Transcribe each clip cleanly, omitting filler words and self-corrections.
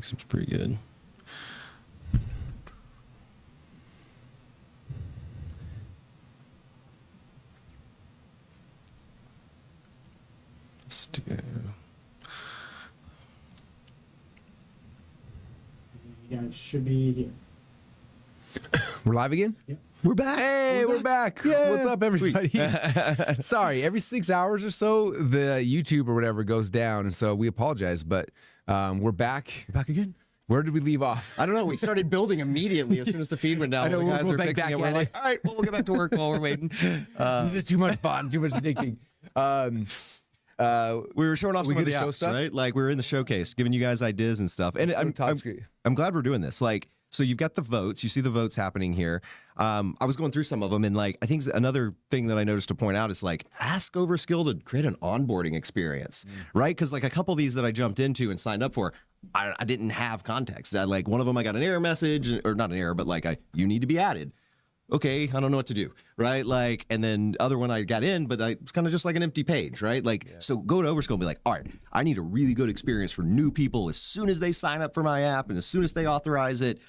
think seems pretty good. Let's do. You guys should be here. We're live again? Yep. We're back. Hey, we're back. Yeah. What's up, everybody? Sorry, every 6 hours or so, the YouTube or whatever goes down, and so we apologize, but we're back. Back again? Where did we leave off? I don't know. We started building immediately as soon as the feed went down. I know, the guys we'll are back fixing it. We're at like, it. all right, well, we'll get back to work while we're waiting. This is too much fun, too much addicting. We were showing off some of the show apps, stuff? right? Like we were in the showcase, giving you guys ideas and stuff. And I'm glad we're doing this. Like, so you've got the votes. You see the votes happening here. I was going through some of them, and like I think another thing that I noticed to point out is like ask Overskill to create an onboarding experience, right? Because like a couple of these that I jumped into and signed up for, I didn't have context. Like one of them, I got an error message, or not an error, but like you need to be added. Okay, I don't know what to do, right? Like, and then other one I got in, but it's kind of just like an empty page, right? Like, so go to Overskill and be like, all right, I need a really good experience for new people as soon as they sign up for my app and as soon as they authorize it,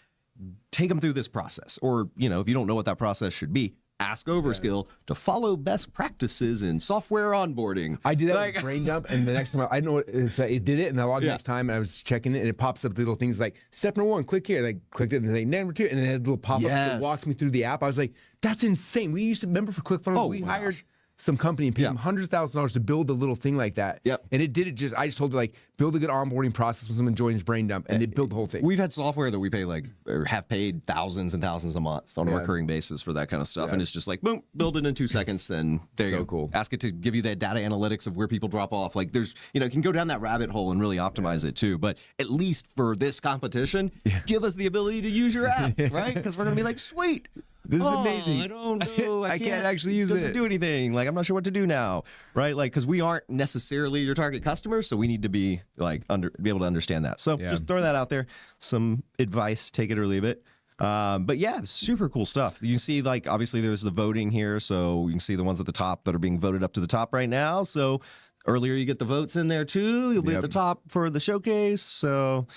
take them through this process. Or, you know, if you don't know what that process should be, ask Overskill to follow best practices in software onboarding. I did that with Brain Dump, and the next time I know if it did it, and I logged Yeah. next time, and I was checking it, and it pops up little things like step number 1, click here, and I clicked it, and then number 2, and it had a little pop up that Yes. walks me through the app. I was like, that's insane. We used to remember for ClickFunnels, we hired some company and paid them hundreds of thousands of dollars to build a little thing like that. Yep. And it did it just. I just told it like build a good onboarding process when someone joins Brain Dump, and it built the whole thing. We've had software that we pay like, or have paid thousands and thousands a month on a recurring basis for that kind of stuff. And it's just like, boom, build it in 2 seconds. And there you go. Cool. Ask it to give you that data analytics of where people drop off. Like there's, you know, you can go down that rabbit hole and really optimize it too. But at least for this competition, give us the ability to use your app, right? Because we're going to be like, sweet. This is amazing. I don't know. I can't actually use it. Doesn't do anything. Like I'm not sure what to do now, right? Like because we aren't necessarily your target customers, so we need to be like be able to understand that. So just throw that out there. Some advice, take it or leave it. But yeah, super cool stuff. You can see like obviously there's the voting here, so you can see the ones at the top that are being voted up to the top right now. So earlier you get the votes in there too. You'll be at the top for the showcase. So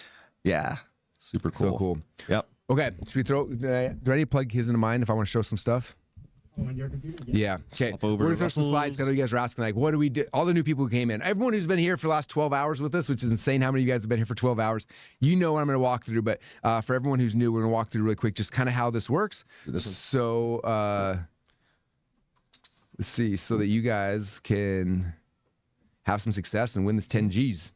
yeah, super cool. So cool. Yep. Okay, should we throw? Do I need to plug his into mine if I want to show some stuff? On your computer? Yeah. Okay. Swap over We're to gonna throw some slides. 'Cause I know you guys are asking, like, what do we do? All the new people who came in, everyone who's been here for the last 12 hours with us, which is insane. How many of you guys have been here for 12 hours? You know what I'm going to walk through, but for everyone who's new, we're going to walk through really quick, just kind of how this works. So let's see, so that you guys can have some success and win this 10 Gs.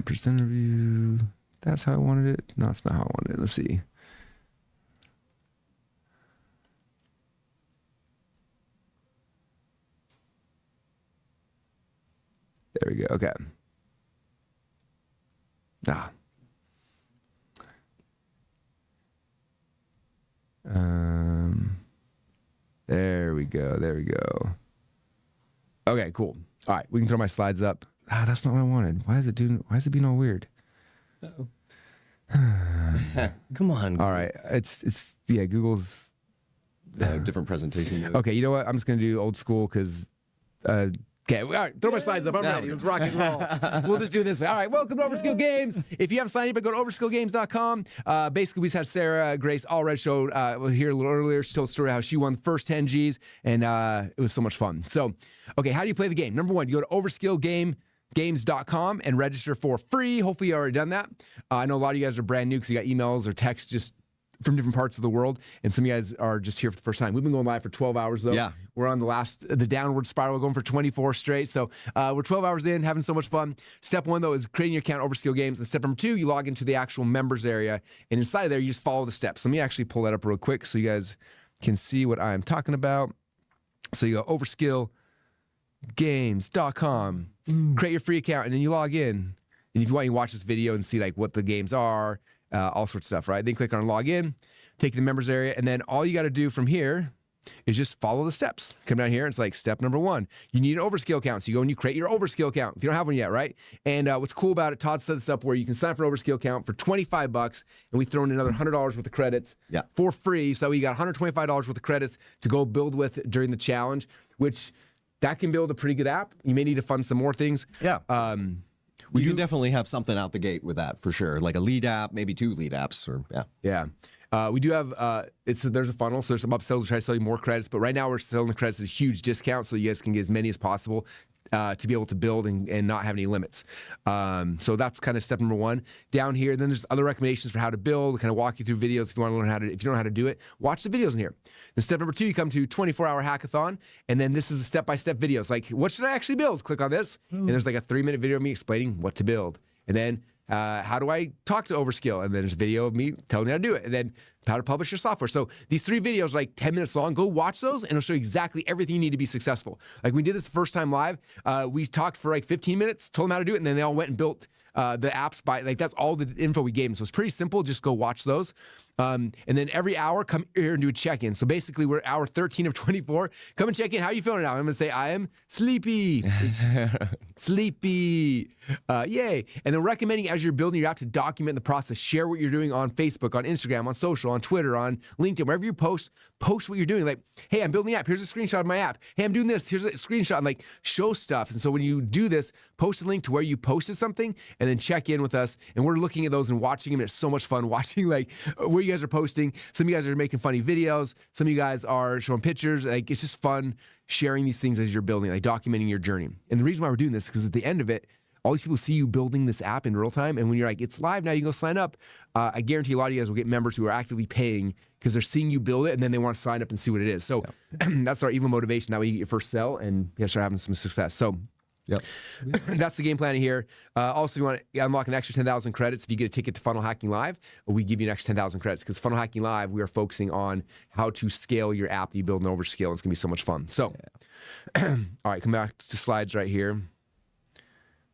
Percent review. That's how I wanted it. No, that's not how I wanted it. Let's see. There we go. Okay. There we go. There we go. Okay, cool. All right, we can throw my slides up. That's not what I wanted. Why is it being all weird? Come on. All right. It's Google's Different presentation. Okay, you know what? I'm just going to do old school because okay, all right, throw my slides up. I'm ready. Let's rock and roll. We'll just do it this way. All right, welcome to Overskill Games. If you haven't signed up, go to overskillgames.com. Basically, we just had Sarah Grace Allred showed was here a little earlier. She told the story how she won the first 10 Gs, and it was so much fun. So, okay, how do you play the game? Number one, you go to overskillgames.com and register for free. Hopefully, you already done that. I know a lot of you guys are brand new because you got emails or texts just from different parts of the world, and some of you guys are just here for the first time. We've been going live for 12 hours, though. Yeah. We're on the downward spiral, going for 24 straight. So we're 12 hours in, having so much fun. Step one, though, is creating your account, Overskill Games. And step number two, you log into the actual members area, and inside of there, you just follow the steps. Let me actually pull that up real quick so you guys can see what I'm talking about. So you go overskillgames.com, create your free account, and then you log in. And if you want, you can watch this video and see like what the games are, all sorts of stuff, right? Then click on log in, take the members area, and then all you got to do from here is just follow the steps. Come down here, and it's like step number one. You need an Overskill account. So you go and you create your Overskill account if you don't have one yet, right? And what's cool about it, Todd set this up where you can sign up for an Overskill account for $25, and we throw in another $100 worth of credits for free. So you got $125 worth of credits to go build with during the challenge, which that can build a pretty good app. You may need to fund some more things. Yeah. We can definitely have something out the gate with that for sure, like a lead app, maybe 2 lead apps, or We do have there's a funnel, so there's some upsells to try to sell you more credits. But right now we're selling the credits at a huge discount, so you guys can get as many as possible. To be able to build and not have any limits. So that's kind of step number 1. Down here, then there's other recommendations for how to build, kind of walk you through videos if you want to learn how to, if you don't know how to do it, watch the videos in here. Then step number 2, you come to 24-hour hackathon, and then this is the step-by-step videos. Like, what should I actually build? Click on this, and there's like a 3-minute video of me explaining what to build. And then how do I talk to Overskill? And then there's a video of me telling you how to do it. And then how to publish your software. So these 3 videos are like 10 minutes long. Go watch those and it'll show you exactly everything you need to be successful. Like we did this the first time live. We talked for like 15 minutes, told them how to do it, and then they all went and built the apps by, like, that's all the info we gave them. So it's pretty simple. Just go watch those. And then every hour, come here and do a check-in. So basically, we're hour 13 of 24. Come and check in. How are you feeling now? I'm going to say, I am sleepy. Sleepy. Yay. And then recommending as you're building your app to document the process. Share what you're doing on Facebook, on Instagram, on social, on Twitter, on LinkedIn. Wherever you post what you're doing. Like, hey, I'm building the app. Here's a screenshot of my app. Hey, I'm doing this. Here's a screenshot. And like, show stuff. And so when you do this, post a link to where you posted something and then check in with us. And we're looking at those and watching them. And it's so much fun watching like where you guys are posting. Some of you guys are making funny videos. Some of you guys are showing pictures. Like, it's just fun sharing these things as you're building, like documenting your journey. And the reason why we're doing this is because at the end of it, all these people see you building this app in real time. And when you're like, it's live now, you can go sign up. I guarantee a lot of you guys will get members who are actively paying because they're seeing you build it and then they want to sign up and see what it is. So that's our evil motivation. That way you get your first sell and you guys start having some success. So that's the game plan here. Also, if you want to unlock an extra 10,000 credits, if you get a ticket to Funnel Hacking Live, we give you an extra 10,000 credits because Funnel Hacking Live, we are focusing on how to scale your app that you build in Overskill. It's going to be so much fun. So, all right, come back to slides right here.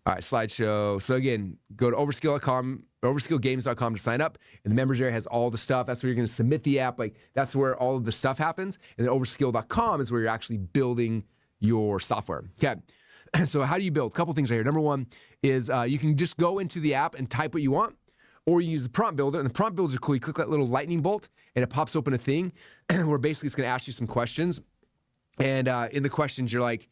All right, slideshow. So again, go to overskill.com, overskillgames.com to sign up. And the members area has all the stuff. That's where you're going to submit the app. Like, that's where all of the stuff happens. And then overskill.com is where you're actually building your software. Okay. So how do you build? A couple things right here. Number 1 is you can just go into the app and type what you want, or you use the prompt builder. And the prompt builder is cool. You click that little lightning bolt, and it pops open a thing where basically it's going to ask you some questions. And in the questions, you're like,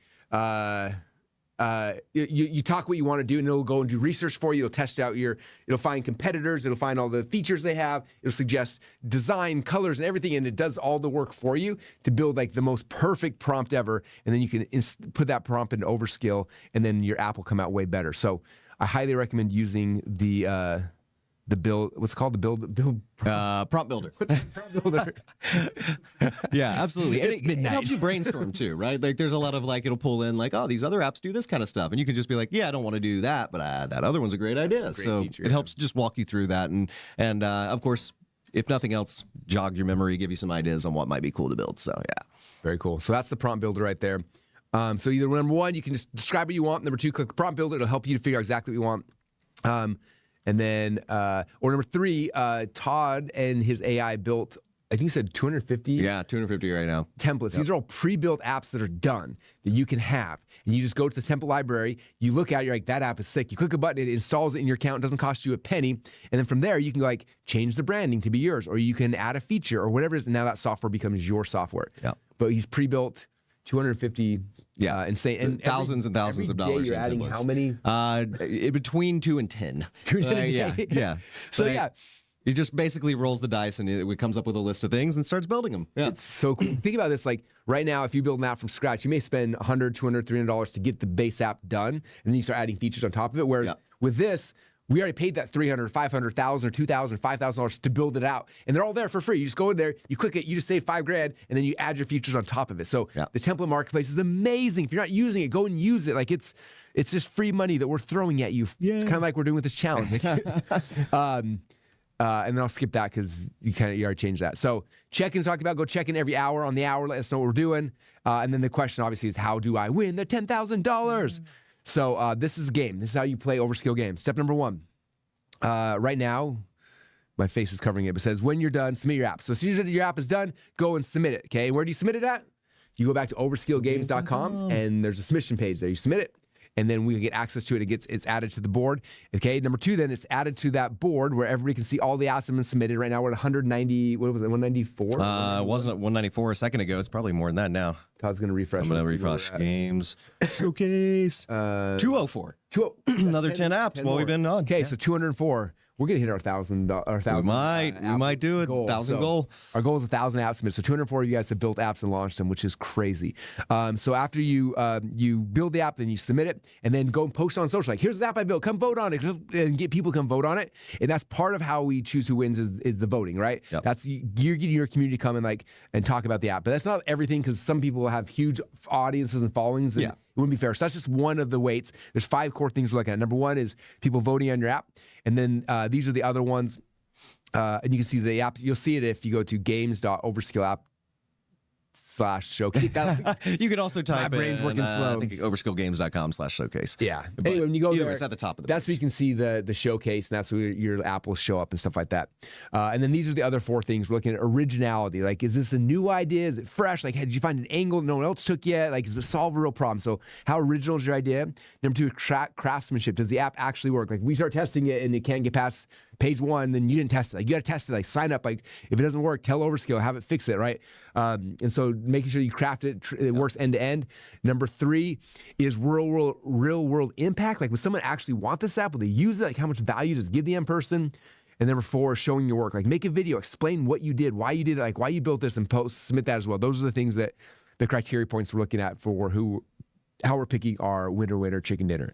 you talk what you want to do, and it'll go and do research for you. It'll test out it'll find competitors. It'll find all the features they have. It'll suggest design, colors, and everything. And it does all the work for you to build like the most perfect prompt ever. And then you can put that prompt into Overskill, and then your app will come out way better. So I highly recommend using the build, what's it called? Prompt builder. Prompt builder. Yeah, absolutely. And it midnight. helps you brainstorm too, right? Like there's a lot of like, it'll pull in like, oh, these other apps do this kind of stuff. And you can just be like, yeah, I don't want to do that, but that other one's a great idea. So feature, it helps just walk you through that. And of course, if nothing else, jog your memory, give you some ideas on what might be cool to build. So yeah. Very cool. So that's the prompt builder right there. So either number 1, you can just describe what you want. Number 2, click the prompt builder. It'll help you to figure out exactly what you want. And then, or number 3, Todd and his AI built, I think he said 250. Yeah, 250 right now. Templates. Yep. These are all pre-built apps that are done that you can have. And you just go to the template library, you look at it, you're like, that app is sick. You click a button, it installs it in your account, it doesn't cost you a penny. And then from there, you can like change the branding to be yours, or you can add a feature or whatever it is. And now that software becomes your software. Yeah. But he's pre-built 250. Yeah, insane. And thousands and thousands of dollars. You're adding templates. How many? Between 2 and 10. Yeah. So it just basically rolls the dice and it comes up with a list of things and starts building them. Yeah, it's so cool. Think about this. Like right now, if you build an app from scratch, you may spend $100, $200, $300 to get the base app done, and then you start adding features on top of it. Whereas with this, we already paid that $300, $500,000, or $2,000, $5,000 to build it out, and they're all there for free. You just go in there, you click it, you just save $5,000, and then you add your features on top of it. So the template marketplace is amazing. If you're not using it, go and use it. Like it's just free money that we're throwing at you, kind of like we're doing with this challenge. And then I'll skip that because you already changed that. So check-ins talking about, go check in every hour on the hour. Let us know what we're doing. And then the question obviously is, how do I win the $10,000? So this is a game. This is how you play Overskill Games. Step number 1. Right now, my face is covering it, but it says when you're done, submit your app. So as soon as your app is done, go and submit it. Okay, and where do you submit it at? You go back to overskillgames.com and there's a submission page there. You submit it. and then we get access to it. It's added to the board. Okay. Number 2, then it's added to that board where everybody can see all the apps that have been submitted. Right now we're at 190. What was it? 194. Wasn't it 194 a second ago? It's probably more than that now. Todd's gonna refresh. I'm gonna refresh games showcase. 204. Another 10 apps while we've been on. Okay, so 204. We're gonna hit our 1,000. We might do it. 1,000 goal. Our goal is 1,000 apps submitted. So 204 of you guys have built apps and launched them, which is crazy. So after you build the app, then you submit it, and then go and post on social. Like, here's the app I built. Come vote on it, and get people to come vote on it. And that's part of how we choose who wins is the voting, right? Yep. That's you're getting your community to come and talk about the app. But that's not everything, because some people have huge audiences and followings. And it wouldn't be fair. So that's just one of the weights. There's 5 core things we're looking at. Number 1 is people voting on your app. And then these are the other ones. And you can see the app. You'll see it if you go to games.overskillapp/showcase. You can also type My brain's working slow. I think overskillgames.com/showcase. Yeah. But Anyway, when you go there, it's at the top of the that's where page. you can see the showcase, and that's where your app will show up and stuff like that. And then these are the other 4 things. We're looking at originality. Like, is this a new idea? Is it fresh? Like, did you find an angle no one else took yet? Like, does it solve a real problem? So how original is your idea? Number 2, craftsmanship. Does the app actually work? Like, we start testing it and it can't get past page 1, then you didn't test it. Like, you got to test it. Like, sign up. Like, if it doesn't work, tell Overskill, have it fix it, right? And so making sure you craft it, it works end to end. Number 3 is real world impact. Like, would someone actually want this app? Will they use it? Like, how much value does it give the end person? And number 4 is showing your work. Like, make a video, explain what you did, why you did it, like why you built this, and submit that as well. Those are the things that the criteria points we're looking at for how we're picking our winner chicken dinner.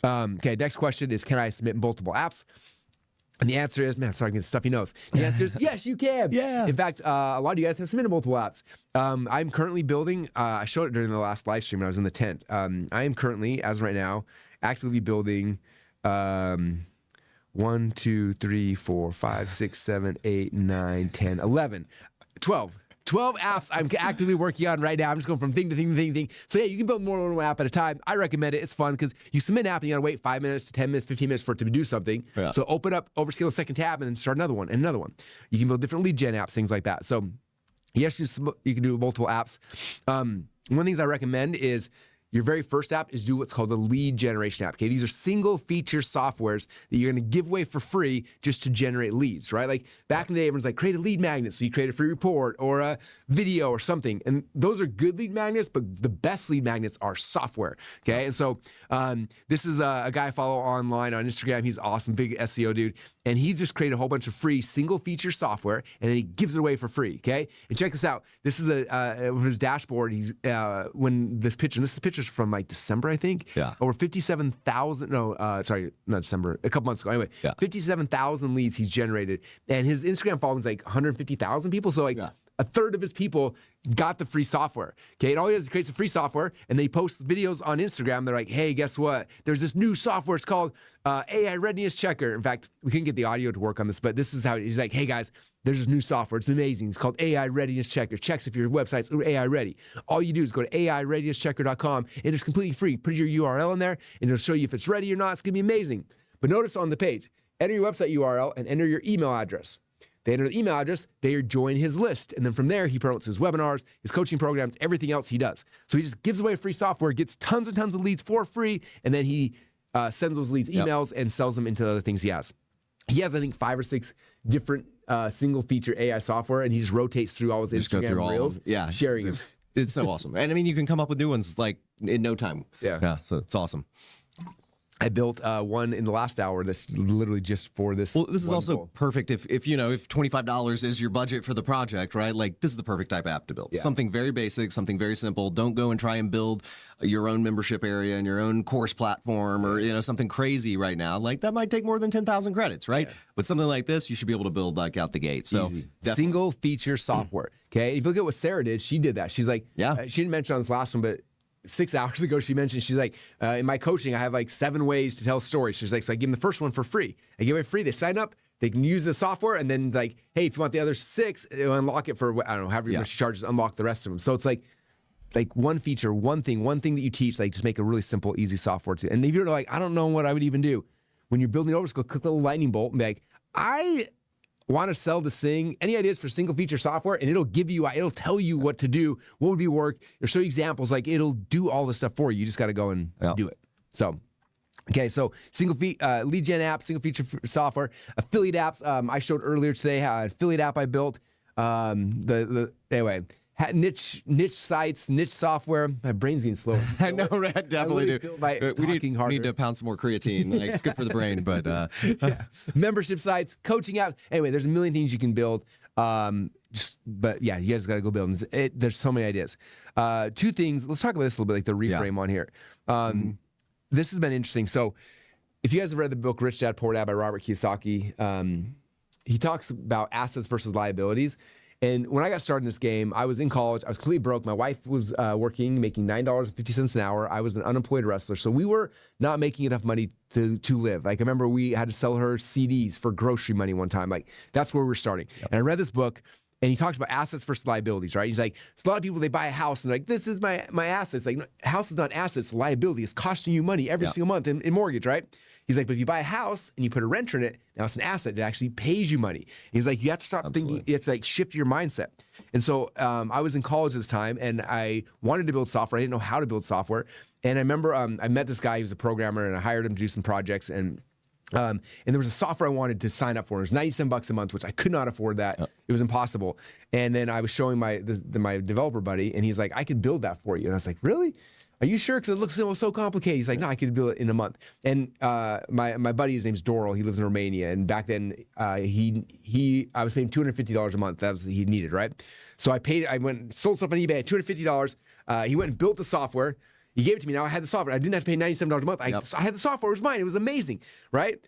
Okay, next question is, can I submit multiple apps? And the answer is, man, sorry, I'm getting stuffy nose. The answer is, yes, you can. Yeah. In fact, a lot of you guys have submitted multiple apps. I'm currently building, I showed it during the last live stream when I was in the tent. I am currently, as of right now, actively building 1, 2, 3, 4, 5, 6, 7, 8, 9, 10, 11, 12 apps I'm actively working on right now. I'm just going from thing to thing to thing to thing. So yeah, you can build more than one app at a time. I recommend it. It's fun because you submit an app and you got to wait 5 minutes to 10 minutes, 15 minutes for it to do something. Yeah. So open up Overskill a second tab and then start another one and another one. You can build different lead gen apps, things like that. So yes, you can do multiple apps. One of the things I recommend is your very first app is do what's called a lead generation app. Okay, these are single feature softwares that you're going to give away for free just to generate leads, right? Like back in the day, everyone's like, create a lead magnet. So you create a free report or a video or something. And those are good lead magnets, but the best lead magnets are software. Okay, and so this is a guy I follow online on Instagram. He's awesome, big SEO dude. And he's just created a whole bunch of free single feature software, and then he gives it away for free. Okay, and check this out. This is his dashboard. He's when this picture's from like December, I think. Yeah. Over 57,000. No, sorry, not December. A couple months ago. Anyway, 57,000 leads he's generated, and his Instagram following is like 150,000 people. So like. Yeah. A third of his people got the free software. Okay, and all he does is creates the free software, and then he posts videos on Instagram. They're like, "Hey, guess what? There's this new software. It's called AI Readiness Checker." In fact, we couldn't get the audio to work on this, but this is how he's like, "Hey guys, there's this new software. It's amazing. It's called AI Readiness Checker. Checks if your website's AI ready. All you do is go to AIReadinessChecker.com, and it's completely free. Put your URL in there, and it'll show you if it's ready or not. It's gonna be amazing." But notice on the page, enter your website URL and enter your email address. They enter the email address, they join his list. And then from there, he promotes his webinars, his coaching programs, everything else he does. So he just gives away free software, gets tons and tons of leads for free, and then he sends those leads emails and sells them into other things he has. He has, I think, 5 or 6 different single feature AI software, and he just rotates through all his Instagram reels, sharing them. It's so awesome. And I mean, you can come up with new ones like in no time. Yeah, so it's awesome. I built one in the last hour that's literally just for this. Well, this is also perfect if $25 is your budget for the project, right? Like this is the perfect type of app to build. Yeah. Something very basic, something very simple. Don't go and try and build your own membership area and your own course platform or something crazy right now. Like that might take more than 10,000 credits, right? Yeah. But something like this, you should be able to build like out the gate. So single feature software. Okay, if you look at what Sarah did, she did that. She's like, she didn't mention on this last one, but 6 hours ago, she mentioned, she's like, in my coaching, I have like 7 ways to tell stories. She's like, so I give them the first one for free. I give it free. They sign up, they can use the software, and then like, hey, if you want the other 6, unlock it for, I don't know, however much she charges, unlock the rest of them. So it's like one feature, one thing that you teach, like just make a really simple, easy software too. And if you're like, I don't know what I would even do. When you're building Overskill, click the little lightning bolt and be like, I want to sell this thing. Any ideas for single feature software? And it'll tell you what to do, what would be work. It'll show you examples. Like it'll do all this stuff for you. You just got to go and do it. So. Okay, so lead gen app, single feature software, affiliate apps. I showed earlier today how an affiliate app I built. Anyway, niche sites, niche software. My brain's getting slow. I know, right? Definitely do. We need to pound some more creatine. Like, it's good for the brain, but yeah. Membership sites, coaching apps. Anyway, there's a million things you can build. But yeah, you guys got to go build. There's so many ideas. Two things. Let's talk about this a little bit, like the reframe on here. This has been interesting. So if you guys have read the book Rich Dad Poor Dad by Robert Kiyosaki, he talks about assets versus liabilities. And when I got started in this game, I was in college. I was completely broke. My wife was working, making $9.50 an hour. I was an unemployed wrestler. So we were not making enough money to live. Like, I remember we had to sell her CDs for grocery money one time. Like, that's where we were starting. Yep. And I read this book. And he talks about assets versus liabilities, right? He's like, a lot of people, they buy a house and they're like, this is my assets. Like, no, house is not assets, liability. It's costing you money every single month in mortgage, right? He's like, but if you buy a house and you put a renter in it, now it's an asset that actually pays you money. And he's like, you have to start thinking, you have to like shift your mindset. And so I was in college at this time and I wanted to build software. I didn't know how to build software. And I remember I met this guy, he was a programmer, and I hired him to do some projects. And there was a software I wanted to sign up for. It was $97 a month, which I could not afford that. Yep. It was impossible. And then I was showing my developer buddy, and he's like, I could build that for you. And I was like, really? Are you sure? Because it looks so complicated. He's like, no, I could build it in a month. And my buddy, his name's Doral. He lives in Romania. And back then, I was paying $250 a month. That was he needed, right? So I went and sold stuff on eBay at $250. He went and built the software. He gave it to me. Now I had the software. I didn't have to pay $97 a month. I had the software. It was mine. It was amazing, right?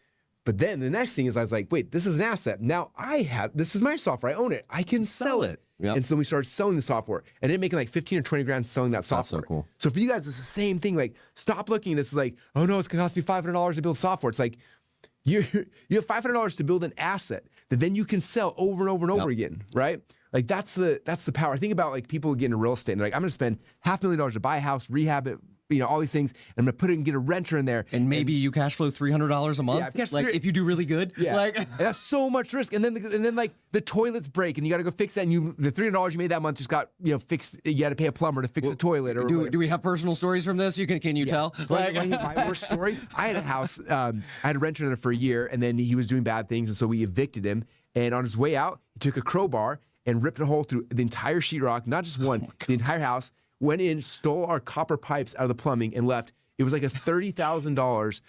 But then the next thing is I was like, wait, this is an asset. Now this is my software. I own it. I can sell it. Yep. And so we started selling the software. And then making like 15 or 20 grand selling that software. That's so cool. So for you guys, it's the same thing. Like, stop looking. This is like, oh no, it's going to cost me $500 to build software. It's like, you have $500 to build an asset that then you can sell over and over and over again, right? Like, that's the power. I think about like people get into real estate and they're like, I'm going to spend $500,000 to buy a house, rehab it, all these things, and I'm gonna put it and get a renter in there, and maybe you cash flow $300 a month. Yeah, if you do really good. Yeah, like and that's so much risk. And then like the toilets break, and you got to go fix that. And the $300 you made that month just got fixed. You got to pay a plumber to fix the toilet. Or do we have personal stories from this? Can you tell? Like, my worst story. I had a house. I had a renter in it for a year, and then he was doing bad things, and so we evicted him. And on his way out, he took a crowbar and ripped a hole through the entire sheetrock, not just one, the entire house. Went in, stole our copper pipes out of the plumbing, and left. It was like a $30,000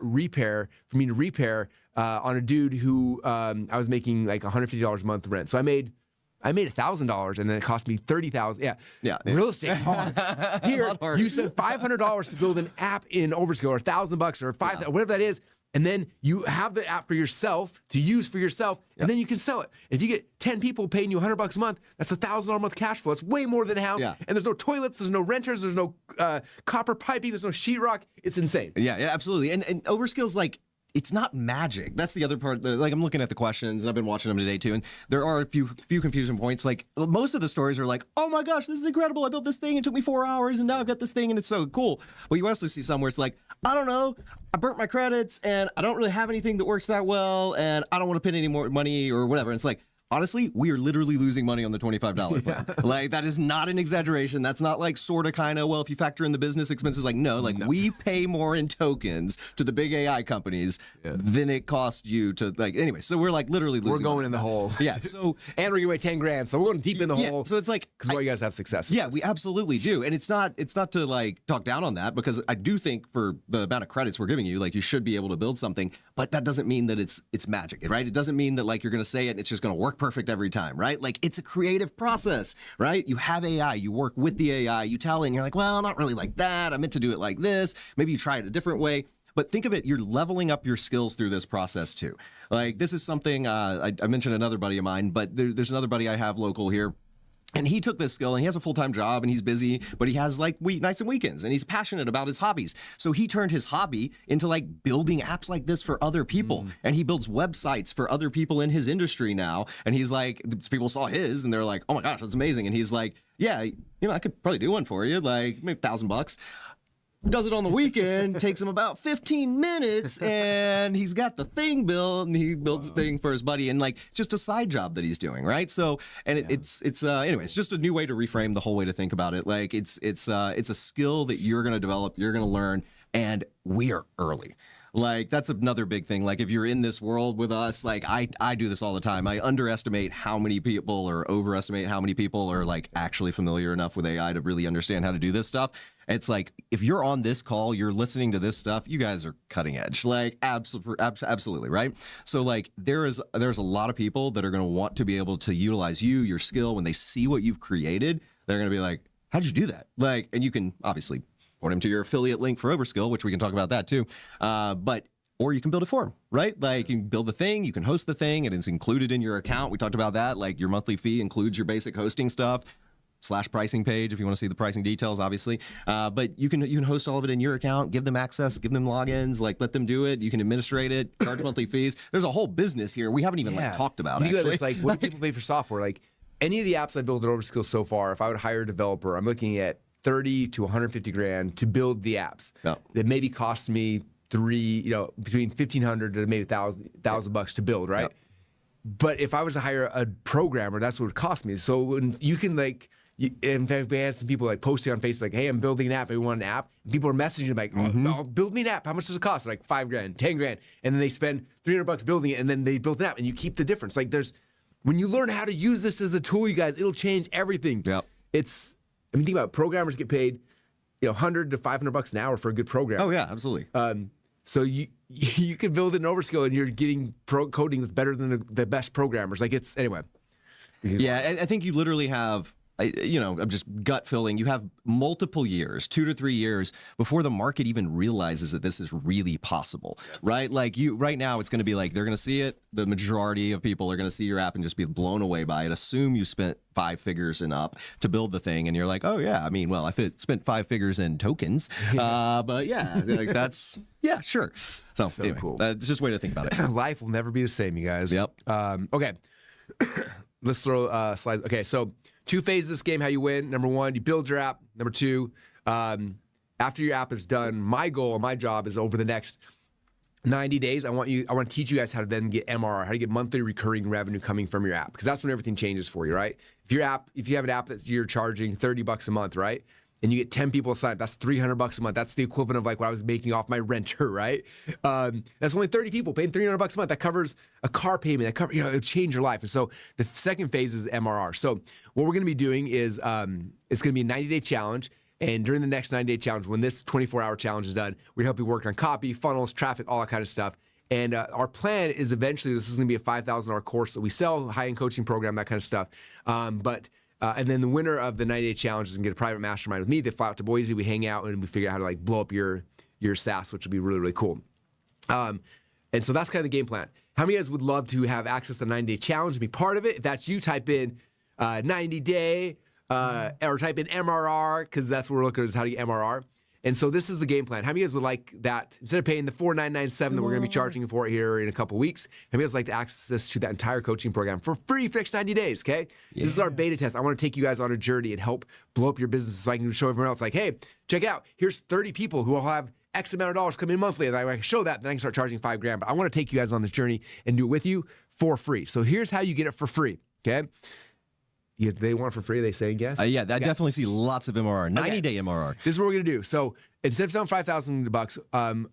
repair for me to repair on a dude who I was making like $150 a month rent. So I made $1,000, and then it cost me $30,000. Yeah. Real estate hard. Here, you spend $500 to build an app in Overskill, or $1,000 or $5,000, whatever that is. And then you have the app for yourself to use for yourself, and then you can sell it. If you get 10 people paying you $100 a month, that's $1,000 a month cash flow. It's way more than a house. Yeah. And there's no toilets, there's no renters, there's no copper piping, there's no sheetrock. It's insane. Yeah, absolutely. And Overskill's like, it's not magic. That's the other part. Like, I'm looking at the questions, and I've been watching them today too, and there are a few confusion points. Like, most of the stories are like, oh my gosh, this is incredible. I built this thing. It took me 4 hours, and now I've got this thing, and it's so cool. But you also see some where it's like, I don't know, I burnt my credits, and I don't really have anything that works that well, and I don't want to pay any more money or whatever. And it's like, honestly, we are literally losing money on the $25 plan. Like, that is not an exaggeration. That's not like sort of kind of, well, if you factor in the business expenses, like, no, we pay more in tokens to the big AI companies than it costs you to, like, anyway. So we're like literally losing. We're going money in the hole. Yeah. So, and we're giving away 10 grand. So we're going deep in the hole. So it's like, because you guys have success. Yeah, we absolutely do. And it's not to like talk down on that, because I do think for the amount of credits we're giving you, like, you should be able to build something, but that doesn't mean that it's magic, right? It doesn't mean that like you're going to say it and it's just going to work perfect every time, right? Like, it's a creative process, right? You have AI, you work with the AI, you tell it, and you're like, well, not really like that. I meant to do it like this. Maybe you try it a different way. But think of it, you're leveling up your skills through this process too. Like, this is something, I mentioned another buddy of mine, but there's another buddy I have local here. And he took this skill, and he has a full-time job, and he's busy, but he has like nights and weekends, and he's passionate about his hobbies. So he turned his hobby into like building apps like this for other people. And he builds websites for other people in his industry now. And he's like, people saw his, and they're like, oh my gosh, that's amazing. And he's like, yeah, I could probably do one for you, like maybe $1,000. Does it on the weekend, takes him about 15 minutes, and he's got the thing built, and he builds a thing for his buddy, and like, just a side job that he's doing, right? So, and it's anyway, it's just a new way to reframe the whole way to think about it. Like, it's a skill that you're going to develop, you're going to learn, and we are early. Like, that's another big thing. Like, if you're in this world with us, like, I do this all the time. I underestimate how many people or overestimate how many people are, like, actually familiar enough with AI to really understand how to do this stuff. It's like, if you're on this call, you're listening to this stuff, you guys are cutting edge. Like, absolutely, right? So, like, there's a lot of people that are going to want to be able to utilize your skill. When they see what you've created, they're going to be like, how'd you do that? Like, and you can obviously point them to your affiliate link for Overskill, which we can talk about that too. Or you can build it for them, right? Like, you can build the thing, you can host the thing, and it's included in your account. We talked about that. Like, your monthly fee includes your basic hosting stuff / pricing page if you want to see the pricing details, obviously. But you can host all of it in your account, give them access, give them logins, like, let them do it. You can administrate it, charge monthly fees. There's a whole business here we haven't even like talked about. You actually, it's like, what do people pay for software? Like, any of the apps I built at Overskill so far, if I would hire a developer, I'm looking at 30 to 150 grand to build the apps. Yeah. That maybe cost me between 1,500 to maybe $1,000 to build, right? Yeah. But if I was to hire a programmer, that's what it would cost me. So when you can, like, in fact, we had some people like posting on Facebook, like, hey, I'm building an app. I want an app. And people are messaging like, oh, build me an app. How much does it cost? Like $5 grand, 10 grand. And then they spend $300 building it, and then they build an app, and you keep the difference. Like, when you learn how to use this as a tool, you guys, it'll change everything. Yeah. Think about it, programmers get paid, $100 to $500 an hour for a good program. Oh yeah, absolutely. So you can build an Overskill, and you're getting coding that's better than the best programmers. Like, it's anyway. Yeah, and I think you literally have, I'm just gut filling. You have multiple years, 2 to 3 years, before the market even realizes that this is really possible, right? Like, right now, it's going to be like, they're going to see it. The majority of people are going to see your app and just be blown away by it. Assume you spent 5 figures and up to build the thing, and you're like, oh yeah, I mean, well, if it spent 5 figures in tokens, but yeah, like, that's sure. So anyway, cool. It's just a way to think about it. Life will never be the same, you guys. Yep. Okay. Let's throw slides. Okay, so 2 phases of this game, how you win. Number 1, you build your app. Number 2, after your app is done, my goal and my job is over the next 90 days, I want to teach you guys how to then get MRR, how to get monthly recurring revenue coming from your app, because that's when everything changes for you, right? If you have an app that you're charging $30 a month, right? And you get 10 people signed up, that's $300 a month. That's the equivalent of like what I was making off my renter, right? That's only 30 people paying $300 a month. That covers a car payment. That covers, it'll change your life. And so the second phase is MRR. So what we're going to be doing is it's going to be a 90-day challenge. And during the next 90-day challenge, when this 24-hour challenge is done, we're going to help you work on copy, funnels, traffic, all that kind of stuff. And our plan is eventually this is going to be a $5,000 course that we sell, high-end coaching program, that kind of stuff. And then the winner of the 90-day challenge is going to get a private mastermind with me. They fly out to Boise, we hang out, and we figure out how to like blow up your SaaS, which would be really, really cool. And so that's kind of the game plan. How many of you guys would love to have access to the 90-day challenge and be part of it? If that's you, type in 90-day or type in MRR, because that's what we're looking at, how to get MRR. And so this is the game plan. How many of you guys would like that? Instead of paying the $4,997 that we're going to be charging for it here in a couple weeks, how many of you guys like to access to that entire coaching program for free for the next 90 days, okay? Yeah. This is our beta test. I want to take you guys on a journey and help blow up your business so I can show everyone else, like, hey, check it out. Here's 30 people who will have X amount of dollars coming in monthly, and I can show that, then I can start charging $5 grand. But I want to take you guys on this journey and do it with you for free. So here's how you get it for free, okay? They want it for free, they say, yes? Yeah, I definitely see lots of MRR, 90-day MRR. This is what we're going to do. So instead of selling $5,000,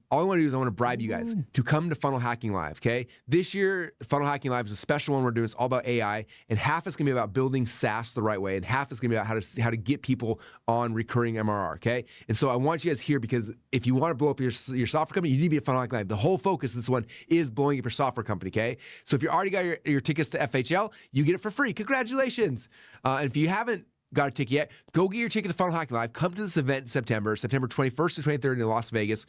all I want to do is I want to bribe you guys to come to Funnel Hacking Live, okay? This year, Funnel Hacking Live is a special one we're doing. It's all about AI, and half is going to be about building SaaS the right way, and half is going to be about how to get people on recurring MRR, okay? And so I want you guys here because if you want to blow up your software company, you need to be at Funnel Hacking Live. The whole focus of this one is blowing up your software company, okay? So if you already got your tickets to FHL, you get it for free. Congratulations. And if you haven't got a ticket yet, go get your ticket to Funnel Hacking Live. Come to this event in September 21st to 23rd in Las Vegas.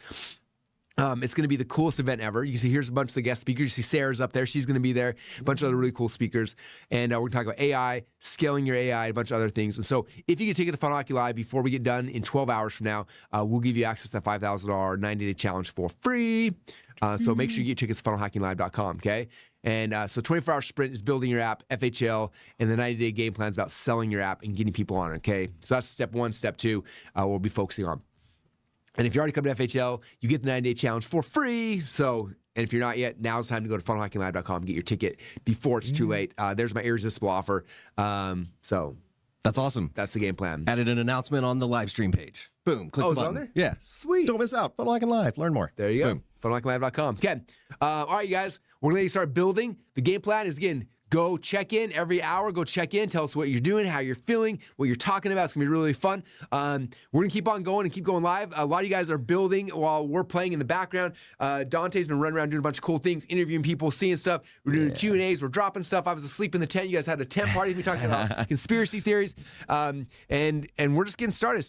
It's going to be the coolest event ever. You see, here's a bunch of the guest speakers. You see Sarah's up there. She's going to be there. A bunch of other really cool speakers. And we're going to talk about AI, scaling your AI, a bunch of other things. And so if you get a ticket to Funnel Hacking Live before we get done in 12 hours from now, we'll give you access to that $5,000 90-day challenge for free. So make sure you get tickets to funnelhackinglive.com, okay? And so 24-hour sprint is building your app, FHL, and the 90-day game plan is about selling your app and getting people on it, okay? So that's step 1. Step 2, we'll be focusing on. And if you already come to FHL, you get the 90-day challenge for free. So, and if you're not yet, now's the time to go to funnelhackinglive.com and get your ticket before it's too late. There's my irresistible offer. So That's awesome. That's the game plan. Added an announcement on the live stream page. Boom. Click the is it button. on there? Yeah. Sweet. Don't miss out. Funnel Hacking Live. Learn more. There you go. Boom. FunnelHackingLive.com. Okay. All right, you guys. We're going to let you start building. The game plan is, again, go check in every hour. Go check in. Tell us what you're doing, how you're feeling, what you're talking about. It's going to be really fun. We're going to keep on going and keep going live. A lot of you guys are building while we're playing in the background. Dante's been running around doing a bunch of cool things, interviewing people, seeing stuff. We're doing Q&As. We're dropping stuff. I was asleep in the tent. You guys had a tent party. We talking about conspiracy theories. And we're just getting started.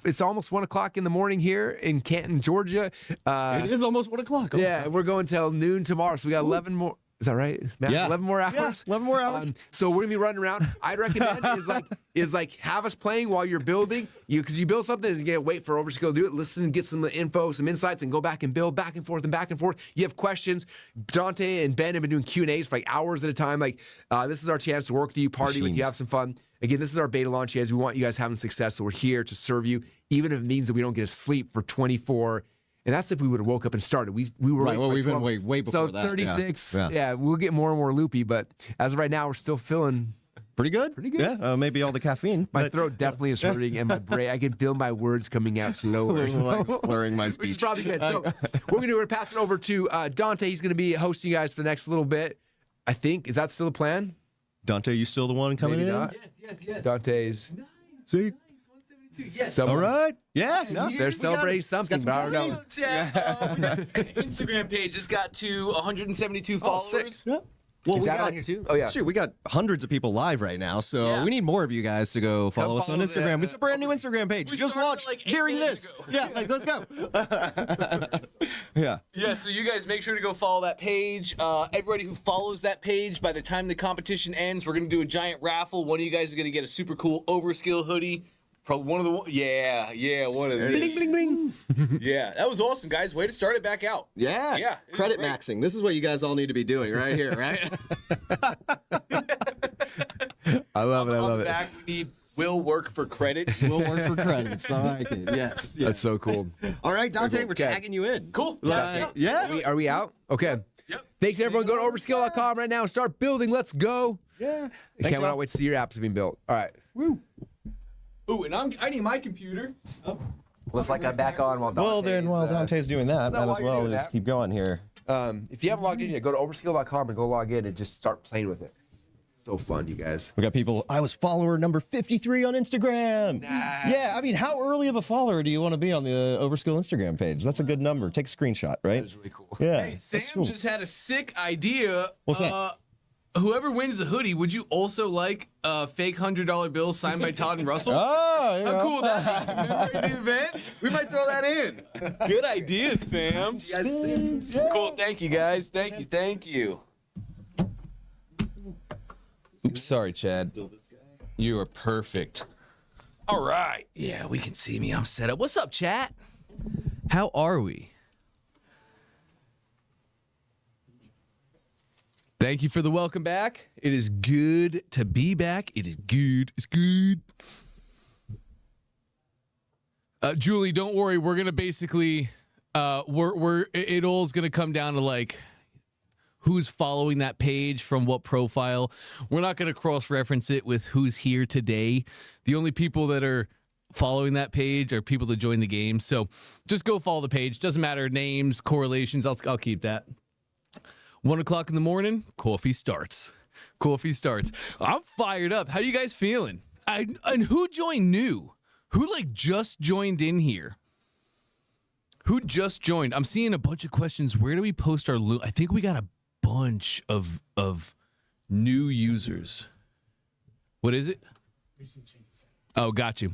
It's almost 1 o'clock in the morning here in Canton, Georgia. It is almost 1 o'clock. Yeah, we're going till noon tomorrow. So we got 11 more. Is that right, Matt? Yeah. 11 more hours. Yeah, 11 more hours. So we're gonna be running around. I'd recommend is like have us playing while you're building. Because you build something and you gotta wait for Overskill to do it. Listen, get some info, some insights, and go back and build back and forth and back and forth. You have questions. Dante and Ben have been doing Q&As for like hours at a time. This is our chance to work with you, party with you, have some fun. Again, this is our beta launch, guys. We want you guys having success, so we're here to serve you, even if it means that we don't get to sleep for 24. And that's if we would have woke up and started. We were Right. Well, we've been way before so that. 36. Yeah. Yeah, we'll get more and more loopy, but as of right now, we're still feeling Pretty good. Pretty good. Yeah. Maybe all the caffeine. my but throat definitely is hurting, and my brain. I can feel my words coming out slower. like slurring my Which is speech. probably good. So we're gonna pass it over to Dante. He's gonna be hosting you guys for the next little bit. I think is that still the plan? Dante, you still the one coming Maybe in? not. Yes. Dante's. See? 172. Yes. Someone- All right. Yeah. No. Here They're we celebrating something, but I don't know. Instagram page has got to 172 followers. Yeah. Well, Is we that got, on here too? Oh yeah. shoot, we got hundreds of people live right now, so Yeah. we need more of you guys to go follow us on follow Instagram. the- It's a brand new Instagram page. We Just started launched like 8 during minutes this. ago. Yeah, let's go. Yeah. Yeah, so you guys make sure to go follow that page. Everybody who follows that page, by the time the competition ends, we're going to do a giant raffle. One of you guys is going to get a super cool Overskill hoodie. Probably one of the one of these. Bling bling bling. Yeah, that was awesome, guys. Way to start it back out. Yeah. Yeah, this is Credit great. maxing. This is what you guys all need to be doing right here, right? I love it. I On love the it. back, we need will work for credits. we'll work for credits. I like it. Yes. That's so cool. All right, Dante, we're Okay. tagging you in. Cool. Yeah. Are we out? Okay. Yep. Thanks everyone. Go to overskill.com right now and start building. Let's go. Yeah. I Thanks, cannot wait to see your apps being built. All right. Ooh, and I need my computer. Looks like I'm back on while Dante's, Well, then, while Dante's doing that, that might as while you're well doing just that? keep going here. If you haven't logged in yet, go to overskill.com and go log in and just start playing with it. So fun, you guys. We got people. I was follower number 53 on Instagram. Yeah, I mean, how early of a follower do you want to be on the Overskill Instagram page? That's a good number. Take a screenshot, right? That is really cool. Yeah, Hey, Sam that's cool. just had a sick idea. What's that? Whoever wins the hoodie, would you also like a fake $100 bill signed by Todd and Russell? Oh, you How know. cool would that be? Remember in the event? We might throw that in. Good idea, Sam. Cool. Thank you, guys. Thank you. Oops, sorry, Chad. You are perfect. All right. Yeah, we can see me. I'm set up. What's up, chat? How are we? Thank you for the welcome back. It is good to be back. It is good. It's good. Julie, don't worry. We're gonna basically, it all's gonna come down to like who's following that page from what profile. We're not gonna cross-reference it with who's here today. The only people that are following that page are people that join the game. So just go follow the page. Doesn't matter names, correlations. I'll keep that. 1 o'clock in the morning, coffee starts. Coffee starts. I'm fired up. How you guys feeling? And who joined new? Who like just joined in here? Who just joined? I'm seeing a bunch of questions. Where do we post our loot? I think we got a bunch of new users. What is it? Oh, got you.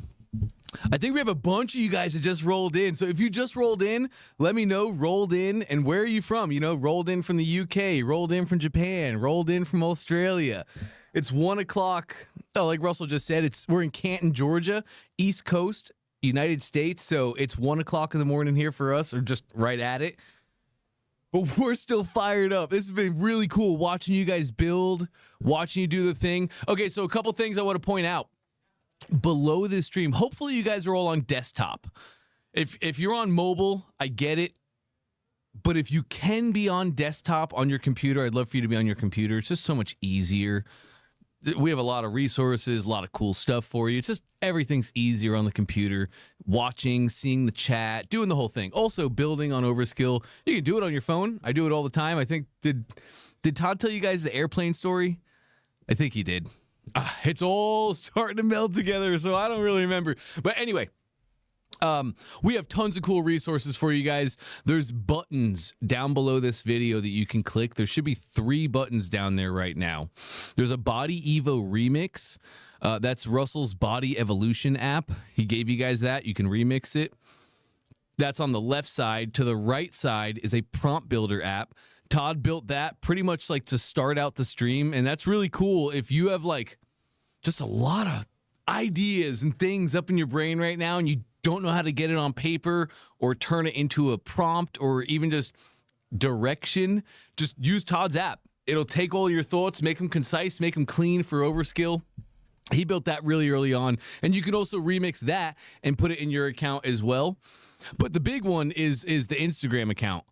I think we have a bunch of you guys that just rolled in. So if you just rolled in, let me know, rolled in, and where are you from? You know, rolled in from the UK, rolled in from Japan, rolled in from Australia. It's 1 o'clock. Oh, like Russell just said, we're in Canton, Georgia, East Coast, United States. So it's 1 o'clock in the morning here for us, or just right at it. But we're still fired up. This has been really cool watching you guys build, watching you do the thing. Okay, so a couple things I want to point out. Below this stream, hopefully you guys are all on desktop. If you're on mobile, I get it. But if you can be on desktop on your computer, I'd love for you to be on your computer. It's just so much easier. we have a lot of resources, a lot of cool stuff for you. It's just everything's easier on the computer, watching, seeing the chat, doing the whole thing. Also, building on Overskill. You can do it on your phone. I do it all the time. I think, did Todd tell you guys the airplane story? I think he did. It's all starting to meld together, so I don't really remember. But anyway, we have tons of cool resources for you guys. There's buttons down below this video that you can click. There should be 3 buttons down there right now. There's a Body Evo Remix. That's Russell's Body Evolution app. He gave you guys that. You can remix it. That's on the left side. To the right side is a Prompt Builder app. Todd built that pretty much like to start out the stream, and that's really cool if you have like just a lot of ideas and things up in your brain right now and you don't know how to get it on paper or turn it into a prompt or even just direction. Just use Todd's app. It'll take all your thoughts, make them concise, make them clean for Overskill. He built that really early on, and you can also remix that and put it in your account as well. But the big one is the Instagram account.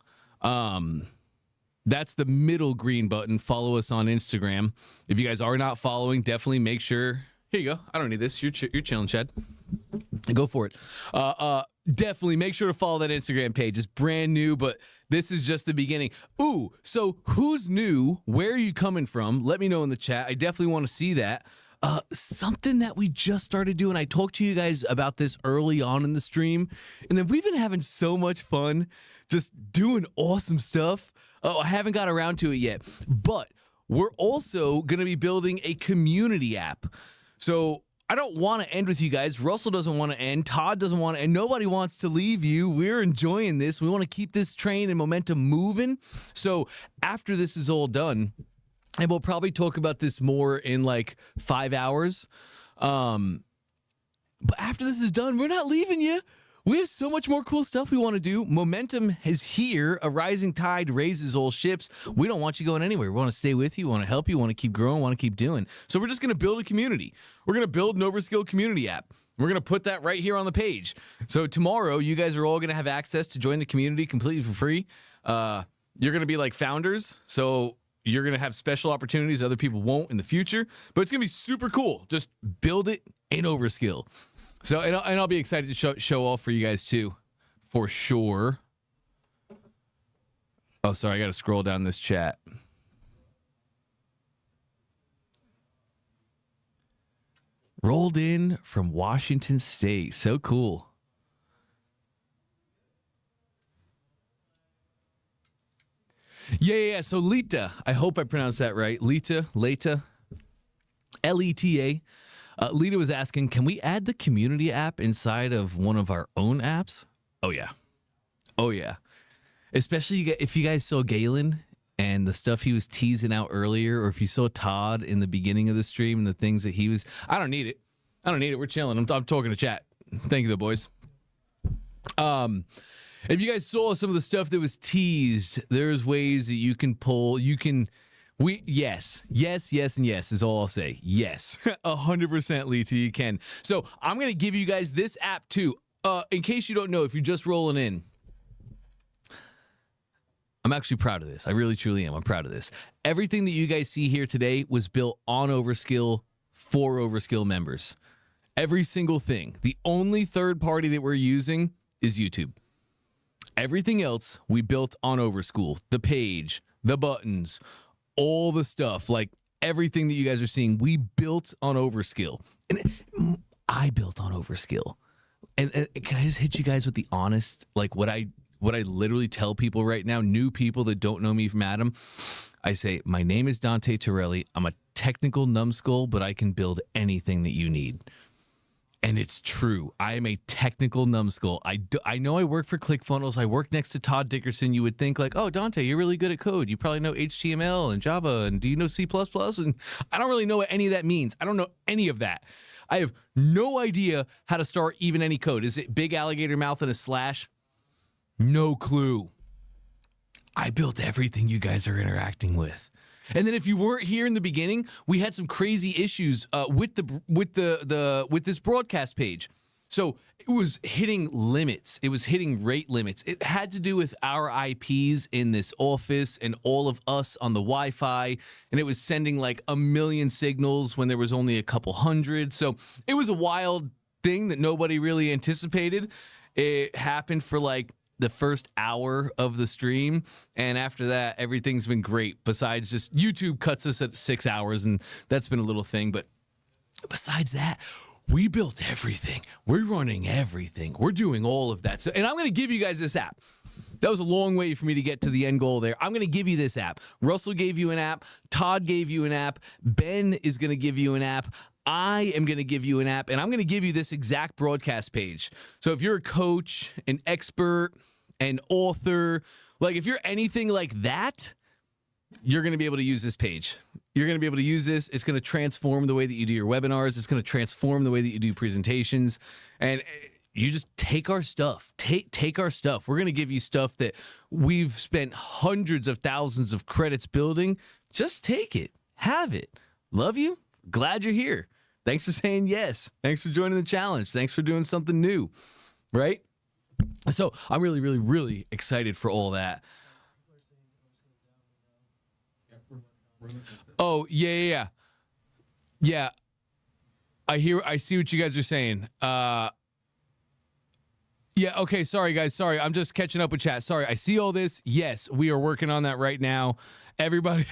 That's the middle green button. Follow us on Instagram. If you guys are not following, definitely make sure. Here you go. I don't need this. You're chilling, Chad. Go for it. Definitely make sure to follow that Instagram page. It's brand new, but this is just the beginning. Ooh, so who's new? Where are you coming from? Let me know in the chat. I definitely want to see that. Something that we just started doing. I talked to you guys about this early on in the stream, and then we've been having so much fun just doing awesome stuff. Oh, I haven't got around to it yet, but we're also going to be building a community app. So I don't want to end with you guys. Russell doesn't want to end. Todd doesn't want to end. Nobody wants to leave you. We're enjoying this. We want to keep this train and momentum moving. So after this is all done, and we'll probably talk about this more in like 5 hours. But after this is done, we're not leaving you. We have so much more cool stuff we want to do. Momentum is here. A rising tide raises all ships. We don't want you going anywhere. We want to stay with you, want to help you, want to keep growing, want to keep doing. So we're just going to build a community. We're going to build an Overskill community app. We're going to put that right here on the page. So tomorrow, you guys are all going to have access to join the community completely for free. You're going to be like founders. So you're going to have special opportunities other people won't in the future. But it's going to be super cool. Just build it in Overskill. So, and I'll be excited to show off for you guys too, for sure. Oh, sorry, I got to scroll down this chat. Rolled in from Washington State. So cool. Yeah. So Lita, I hope I pronounced that right. Lita, L-E-T-A. Lita was asking, can we add the community app inside of one of our own apps? Oh, yeah. Especially if you guys saw Galen and the stuff he was teasing out earlier, or if you saw Todd in the beginning of the stream and the things that he was... I don't need it. We're chilling. I'm talking to chat. Thank you, though, boys. If you guys saw some of the stuff that was teased, there's ways that you can pull... Yes, and yes is all I'll say. Yes, 100% Lita, you can. So I'm going to give you guys this app too. In case you don't know, if you're just rolling in, I'm actually proud of this. I really, truly am. I'm proud of this. Everything that you guys see here today was built on Overskill for Overskill members. Every single thing. The only third party that we're using is YouTube. Everything else we built on Overskill. The page, the buttons, all the stuff, like everything that you guys are seeing, we built on Overskill. And I built on Overskill. And can I just hit you guys with the honest, like what I literally tell people right now, new people that don't know me from Adam? I say, my name is Dante Torelli. I'm a technical numbskull, but I can build anything that you need. And it's true. I am a technical numbskull. I know I work for ClickFunnels. I work next to Todd Dickerson. You would think like, oh, Dante, you're really good at code. You probably know HTML and Java. And do you know C++? And I don't really know what any of that means. I don't know any of that. I have no idea how to start even any code. Is it big alligator mouth and a slash? No clue. I built everything you guys are interacting with. And then if you weren't here in the beginning, we had some crazy issues with this broadcast page. So it was hitting limits. It was hitting rate limits. It had to do with our IPs in this office and all of us on the Wi-Fi. And it was sending like 1 million signals when there was only a couple hundred. So it was a wild thing that nobody really anticipated. It happened for like the first hour of the stream, and after that everything's been great, besides just YouTube cuts us at 6 hours, and that's been a little thing. But besides that, we built everything. We're running everything. We're doing all of that. So, and I'm going to give you guys this app. That was a long way for me to get to the end goal there. I'm going to give you this app. Russell gave you an app. Todd gave you an app. Ben is going to give you an app. I am going to give you an app, and I'm going to give you this exact broadcast page. So if you're a coach, an expert, an author, like if you're anything like that, you're going to be able to use this page. You're going to be able to use this. It's going to transform the way that you do your webinars. It's going to transform the way that you do presentations. And you just take our stuff. Take our stuff. We're going to give you stuff that we've spent hundreds of thousands of credits building. Just take it. Have it. Love you. Glad you're here. Thanks for saying yes. Thanks for joining the challenge. Thanks for doing something new, right? So I'm really, really, really excited for all that. Oh, yeah. I see what you guys are saying. Yeah, okay, sorry, guys. Sorry, I'm just catching up with chat. Sorry, I see all this. Yes, we are working on that right now. Everybody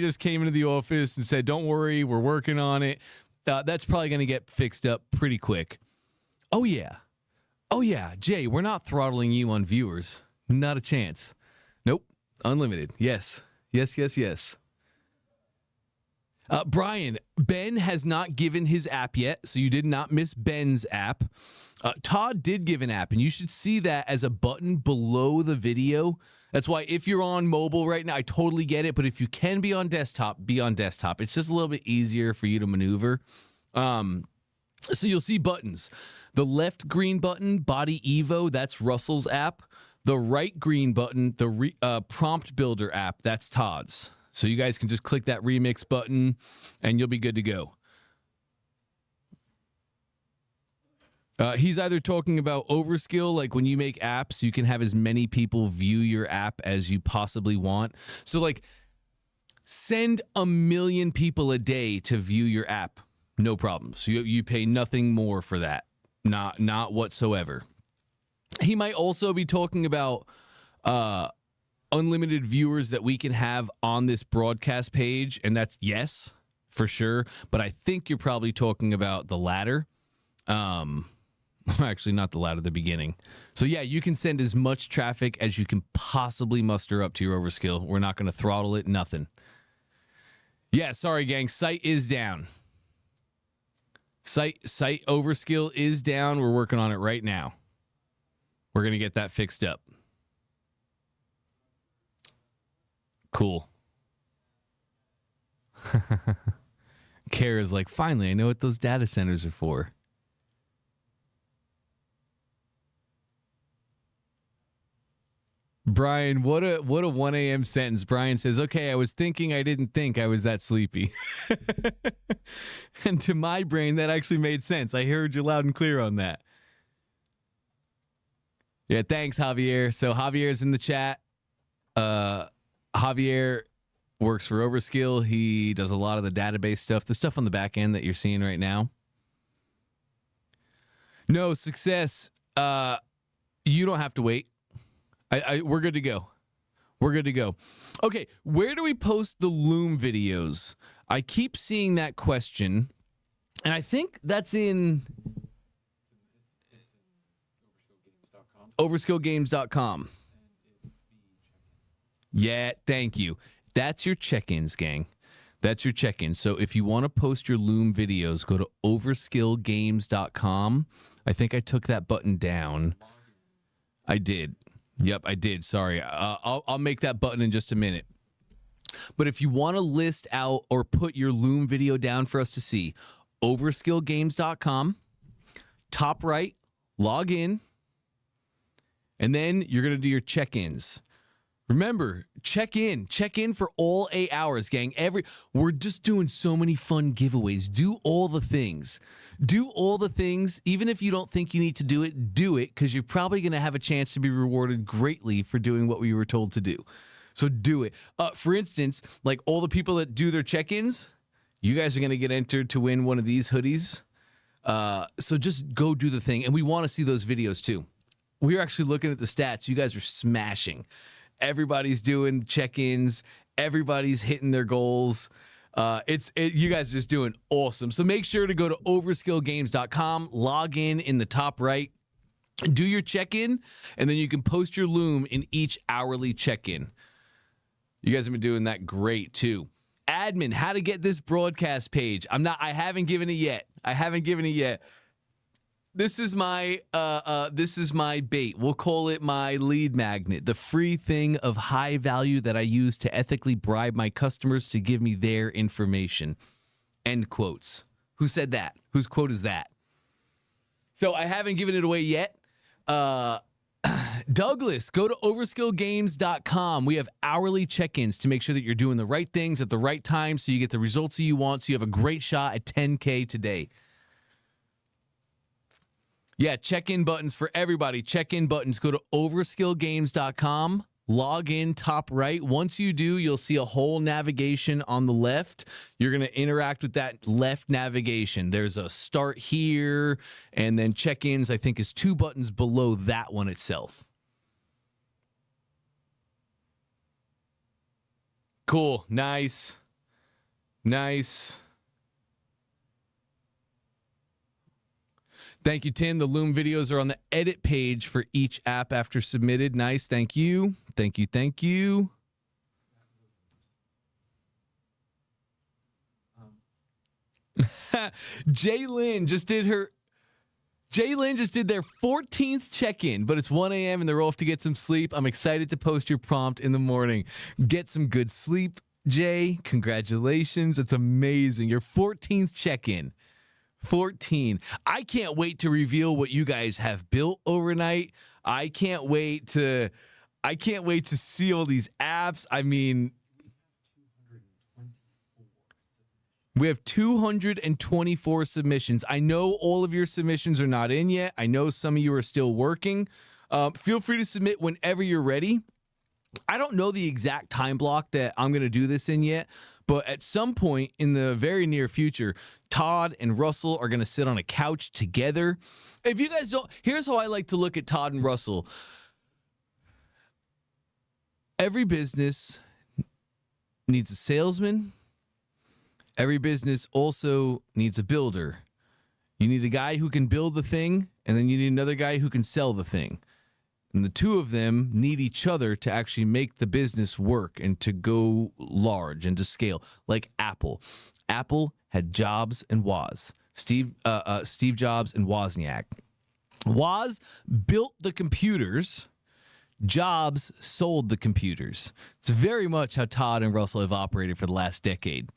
just came into the office and said, don't worry, we're working on it. That's probably going to get fixed up pretty quick. Oh, yeah. Jay, we're not throttling you on viewers. Not a chance. Nope. Unlimited. Yes. Brian, Ben has not given his app yet, so you did not miss Ben's app. Todd did give an app, and you should see that as a button below the video. That's why if you're on mobile right now, I totally get it, but if you can be on desktop, be on desktop. It's just a little bit easier for you to maneuver. So you'll see buttons. The left green button, Body Evo, that's Russell's app. The right green button, the Prompt Builder app, that's Todd's. So you guys can just click that remix button and you'll be good to go. He's either talking about Overskill, like when you make apps, you can have as many people view your app as you possibly want. So like send 1 million people a day to view your app. No problem. So you pay nothing more for that. Not whatsoever. He might also be talking about unlimited viewers that we can have on this broadcast page, and that's yes, for sure. But I think you're probably talking about the latter. Actually, not the latter, the beginning. So yeah, you can send as much traffic as you can possibly muster up to your Overskill. We're not going to throttle it, nothing. Yeah, sorry, gang. Site is down. Site Overskill is down. We're working on it right now. We're going to get that fixed up. Cool. Kara's like, finally, I know what those data centers are for. Brian, what a 1 a.m. sentence. Brian says, okay, I was thinking I didn't think I was that sleepy. And to my brain, that actually made sense. I heard you loud and clear on that. Yeah, thanks, Javier. So Javier's in the chat. Javier works for Overskill. He does a lot of the database stuff, the stuff on the back end that you're seeing right now. No, success. You don't have to wait. We're good to go. We're good to go. Okay, where do we post the Loom videos? I keep seeing that question, and I think that's in overskillgames.com. Yeah, thank you. That's your check-ins, gang. That's your check-ins. So if you want to post your Loom videos, go to overskillgames.com. I think I took that button down. I did. Yep, I did. Sorry. I'll make that button in just a minute. But if you want to list out or put your Loom video down for us to see, overskillgames.com, top right, log in, and then you're going to do your check-ins. Remember, check in for all 8 hours, gang. We're just doing so many fun giveaways. Do all the things. Even if you don't think you need to do it, because you're probably going to have a chance to be rewarded greatly for doing what we were told to do. So do it. For instance, like all the people that do their check-ins, you guys are going to get entered to win one of these hoodies. So just go do the thing. And we want to see those videos too. We're actually looking at the stats. You guys are smashing. Everybody's doing check-ins. Everybody's hitting their goals. You guys are just doing awesome. So make sure to go to overskillgames.com, log in the top right, do your check-in, and then you can post your loom in each hourly check-in. You guys have been doing that great too. Admin, how to get this broadcast page. I haven't given it yet. This is my bait. We'll call it my lead magnet, the free thing of high value that I use to ethically bribe my customers to give me their information. End quotes. Who said that? Whose quote is that? So I haven't given it away yet. Douglas, go to overskillgames.com. We have hourly check-ins to make sure that you're doing the right things at the right time so you get the results that you want, so you have a great shot at 10K today. Yeah, check-in buttons for everybody. Check-in buttons. Go to overskillgames.com. Log in top right. Once you do, you'll see a whole navigation on the left. You're going to interact with that left navigation. There's a start here, and then check-ins, I think, is 2 buttons below that one itself. Cool. Nice. Thank you, Tim. The Loom videos are on the edit page for each app after submitted. Nice. Thank you. Jaylyn just did their 14th check-in, but it's 1 a.m. and they're off to get some sleep. I'm excited to post your prompt in the morning. Get some good sleep, Jay. Congratulations. It's amazing. Your 14th check-in. 14. I can't wait to reveal what you guys have built overnight. I can't wait to see all these apps. I mean, we have 224 submissions. I know all of your submissions are not in yet. I know some of you are still working. Feel free to submit whenever you're ready. I don't know the exact time block that I'm going to do this in yet, but at some point in the very near future, Todd and Russell are going to sit on a couch together. If you guys don't, here's how I like to look at Todd and Russell. Every business needs a salesman. Every business also needs a builder. You need a guy who can build the thing, and then you need another guy who can sell the thing. And the two of them need each other to actually make the business work and to go large and to scale, like Apple. Apple had Jobs and Woz. Steve Jobs and Wozniak. Woz built the computers. Jobs sold the computers. It's very much how Todd and Russell have operated for the last decade.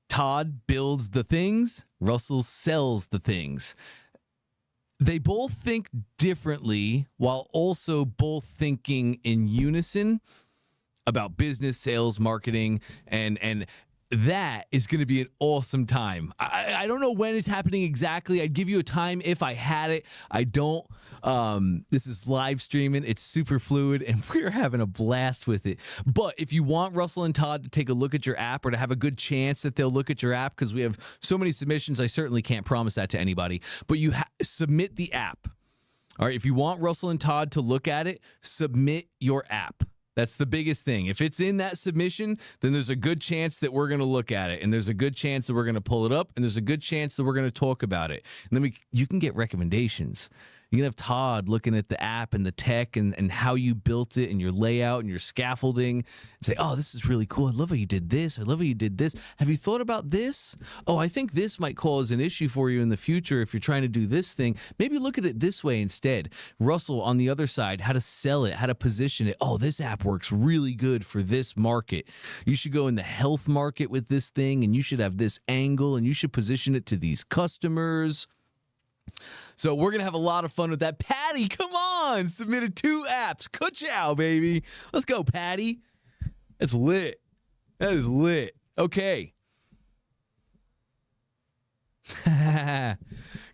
Todd builds the things. Russell sells the things. They both think differently while also both thinking in unison about business, sales, marketing, and that is going to be an awesome time. I don't know when it's happening exactly. I'd give you a time if I had it. I don't. This is live streaming. It's super fluid, and we're having a blast with it. But if you want Russell and Todd to take a look at your app or to have a good chance that they'll look at your app, because we have so many submissions, I certainly can't promise that to anybody. But you submit the app. All right, if you want Russell and Todd to look at it, submit your app. That's the biggest thing. If it's in that submission, then there's a good chance that we're going to look at it, and there's a good chance that we're going to pull it up, and there's a good chance that we're going to talk about it. And then you can get recommendations. You can have Todd looking at the app and the tech and how you built it and your layout and your scaffolding and say, oh, this is really cool. I love how you did this. I love how you did this. Have you thought about this? Oh, I think this might cause an issue for you in the future if you're trying to do this thing. Maybe look at it this way instead. Russell, on the other side, how to sell it, how to position it. Oh, this app works really good for this market. You should go in the health market with this thing, and you should have this angle, and you should position it to these customers. So we're going to have a lot of fun with that. Patty, come on. Submitted 2 apps. Ka-chow, baby. Let's go, Patty. That's lit. That is lit. Okay.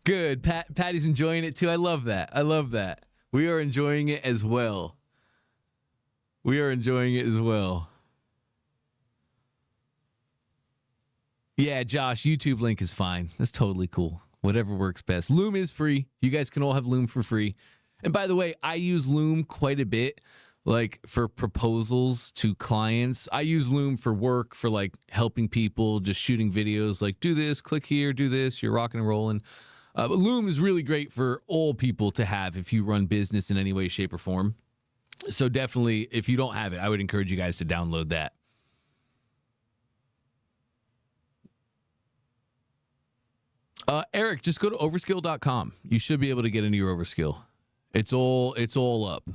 Good. Patty's enjoying it too. I love that. I love that. We are enjoying it as well. We are enjoying it as well. Yeah, Josh, YouTube link is fine. That's totally cool. Whatever works best. Loom is free. You guys can all have Loom for free. And by the way, I use Loom quite a bit, like for proposals to clients. I use Loom for work, for like helping people, just shooting videos, like do this, click here, do this, you're rocking and rolling. But Loom is really great for all people to have if you run business in any way, shape, or form. So definitely, if you don't have it, I would encourage you guys to download that. Eric, just go to overskill.com. You should be able to get into your Overskill. It's all up.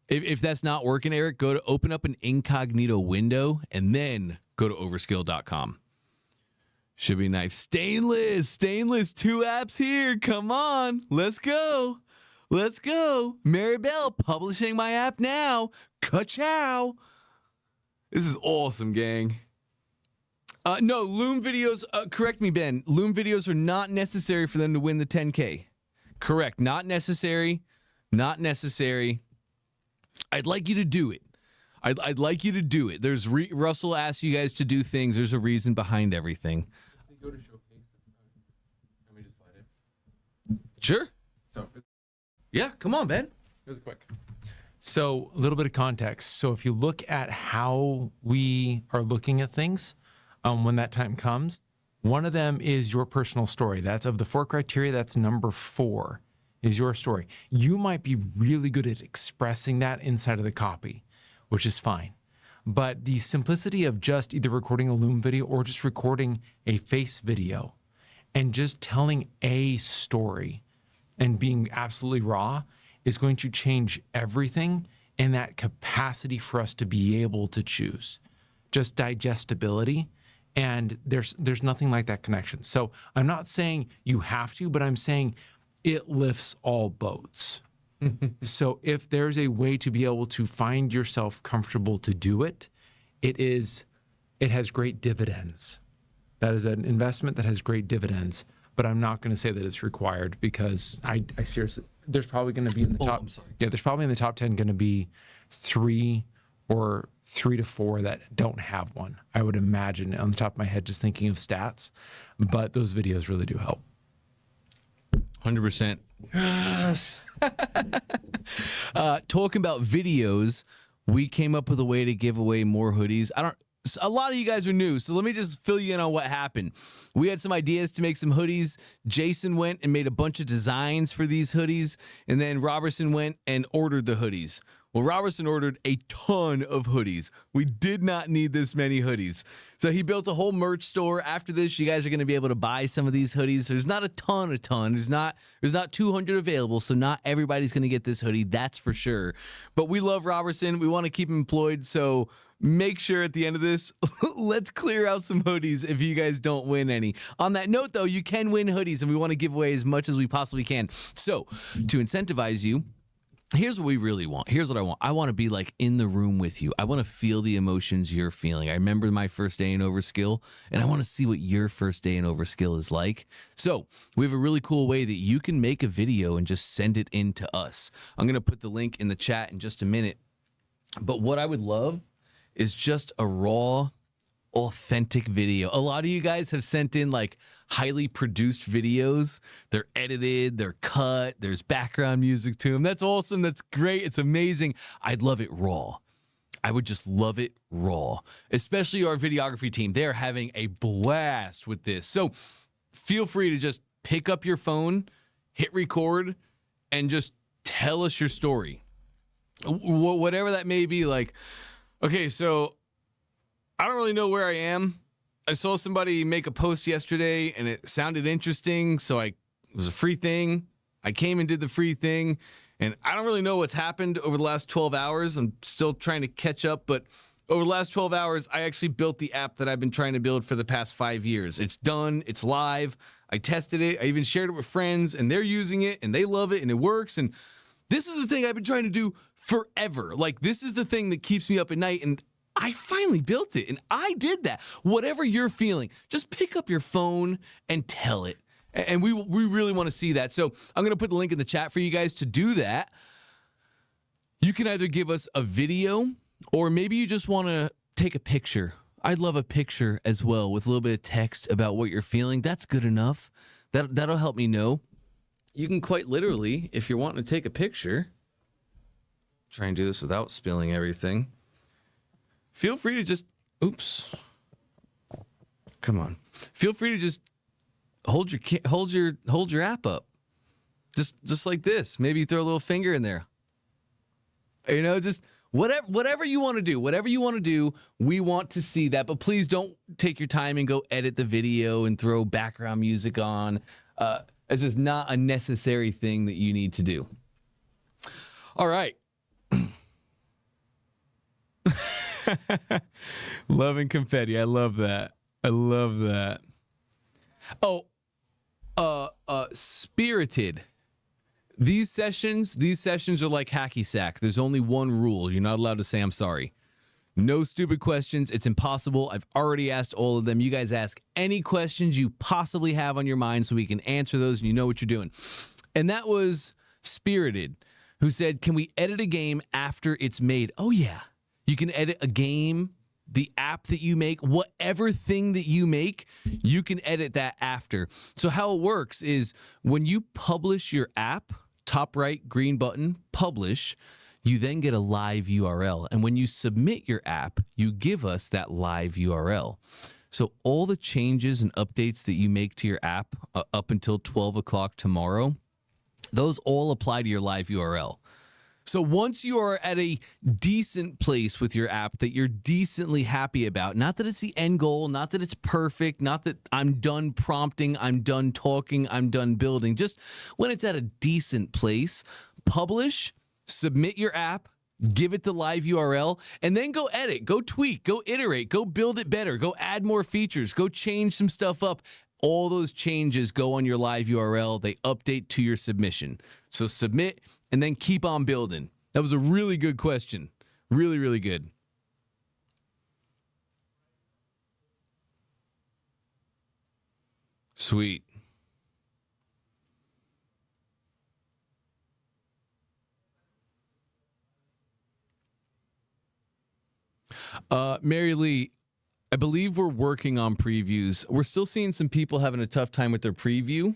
If that's not working, Eric, open up an incognito window and then go to overskill.com. Should be nice. Stainless, 2 apps here. Come on, let's go. Maribel, publishing my app now. Ka-chow. This is awesome, gang. No, Loom videos, correct me, Ben. Loom videos are not necessary for them to win the 10K. Correct. Not necessary. I'd like you to do it. I'd like you to do it. There's Russell asks you guys to do things. There's a reason behind everything. Go to showcase. Let me just slide it. Sure. So, Yeah, come on, Ben. really quick. So, a little bit of context. So, if you look at how we are looking at things, when that time comes, one of them is your personal story. That's of the 4 criteria. That's number 4 is your story. You might be really good at expressing that inside of the copy, which is fine. But the simplicity of just either recording a Loom video or just recording a face video and just telling a story and being absolutely raw is going to change everything in that capacity for us to be able to choose. Just digestibility. And there's nothing like that connection. So I'm not saying you have to, but I'm saying it lifts all boats. So if there's a way to be able to find yourself comfortable to do it, it has great dividends. That is an investment that has great dividends. But I'm not going to say that it's required because I seriously, there's probably going to be in the top. Yeah, there's probably in the top 10 going to be 3 or 3 to 4 that don't have one. I would imagine on the top of my head, just thinking of stats, but those videos really do help. 100%. Yes. Talking about videos, we came up with a way to give away more hoodies. A lot of you guys are new, so let me just fill you in on what happened. We had some ideas to make some hoodies. Jason went and made a bunch of designs for these hoodies, and then Robertson went and ordered the hoodies. Well, Robertson ordered a ton of hoodies. We did not need this many hoodies. So he built a whole merch store. After this, you guys are going to be able to buy some of these hoodies. There's not a ton. There's not 200 available, so not everybody's going to get this hoodie, that's for sure. But we love Robertson. We want to keep him employed, so make sure at the end of this, let's clear out some hoodies if you guys don't win any. On that note, though, you can win hoodies, and we want to give away as much as we possibly can. So to incentivize you, here's what we really want. Here's what I want. I want to be like in the room with you. I want to feel the emotions you're feeling. I remember my first day in Overskill, and I want to see what your first day in Overskill is like. So we have a really cool way that you can make a video and just send it in to us. I'm going to put the link in the chat in just a minute. But what I would love is just a raw, authentic video. A lot of you guys have sent in like highly produced videos. They're edited, they're cut, there's background music to them. That's awesome. That's great. It's amazing. I'd love it raw. I would just love it raw, especially our videography team. They're having a blast with this. So feel free to just pick up your phone, hit record, and just tell us your story. Whatever that may be. Like, okay, so I don't really know where I am. I saw somebody make a post yesterday and it sounded interesting, so it was a free thing. I came and did the free thing, and I don't really know what's happened over the last 12 hours. I'm still trying to catch up, but over the last 12 hours, I actually built the app that I've been trying to build for the past 5 years. It's done. It's live. I tested it. I even shared it with friends, and they're using it, and they love it, and it works. And this is the thing I've been trying to do forever. Like, this is the thing that keeps me up at night, and I finally built it, and I did that. Whatever you're feeling, just pick up your phone and tell it. And we really want to see that. So I'm going to put the link in the chat for you guys to do that. You can either give us a video, or maybe you just want to take a picture. I'd love a picture as well with a little bit of text about what you're feeling. That's good enough. That'll help me know. You can quite literally, if you're wanting to take a picture, try and do this without spilling everything. Feel free to just, oops. Come on. Feel free to just hold your app up. Just like this. Maybe throw a little finger in there. You know, just whatever you want to do. Whatever you want to do, we want to see that. But please don't take your time and go edit the video and throw background music on. It's just not a necessary thing that you need to do. All right. Love and confetti. I love that. I love that. Oh, Spirited. These sessions are like hacky sack. There's only one rule. You're not allowed to say I'm sorry. No stupid questions. It's impossible. I've already asked all of them. You guys ask any questions you possibly have on your mind so we can answer those and you know what you're doing. And that was Spirited, who said, can we edit a game after it's made? Oh, yeah. You can edit a game, the app that you make, whatever thing that you make, you can edit that after. So how it works is when you publish your app, top right green button, publish, you then get a live URL. And when you submit your app, you give us that live URL. So all the changes and updates that you make to your app up until 12 o'clock tomorrow, those all apply to your live URL. So once you are at a decent place with your app that you're decently happy about, not that it's the end goal, not that it's perfect, not that I'm done prompting, I'm done talking, I'm done building, just when it's at a decent place, publish, submit your app, give it the live URL, and then go edit, go tweak, go iterate, go build it better, go add more features, go change some stuff up. All those changes go on your live URL. They update to your submission. So submit and then keep on building. That was a really good question. Really, really good. Sweet. Mary Lee, I believe we're working on previews. We're still seeing some people having a tough time with their preview.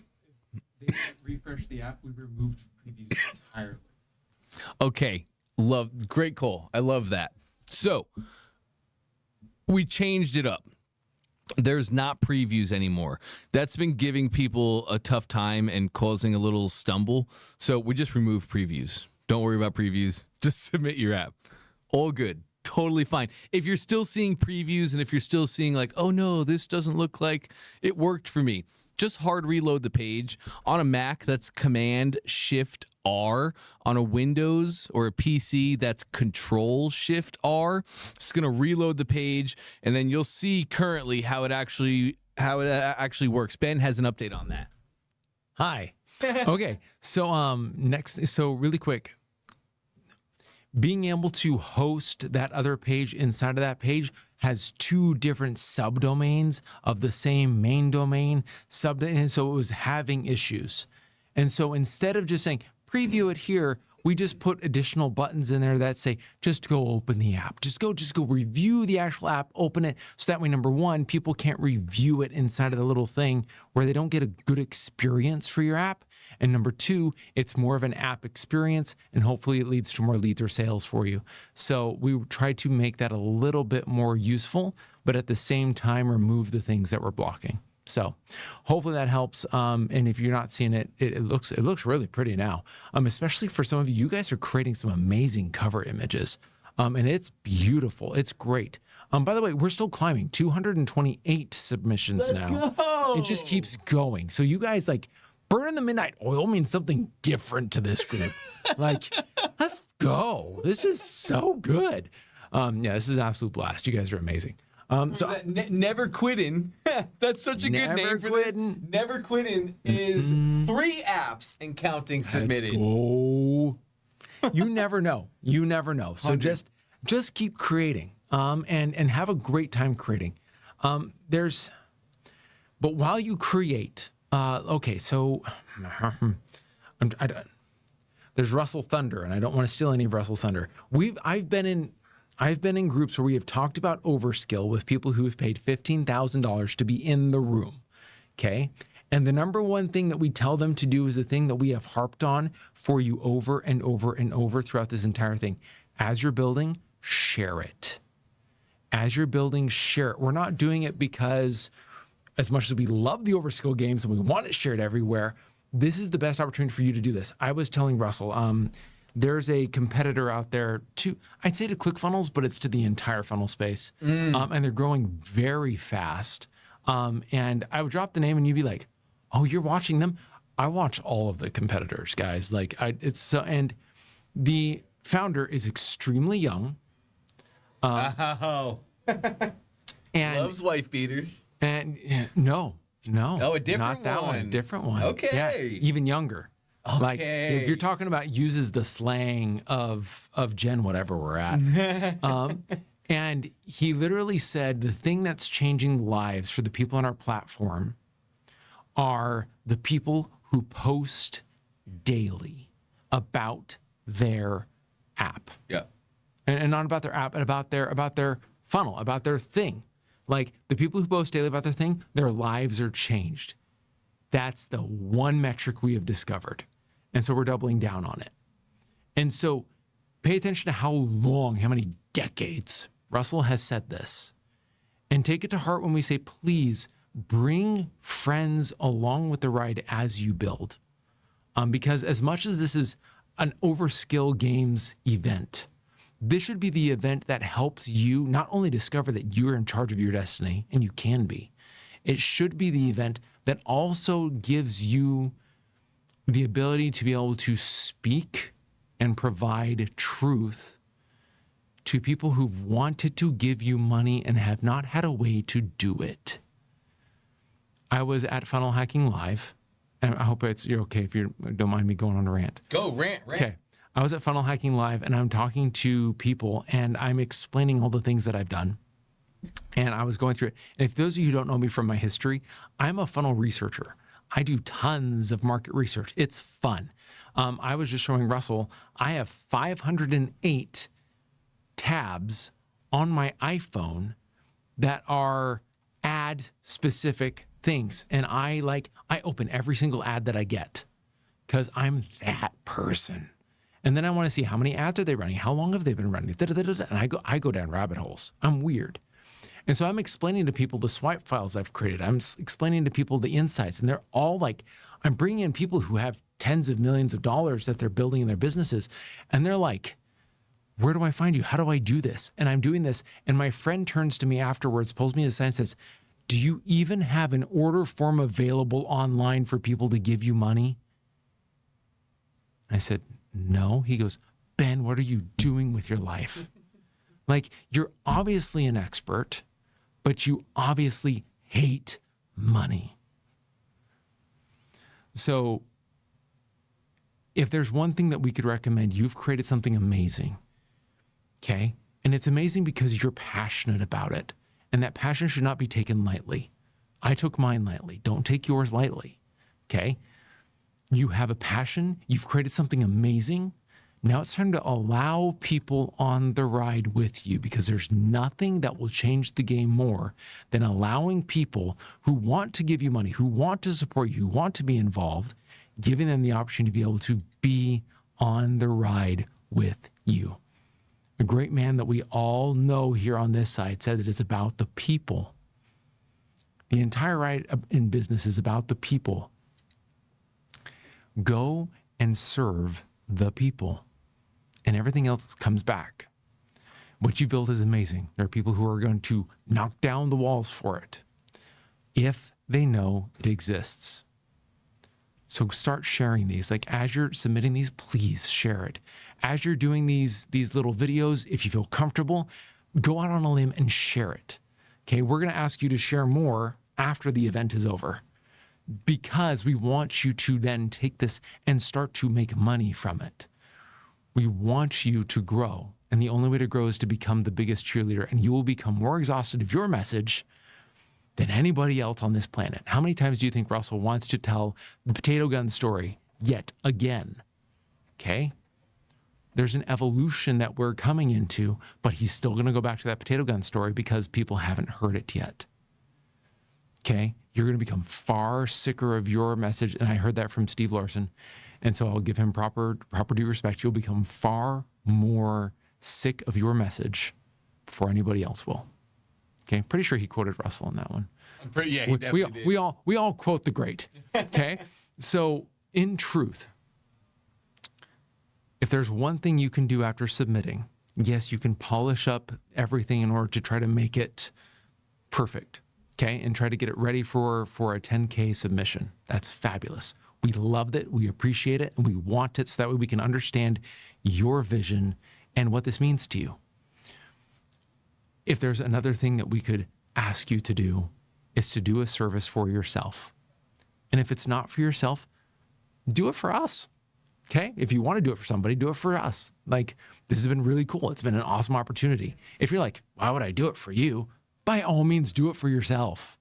They refresh the app. We removed previews entirely. Okay. Great call. I love that. So we changed it up. There's not previews anymore. That's been giving people a tough time and causing a little stumble. So we just removed previews. Don't worry about previews. Just submit your app. All good. Totally fine. If you're still seeing previews and if you're still seeing like, oh no, this doesn't look like it worked for me, just hard reload the page. On a Mac, that's Command-Shift-R. On a Windows or a PC, that's Control-Shift-R. It's going to reload the page, and then you'll see currently how it actually works. Ben has an update on that. Hi. Okay. So so really quick, being able to host that other page inside of that page has two different subdomains of the same main domain, and so it was having issues. And so instead of just saying preview it here, we just put additional buttons in there that say just go open the app. Just go review the actual app, open it. So that way, number one, people can't review it inside of the little thing where they don't get a good experience for your app. And number two, it's more of an app experience, and hopefully it leads to more leads or sales for you. So we try to make that a little bit more useful, but at the same time, remove the things that we're blocking. So hopefully that helps. And if you're not seeing it, it looks really pretty now. Especially for some of you guys are creating some amazing cover images. And it's beautiful. It's great. By the way, we're still climbing 228 submissions now. Go. It just keeps going. So you guys like burning the midnight oil means something different to this group. Like, let's go. This is so good. Yeah, this is an absolute blast. You guys are amazing. Never Quittin'. That's such a good name for this. Never Quittin' is 3 apps and counting submitted. Let's go. You never know. You never know. So just keep creating and have a great time creating. But while you create, so there's Russell Thunder, and I don't want to steal any of Russell Thunder. I've been in groups where we have talked about Overskill with people who have paid $15,000 to be in the room. Okay. And the number one thing that we tell them to do is the thing that we have harped on for you over and over and over throughout this entire thing. As you're building, share it. As you're building, share it. We're not doing it because as much as we love the Overskill games and we want it shared everywhere, this is the best opportunity for you to do this. I was telling Russell, there's a competitor out there I'd say to ClickFunnels, but it's to the entire funnel space. And they're growing very fast. And I would drop the name and you'd be like, oh, you're watching them? I watch all of the competitors, guys. And the founder is extremely young. And loves wife beaters. And no. Oh, a different not that one. Different one. Okay. Yeah, even younger. Okay. Like if you're talking about uses the slang of Gen whatever we're at. And he literally said the thing that's changing lives for the people on our platform are the people who post daily about their app. Yeah. And not about their app, but about their funnel, about their thing. Like the people who post daily about their thing, their lives are changed. That's the one metric we have discovered. And so we're doubling down on it. And so pay attention to how many decades Russell has said this. And take it to heart when we say, please bring friends along with the ride as you build. Because as much as this is an Overskill Games event, this should be the event that helps you not only discover that you're in charge of your destiny, and you can be, it should be the event that also gives you the ability to be able to speak and provide truth to people who've wanted to give you money and have not had a way to do it. I was at Funnel Hacking Live, and I hope you're okay if you don't mind me going on a rant. Go, rant. Okay. I was at Funnel Hacking Live, and I'm talking to people, and I'm explaining all the things that I've done. And I was going through it. And if those of you who don't know me from my history, I'm a funnel researcher. I do tons of market research. It's fun. I was just showing Russell, I have 508 tabs on my iPhone that are ad specific things. And I open every single ad that I get because I'm that person. And then I want to see how many ads are they running? How long have they been running? And I go down rabbit holes. I'm weird. And so I'm explaining to people the swipe files I've created. I'm explaining to people the insights. And they're all like, I'm bringing in people who have tens of millions of dollars that they're building in their businesses. And they're like, where do I find you? How do I do this? And I'm doing this. And my friend turns to me afterwards, pulls me aside and says, do you even have an order form available online for people to give you money? I said, no. He goes, Ben, what are you doing with your life? Like, you're obviously an expert, but you obviously hate money. So if there's one thing that we could recommend, you've created something amazing, okay? And it's amazing because you're passionate about it. And that passion should not be taken lightly. I took mine lightly. Don't take yours lightly, okay? You have a passion. You've created something amazing. Now it's time to allow people on the ride with you, because there's nothing that will change the game more than allowing people who want to give you money, who want to support you, who want to be involved, giving them the opportunity to be able to be on the ride with you. A great man that we all know here on this side said that it's about the people. The entire ride in business is about the people. Go and serve the people, and everything else comes back. What you built is amazing. There are people who are going to knock down the walls for it if they know it exists. So start sharing these. Like, as you're submitting these, please share it. As you're doing these little videos, if you feel comfortable, go out on a limb and share it. Okay, we're going to ask you to share more after the event is over because we want you to then take this and start to make money from it. We want you to grow. And the only way to grow is to become the biggest cheerleader. And you will become more exhausted of your message than anybody else on this planet. How many times do you think Russell wants to tell the potato gun story yet again? Okay. There's an evolution that we're coming into, but he's still going to go back to that potato gun story because people haven't heard it yet. Okay. You're going to become far sicker of your message. And I heard that from Steve Larson. And so I'll give him proper due respect. You'll become far more sick of your message before anybody else will. Okay, pretty sure he quoted Russell on that one. Yeah, he definitely did. We all quote the great. Okay, so in truth, if there's one thing you can do after submitting, yes, you can polish up everything in order to try to make it perfect. Okay, and try to get it ready for a 10K submission. That's fabulous. We loved it, we appreciate it, and we want it so that way we can understand your vision and what this means to you. If there's another thing that we could ask you to do, is to do a service for yourself. And if it's not for yourself, do it for us. Okay? If you want to do it for somebody, do it for us. Like, this has been really cool. It's been an awesome opportunity. If you're like, why would I do it for you? By all means, do it for yourself.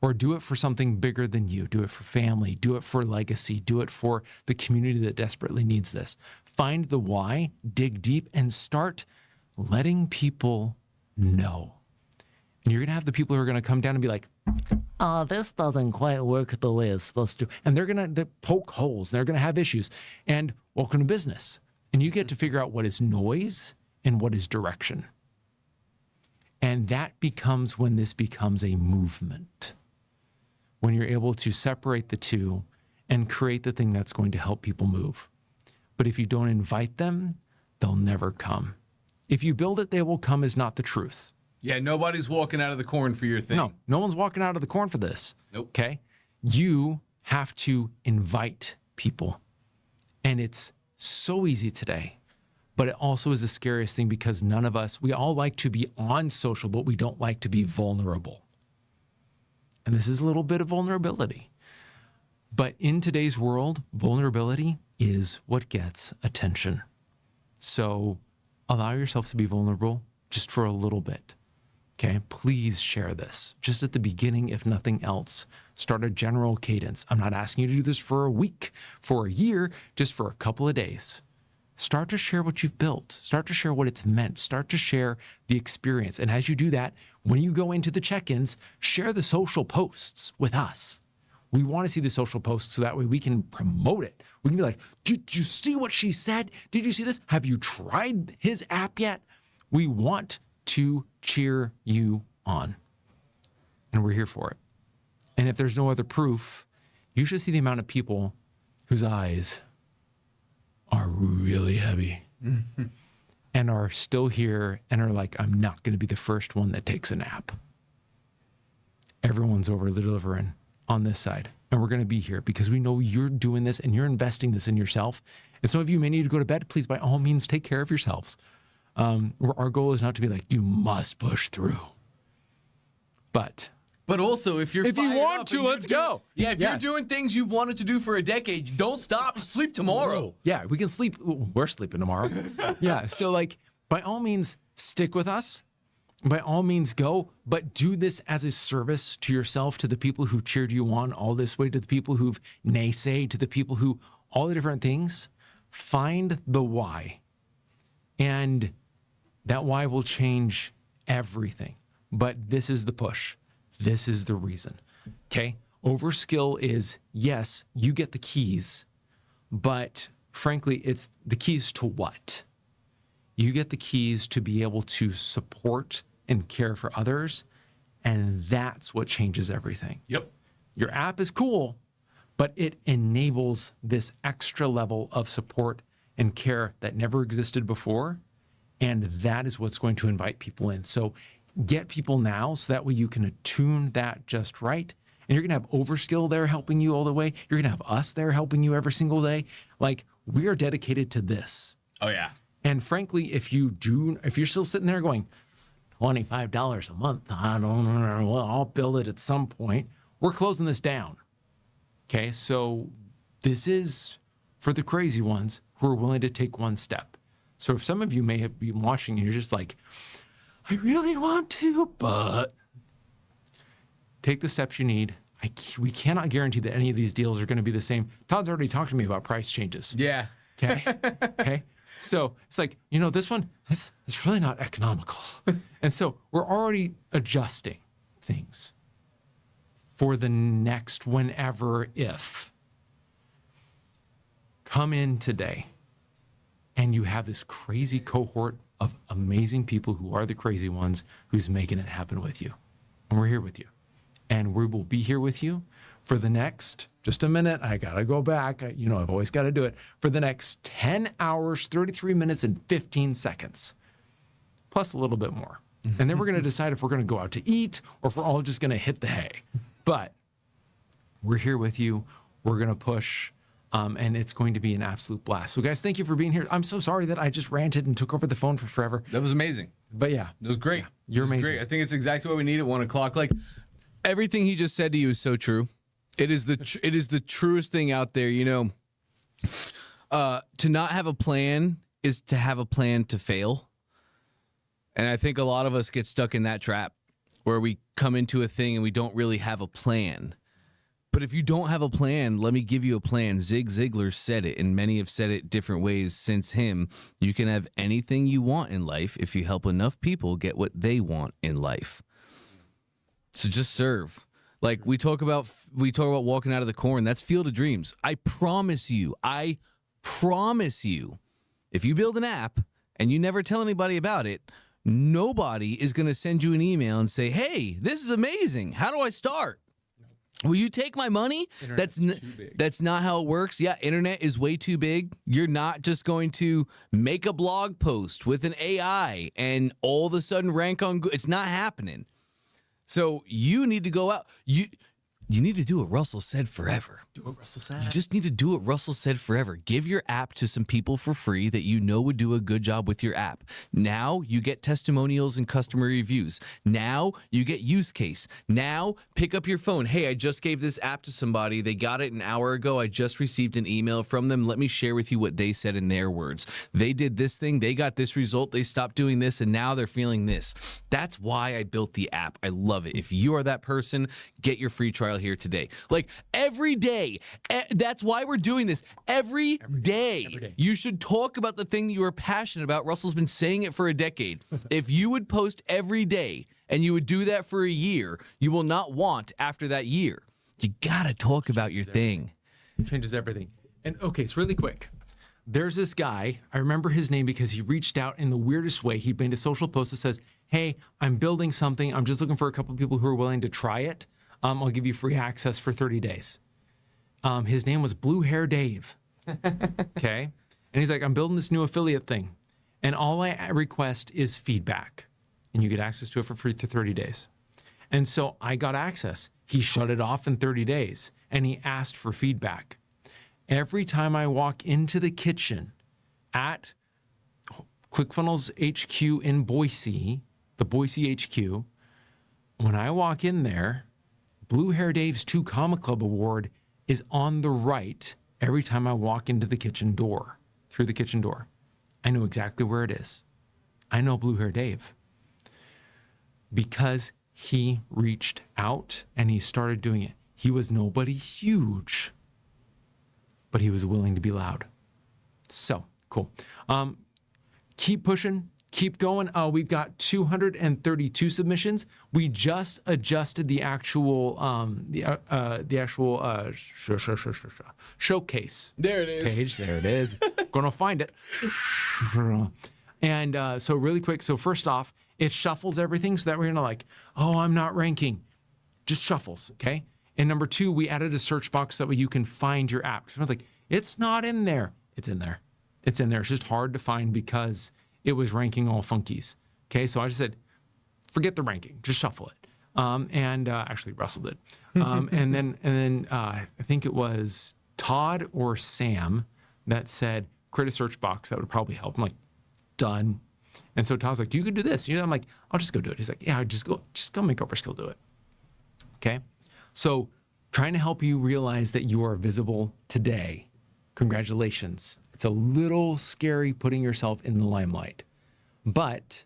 Or do it for something bigger than you. Do it for family. Do it for legacy. Do it for the community that desperately needs this. Find the why, dig deep, and start letting people know. And you're going to have the people who are going to come down and be like, oh, this doesn't quite work the way it's supposed to. And they're going to poke holes. They're going to have issues. And welcome to business. And you get to figure out what is noise and what is direction. And that becomes when this becomes a movement. When you're able to separate the two and create the thing that's going to help people move. But if you don't invite them, they'll never come. If you build it, they will come is not the truth. Yeah, nobody's walking out of the corn for your thing. No one's walking out of the corn for this. Nope. Okay? You have to invite people. And it's so easy today. But it also is the scariest thing because none of us, we all like to be on social, but we don't like to be vulnerable. And this is a little bit of vulnerability. But in today's world, vulnerability is what gets attention. So allow yourself to be vulnerable just for a little bit. Okay, please share this just at the beginning, if nothing else. Start a general cadence. I'm not asking you to do this for a week, for a year, just for a couple of days. Start to share what you've built. Start to share what it's meant. Start to share the experience. And as you do that, when you go into the check-ins, share the social posts with us. We want to see the social posts so that way we can promote it. We can be like, did you see what she said? Did you see this? Have you tried his app yet? We want to cheer you on. And we're here for it. And if there's no other proof, you should see the amount of people whose eyes are really heavy and are still here and are like, I'm not going to be the first one that takes a nap. Everyone's over delivering on this side. And we're going to be here because we know you're doing this and you're investing this in yourself. And some of you may need to go to bed. Please, by all means, take care of yourselves. Our goal is not to be like, you must push through. But also, if you want to, let's go. Yeah, if you're doing things you've wanted to do for a decade, don't stop. Sleep tomorrow. Yeah, we can sleep. We're sleeping tomorrow. Yeah, so like, by all means, stick with us. By all means, go. But do this as a service to yourself, to the people who cheered you on all this way, to the people who've naysayed, to the people who, all the different things. Find the why. And that why will change everything. But this is the push. This is the reason. Okay? Overskill is, yes, you get the keys, but frankly, it's the keys to what? You get the keys to be able to support and care for others, and that's what changes everything. Yep. Your app is cool, but it enables this extra level of support and care that never existed before, and that is what's going to invite people in. So get people now so that way you can attune that just right. And you're going to have Overskill there helping you all the way. You're going to have us there helping you every single day. Like, we are dedicated to this. Oh, yeah. And frankly, if you're still sitting there going, $25 a month. I don't know. Well, I'll build it at some point. We're closing this down. Okay, so this is for the crazy ones who are willing to take one step. So if some of you may have been watching and you're just like, I really want to, but take the steps you need. We cannot guarantee that any of these deals are going to be the same. Todd's already talked to me about price changes. Yeah. Okay. Okay. So it's like, this one, it's really not economical. And so we're already adjusting things for the next whenever, if. Come in today and you have this crazy cohort of amazing people who are the crazy ones who's making it happen with you. And we're here with you. And we will be here with you for the next, just a minute, I gotta go back. I've always got to do it. For the next 10 hours, 33 minutes, and 15 seconds, plus a little bit more. And then we're gonna decide if we're gonna go out to eat or if we're all just gonna hit the hay. But we're here with you. We're gonna push. And it's going to be an absolute blast. So guys, thank you for being here. I'm so sorry that I just ranted and took over the phone for forever. That was amazing. But yeah. It was great. Yeah, you're amazing. Great. I think it's exactly what we need at 1 o'clock. Like, everything he just said to you is so true. It is the truest thing out there. To not have a plan is to have a plan to fail. And I think a lot of us get stuck in that trap where we come into a thing and we don't really have a plan. But if you don't have a plan, let me give you a plan. Zig Ziglar said it, and many have said it different ways since him. You can have anything you want in life if you help enough people get what they want in life. So just serve. Like we talk about walking out of the corn. That's Field of Dreams. I promise you, if you build an app and you never tell anybody about it, nobody is going to send you an email and say, hey, this is amazing. How do I start? Will you take my money? That's not how it works. Yeah, internet is way too big. You're not just going to make a blog post with an AI and all of a sudden rank on Google. It's not happening. So you need to go out. You need to do what Russell said forever. Do what Russell said. You just need to do what Russell said forever. Give your app to some people for free that you know would do a good job with your app. Now you get testimonials and customer reviews. Now you get use case. Now pick up your phone. Hey, I just gave this app to somebody. They got it an hour ago. I just received an email from them. Let me share with you what they said in their words. They did this thing. They got this result. They stopped doing this, and now they're feeling this. That's why I built the app. I love it. If you are that person, get your free trial here today. Like every day. That's why we're doing this. Every day. You should talk about the thing that you are passionate about. Russell's been saying it for a decade. If you would post every day and you would do that for a year, you will not want after that year. You got to talk about your thing. It changes everything. And okay, it's really quick. There's this guy, I remember his name because he reached out in the weirdest way. He made a social post that says, hey, I'm building something. I'm just looking for a couple of people who are willing to try it. I'll give you free access for 30 days. His name was Blue Hair Dave. Okay. And he's like, I'm building this new affiliate thing. And all I request is feedback. And you get access to it for free for 30 days. And so I got access. He shut it off in 30 days. And he asked for feedback. Every time I walk into the kitchen at ClickFunnels HQ in Boise, the Boise HQ, when I walk in there, Blue Hair Dave's 2 Comma Club Award is on the right every time I walk into the kitchen door, through the kitchen door. I know exactly where it is. I know Blue Hair Dave because he reached out and he started doing it. He was nobody huge, but he was willing to be loud. So cool. Keep pushing. Keep going. We've got 232 submissions. We just adjusted the actual showcase. There it is. Page. There it is. Gonna find it. And so really quick. So first off, it shuffles everything so that we're gonna like, oh, I'm not ranking. Just shuffles. Okay. And number 2, we added a search box that way you can find your app. So like, it's not in there. It's in there. It's in there. It's just hard to find because it was ranking all funkies. Okay, so I just said, forget the ranking, just shuffle it. Actually Russell did. And then I think it was Todd or Sam that said, create a search box that would probably help. I'm like, done. And so Todd's like, you could do this. I'm like, I'll just go do it. He's like, yeah, just go make Overskill do it. Okay. So trying to help you realize that you are visible today. Congratulations. It's a little scary putting yourself in the limelight, but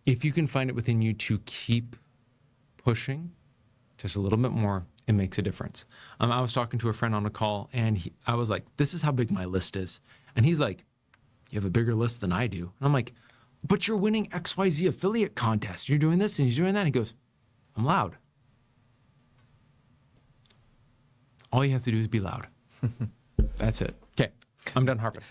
if you can find it within you to keep pushing just a little bit more, it makes a difference. I was talking to a friend on a call, and I was like, this is how big my list is. And he's like, you have a bigger list than I do. And I'm like, but you're winning XYZ affiliate contest. You're doing this and you're doing that. And he goes, I'm loud. All you have to do is be loud. That's it. Okay, I'm done harping.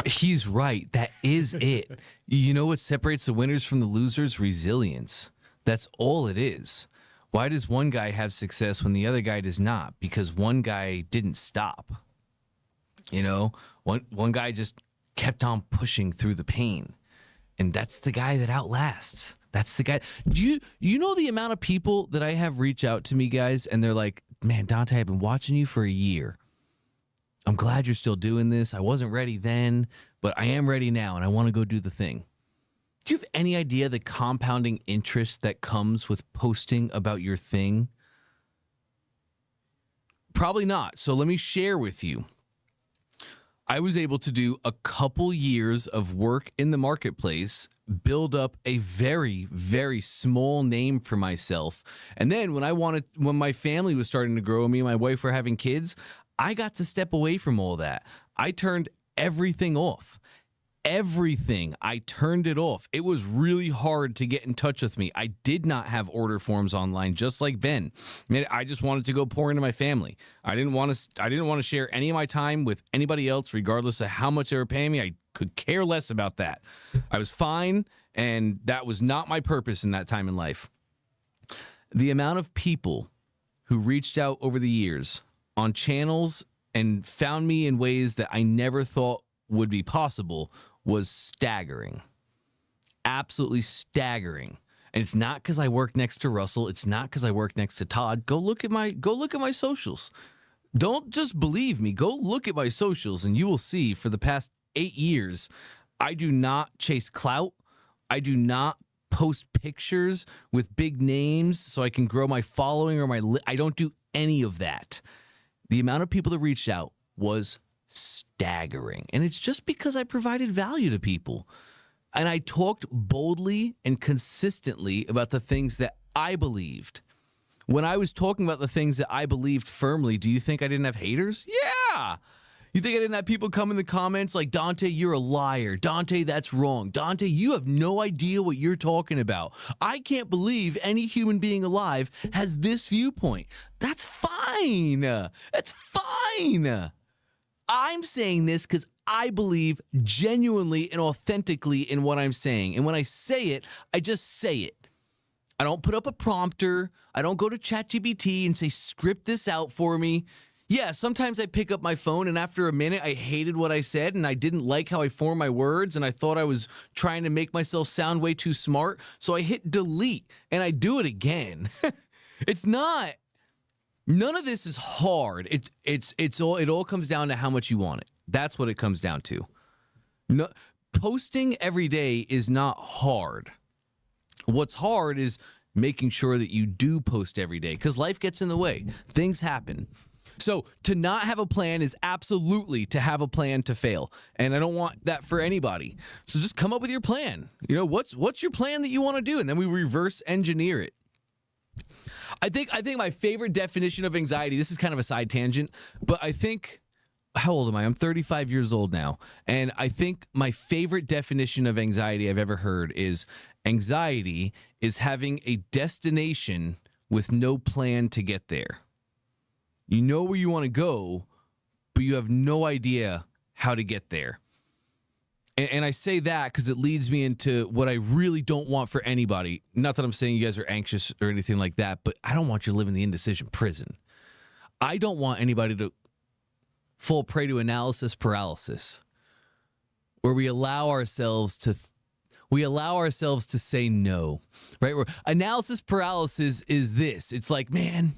He's right. That is it. You know what separates the winners from the losers? Resilience. That's all it is. Why does one guy have success when the other guy does not? Because one guy didn't stop. You know, one guy just kept on pushing through the pain. And that's the guy that outlasts. That's the guy. Do you know the amount of people that I have reach out to me, guys, and they're like, man, Dante, I've been watching you for a year. I'm glad you're still doing this. I wasn't ready then, but I am ready now, and I want to go do the thing. Do you have any idea the compounding interest that comes with posting about your thing? Probably not. So let me share with you. I was able to do a couple years of work in the marketplace, build up a very, very small name for myself. And then when my family was starting to grow, me and my wife were having kids, I got to step away from all that. I turned everything off. Everything. I turned it off. It was really hard to get in touch with me. I did not have order forms online, just like Ben. I just wanted to go pour into my family. I didn't want to share any of my time with anybody else, regardless of how much they were paying me. I could care less about that. I was fine, and that was not my purpose in that time in life. The amount of people who reached out over the years on channels and found me in ways that I never thought would be possible was staggering. Absolutely staggering. And it's not because I work next to Russell. It's not because I work next to Todd. Go look at my socials. Don't just believe me. Go look at my socials, and you will see for the past 8 years, I do not chase clout. I do not post pictures with big names so I can grow my following or I don't do any of that. The amount of people that reached out was staggering. And it's just because I provided value to people. And I talked boldly and consistently about the things that I believed. When I was talking about the things that I believed firmly, do you think I didn't have haters? Yeah. You think I didn't have people come in the comments like, Dante, you're a liar. Dante, that's wrong. Dante, you have no idea what you're talking about. I can't believe any human being alive has this viewpoint. That's fine. That's fine. I'm saying this because I believe genuinely and authentically in what I'm saying. And when I say it, I just say it. I don't put up a prompter. I don't go to ChatGPT and say, script this out for me. Yeah, sometimes I pick up my phone and after a minute, I hated what I said and I didn't like how I formed my words and I thought I was trying to make myself sound way too smart. So I hit delete and I do it again. It's not. None of this is hard. It all comes down to how much you want it. That's what it comes down to. No, posting every day is not hard. What's hard is making sure that you do post every day because life gets in the way. Things happen. So to not have a plan is absolutely to have a plan to fail. And I don't want that for anybody. So just come up with your plan. You know, what's your plan that you want to do? And then we reverse engineer it. I think my favorite definition of anxiety, this is kind of a side tangent, but I think, how old am I? I'm 35 years old now. And I think my favorite definition of anxiety I've ever heard is anxiety is having a destination with no plan to get there. You know where you want to go, but you have no idea how to get there. And I say that because it leads me into what I really don't want for anybody. Not that I'm saying you guys are anxious or anything like that, but I don't want you to live in the indecision prison. I don't want anybody to fall prey to analysis paralysis, where we allow ourselves to say no, right? Where analysis paralysis is this. It's like, man,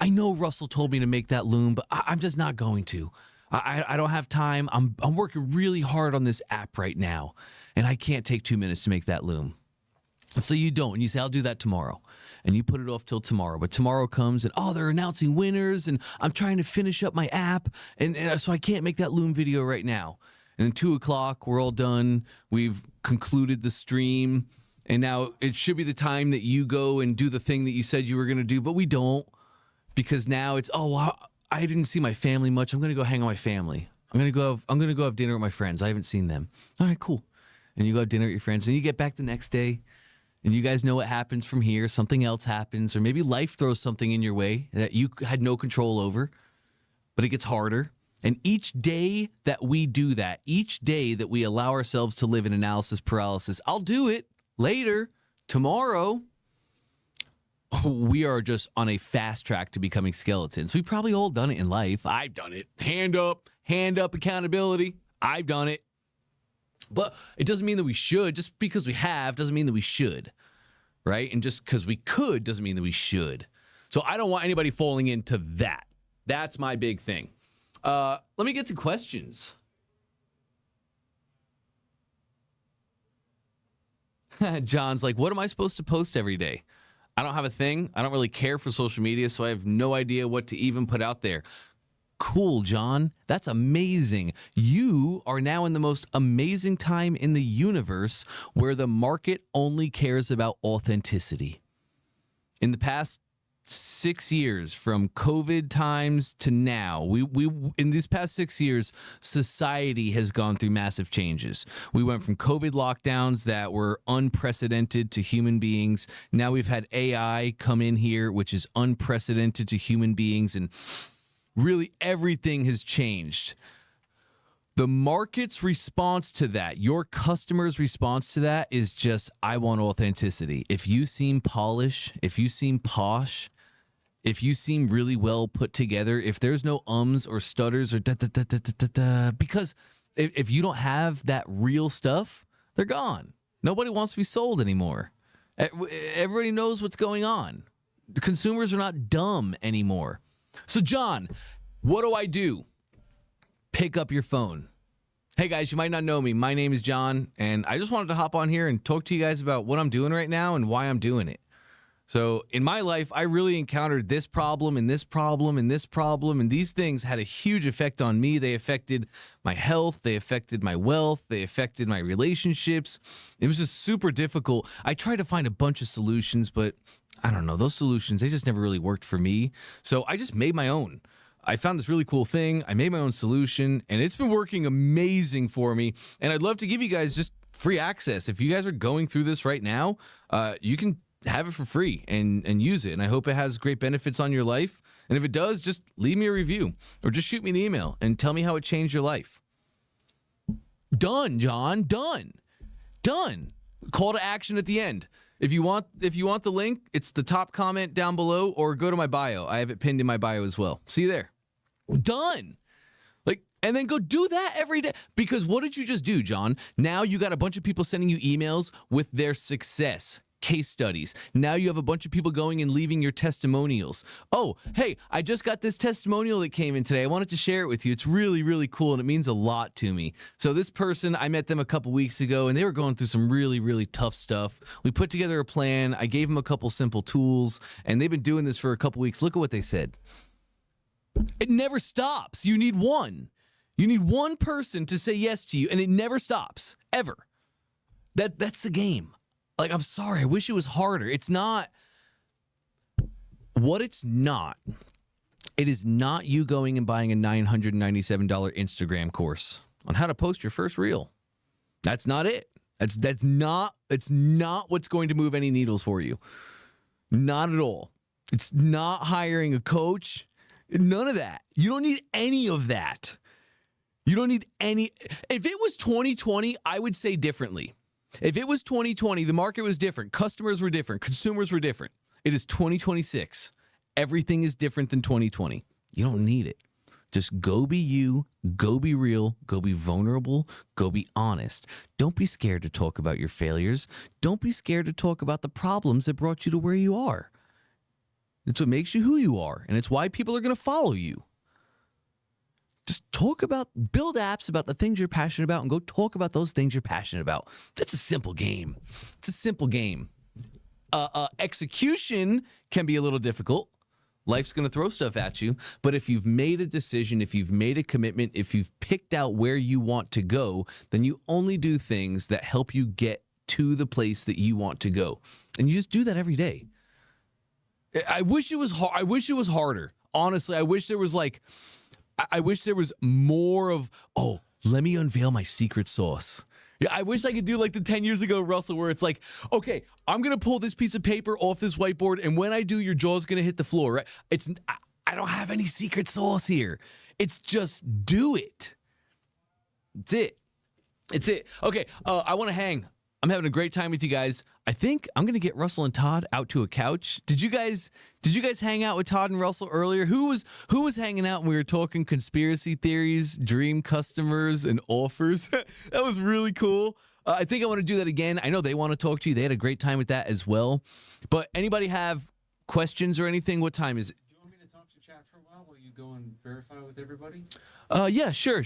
I know Russell told me to make that loom, but I'm just not going to. I don't have time. I'm working really hard on this app right now, and I can't take 2 minutes to make that loom. So you don't, and you say, I'll do that tomorrow. And you put it off till tomorrow. But tomorrow comes and, they're announcing winners, and I'm trying to finish up my app, and so I can't make that loom video right now. And then 2 o'clock, we're all done. We've concluded the stream, and now it should be the time that you go and do the thing that you said you were going to do, but we don't, because now it's, I didn't see my family much. I'm going to go hang out with my family. I'm going to go have dinner with my friends. I haven't seen them. All right, cool. And you go have dinner with your friends, and you get back the next day. And you guys know what happens from here. Something else happens, or maybe life throws something in your way that you had no control over, but it gets harder. And each day that we do that, each day that we allow ourselves to live in analysis paralysis, I'll do it later, tomorrow, we are just on a fast track to becoming skeletons. We've probably all done it in life. I've done it. Hand up accountability. I've done it. But it doesn't mean that we should. Just because we have doesn't mean that we should, right? And just because we could doesn't mean that we should. So I don't want anybody falling into that. That's my big thing. Let me get to questions. John's like, what am I supposed to post every day? I don't have a thing. I don't really care for social media, so I have no idea what to even put out there. Cool, John. That's amazing. You are now in the most amazing time in the universe where the market only cares about authenticity. In the past 6 years, from COVID times to now, we in these past 6 years, society has gone through massive changes. We went from COVID lockdowns that were unprecedented to human beings. Now we've had AI come in here, which is unprecedented to human beings, and really, everything has changed. The market's response to that, your customer's response to that is just, I want authenticity. If you seem polished, if you seem posh, if you seem really well put together, if there's no ums or stutters or da-da-da-da-da-da, because if you don't have that real stuff, they're gone. Nobody wants to be sold anymore. Everybody knows what's going on. The consumers are not dumb anymore. So, John, what do I do? Pick up your phone. Hey, guys, you might not know me. My name is John, and I just wanted to hop on here and talk to you guys about what I'm doing right now and why I'm doing it. So, in my life, I really encountered this problem and this problem and this problem, and these things had a huge effect on me. They affected my health. They affected my wealth. They affected my relationships. It was just super difficult. I tried to find a bunch of solutions, but I don't know, those solutions, they just never really worked for me. So I just made my own. I found this really cool thing. I made my own solution, and it's been working amazing for me. And I'd love to give you guys just free access. If you guys are going through this right now, you can have it for free and use it. And I hope it has great benefits on your life. And if it does, just leave me a review or just shoot me an email and tell me how it changed your life. Done, John. Done. Call to action at the end. If you want the link, it's the top comment down below, or go to my bio. I have it pinned in my bio as well. See you there. Done. And then go do that every day. Because what did you just do, John? Now you got a bunch of people sending you emails with their success case studies. Now you have a bunch of people going and leaving your testimonials. Oh, hey, I just got this testimonial that came in today. I wanted to share it with you. It's really, really cool, and it means a lot to me. So this person, I met them a couple weeks ago, and they were going through some really, really tough stuff. We put together a plan. I gave them a couple simple tools, and they've been doing this for a couple weeks. Look at what they said. It never stops. You need one. You need one person to say yes to you, and it never stops, ever. That's the game. Like, I'm sorry. I wish it was harder. It's not. What it's not. It is not you going and buying a $997 Instagram course on how to post your first reel. That's not it. That's not what's going to move any needles for you. Not at all. It's not hiring a coach. None of that. You don't need any of that. You don't need any. If it was 2020, I would say differently. If it was 2020, the market was different. Customers were different. Consumers were different. It is 2026. Everything is different than 2020. You don't need it. Just go be you. Go be real. Go be vulnerable. Go be honest. Don't be scared to talk about your failures. Don't be scared to talk about the problems that brought you to where you are. It's what makes you who you are, and it's why people are going to follow you. Just build apps about the things you're passionate about and go talk about those things you're passionate about. That's a simple game. It's a simple game. Execution can be a little difficult. Life's going to throw stuff at you. But if you've made a decision, if you've made a commitment, if you've picked out where you want to go, then you only do things that help you get to the place that you want to go. And you just do that every day. I wish it was hard. I wish it was harder. Honestly, I wish there was more of, let me unveil my secret sauce. Yeah, I wish I could do like the 10 years ago, Russell, where it's like, okay, I'm going to pull this piece of paper off this whiteboard, and when I do, your jaw's going to hit the floor, right? I don't have any secret sauce here. It's just do it. It's it. Okay, I want to hang. I'm having a great time with you guys. I think I'm gonna get Russell and Todd out to a couch. Did you guys hang out with Todd and Russell earlier? Who was hanging out and we were talking conspiracy theories, dream customers, and offers? That was really cool. I think I want to do that again. I know they want to talk to you. They had a great time with that as well. But anybody have questions or anything? What time is it? Do you want me to talk to chat for a while you go and verify with everybody? Yeah, sure.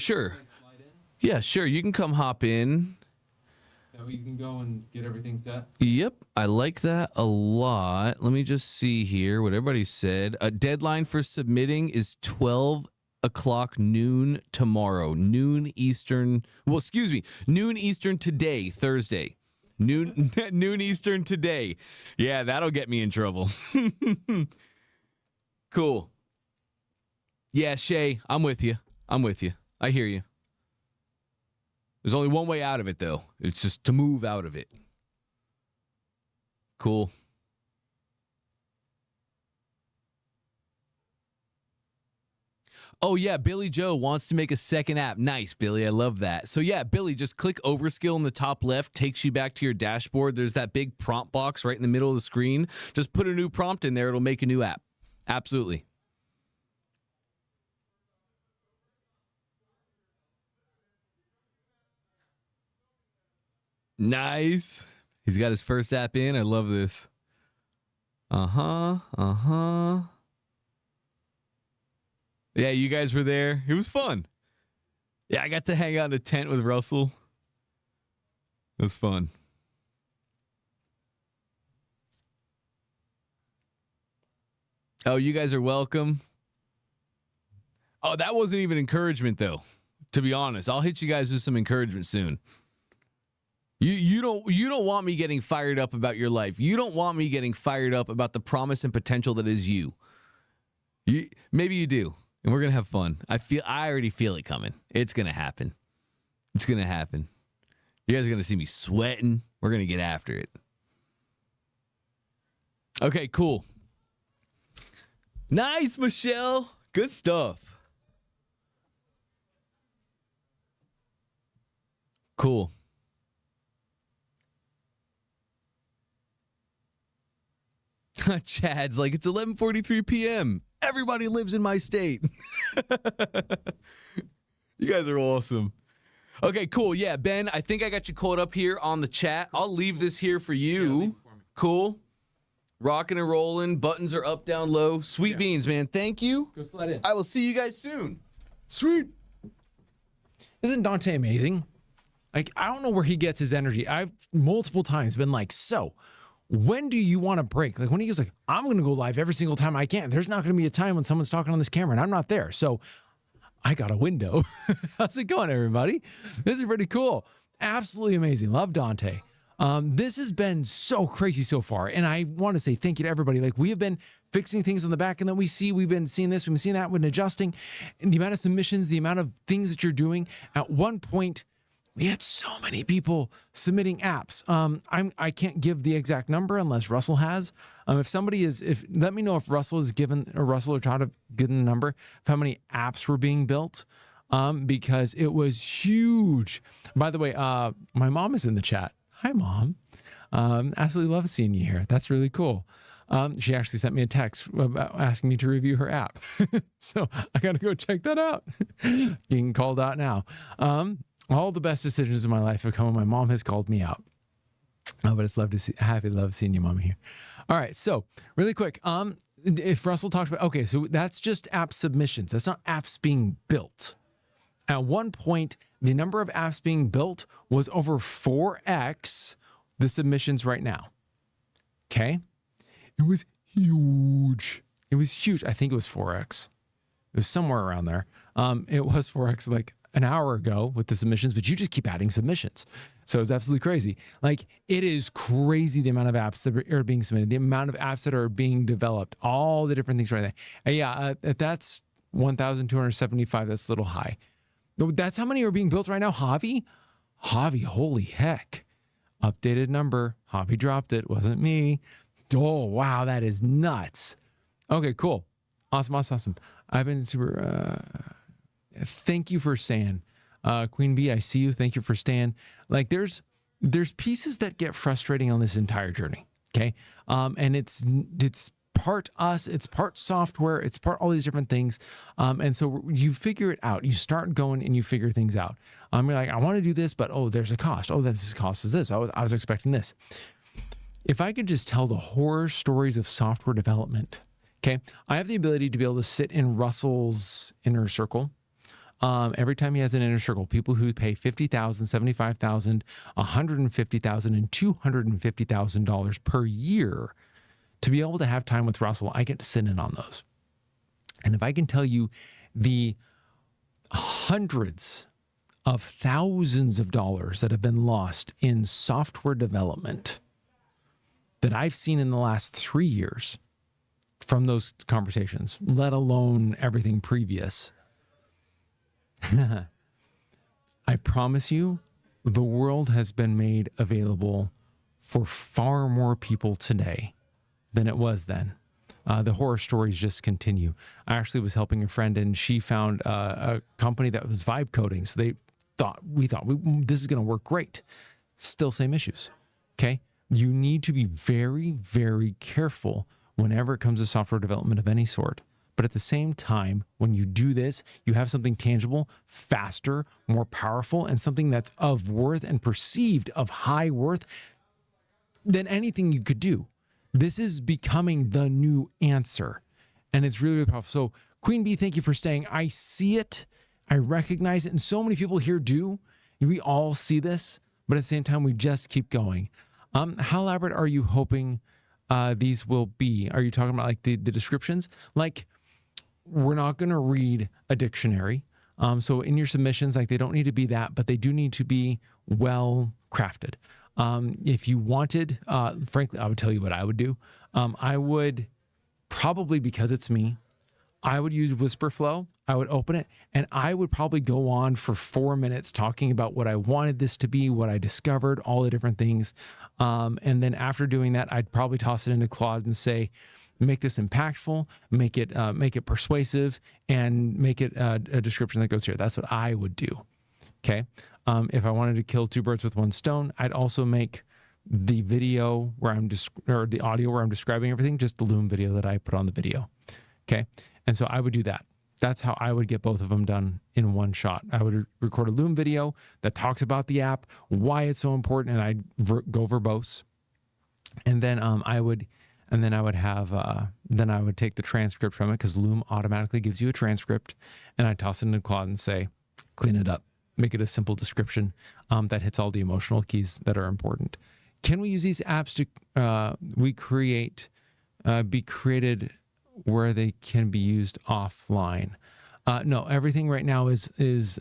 Yeah, sure. You can come hop in. That way you can go and get everything set. Yep, I like that a lot. Let me just see here what everybody said. A deadline for submitting is 12 o'clock noon tomorrow. Noon Eastern. Well, excuse me. Noon Eastern today, Thursday. Noon Eastern today. Yeah, that'll get me in trouble. Cool. Yeah, Shay, I'm with you. I hear you. There's only one way out of it, though. It's just to move out of it. Cool. Oh, yeah, Billy Joe wants to make a second app. Nice, Billy. I love that. So, yeah, Billy, just click Overskill in the top left. Takes you back to your dashboard. There's that big prompt box right in the middle of the screen. Just put a new prompt in there. It'll make a new app. Absolutely. Nice. He's got his first app in. I love this. Yeah, you guys were there. It was fun. Yeah, I got to hang out in a tent with Russell. It was fun. Oh, you guys are welcome. Oh, that wasn't even encouragement, though. To be honest, I'll hit you guys with some encouragement soon. You don't want me getting fired up about your life. You don't want me getting fired up about the promise and potential that is you. Maybe you do, and we're gonna have fun. I already feel it coming. It's gonna happen. It's gonna happen. You guys are gonna see me sweating. We're gonna get after it. Okay, cool. Nice, Michelle. Good stuff. Cool. Chad's like, it's 11:43 p.m. Everybody lives in my state. You guys are awesome. Okay, cool. Yeah, Ben, I think I got you caught up here on the chat. I'll leave this here for you. Yeah, for me. Cool. Rocking and rolling. Buttons are up, down, low. Sweet beans, man. Thank you. Go slide in. I will see you guys soon. Sweet. Isn't Dante amazing? Like, I don't know where he gets his energy. I've multiple times been like, so when do you want to break? Like when he goes like, I'm going to go live every single time I can. There's not going to be a time when someone's talking on this camera and I'm not there. So I got a window. How's it going, everybody? This is pretty cool. Absolutely amazing. Love Dante. This has been so crazy so far. And I want to say thank you to everybody. Like we have been fixing things on the back and then we've been seeing this, we've been seeing that, we've been adjusting. And the amount of submissions, the amount of things that you're doing. At one point, we had so many people submitting apps. I can't give the exact number unless Russell has. If somebody let me know if Russell has given, or Russell or Todd have given a number of how many apps were being built, because it was huge. By the way, my mom is in the chat. Hi, Mom. Absolutely love seeing you here. That's really cool. She actually sent me a text about asking me to review her app. So I got to go check that out. Being called out now. All the best decisions in my life have come when my mom has called me out. But it's love seeing you, Mom, here. All right, so really quick, if Russell talked about, okay, so that's just app submissions. That's not apps being built. At one point, the number of apps being built was over 4x the submissions right now. Okay? It was huge. It was huge. I think it was 4x. It was somewhere around there. It was 4x like an hour ago with the submissions, but you just keep adding submissions. So it's absolutely crazy. Like, it is crazy the amount of apps that are being submitted, the amount of apps that are being developed, all the different things right there. And yeah, that's 1,275. That's a little high. That's how many are being built right now, Javi? Javi, holy heck. Updated number. Javi dropped it. Wasn't me. Oh, wow. That is nuts. Okay, cool. Awesome. I've been super... thank you for staying. Queen Bee, I see you. Thank you for staying. Like, there's pieces that get frustrating on this entire journey. Okay. And it's part us, it's part software, it's part all these different things. And so you figure it out. You start going and you figure things out. You're like, I want to do this, but there's a cost. This cost is this. I was expecting this. If I could just tell the horror stories of software development, okay, I have the ability to be able to sit in Russell's inner circle. Every time he has an inner circle, people who pay $50,000, $75,000, $150,000, and $250,000 per year to be able to have time with Russell, I get to sit in on those. And if I can tell you the hundreds of thousands of dollars that have been lost in software development that I've seen in the last 3 years from those conversations, let alone everything previous, I promise you, the world has been made available for far more people today than it was then. The horror stories just continue. I actually was helping a friend, and she found a company that was vibe coding. So we thought this is going to work great. Still same issues. Okay. You need to be very, very careful whenever it comes to software development of any sort. But at the same time, when you do this, you have something tangible, faster, more powerful, and something that's of worth and perceived of high worth than anything you could do. This is becoming the new answer. And it's really, really powerful. So, Queen Bee, thank you for staying. I see it. I recognize it. And so many people here do. We all see this. But at the same time, we just keep going. How elaborate are you hoping these will be? Are you talking about like the descriptions? Like, we're not going to read a dictionary. So in your submissions, like, they don't need to be that, but they do need to be well crafted. If you wanted, frankly, I would tell you what I would do. I would probably, because it's me, I would use Whisperflow. I would open it, and I would probably go on for 4 minutes talking about what I wanted this to be, what I discovered, all the different things. And then after doing that, I'd probably toss it into Claude and say, make this impactful, make it persuasive, and make it a description that goes here. That's what I would do. Okay. If I wanted to kill two birds with one stone, I'd also make the video or the audio where I'm describing everything, just the Loom video that I put on the video. Okay. And so I would do that. That's how I would get both of them done in one shot. I would record a Loom video that talks about the app, why it's so important, and I'd go verbose. And then I would take the transcript from it, because Loom automatically gives you a transcript, and I toss it into Claude and say, clean it up, make it a simple description that hits all the emotional keys that are important. Can we use these apps to be created where they can be used offline? No, everything right now is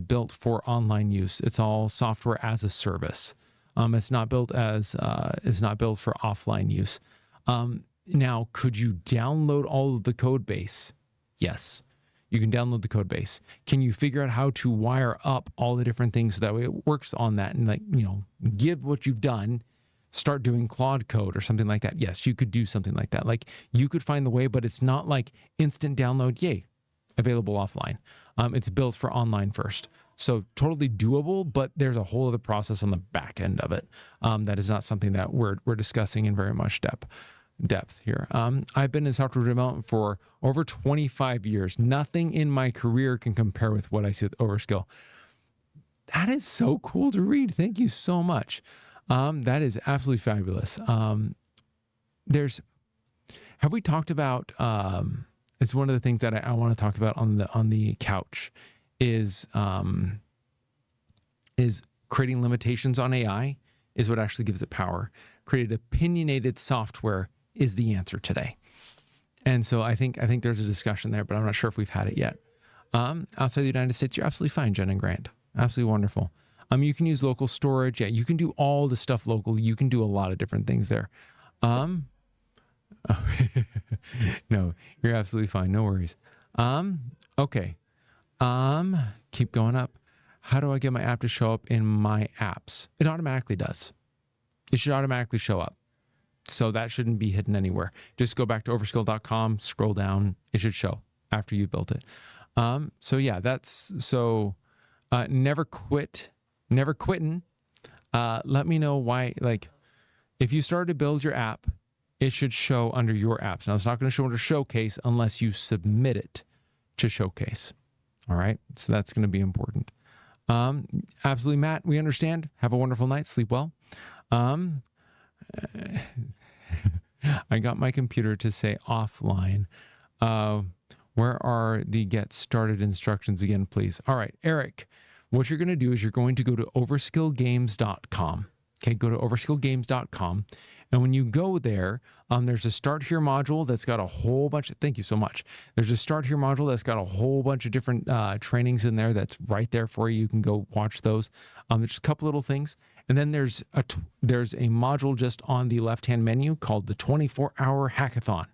built for online use. It's all software as a service. It's not built for offline use. Now, could you download all of the code base? Yes, you can download the code base. Can you figure out how to wire up all the different things so that way it works on that, and give what you've done, start doing Claude code or something like that? Yes, you could do something like that. Like, you could find the way, but it's not like instant download, yay, available offline. It's built for online first. So totally doable, but there's a whole other process on the back end of it. That is not something that we're discussing in very much depth here. I've been in software development for over 25 years. Nothing in my career can compare with what I see with Overskill. That is so cool to read. Thank you so much. That is absolutely fabulous. Have we talked about, it's one of the things that I want to talk about on the couch, is creating limitations on AI is what actually gives it power. Created opinionated software is the answer today. And so I think there's a discussion there, but I'm not sure if we've had it yet. Outside the United States, you're absolutely fine, Jen and Grant. Absolutely wonderful. You can use local storage. Yeah, you can do all the stuff locally. You can do a lot of different things there. No, you're absolutely fine. No worries. Okay. Keep going up. How do I get my app to show up in my apps? It automatically does. It should automatically show up. So that shouldn't be hidden anywhere. Just go back to overskill.com, scroll down. It should show after you built it. So yeah, never quitting. Let me know why, like, if you started to build your app, it should show under your apps. Now, it's not going to show under Showcase unless you submit it to Showcase. All right. So that's going to be important. Absolutely, Matt. We understand. Have a wonderful night. Sleep well. I got my computer to say offline. Where are the get started instructions again, please? All right, Eric, what you're going to do is you're going to go to overskillgames.com. Okay, go to overskillgames.com. And when you go there, there's a Start Here module that's got a whole bunch of, thank you so much. There's a Start Here module that's got a whole bunch of different trainings in there that's right there for you. You can go watch those. There's a couple little things. And then there's a module just on the left-hand menu called the 24-hour hackathon.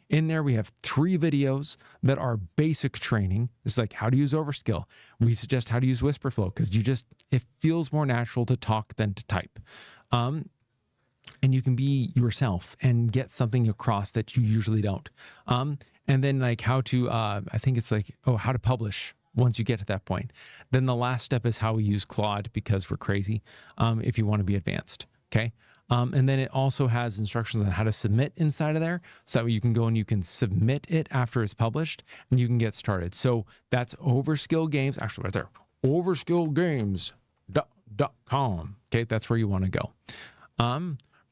In there, we have 3 videos that are basic training. It's like how to use Overskill. We suggest how to use Whisperflow because it feels more natural to talk than to type. And you can be yourself and get something across that you usually don't. And then like how to, I think it's like, how to publish once you get to that point. Then the last step is how we use Claude because we're crazy if you want to be advanced, okay? And then it also has instructions on how to submit inside of there so that way you can go and you can submit it after it's published and you can get started. So that's Overskill Games, actually right there, overskillgames.com. Okay, that's where you want to go.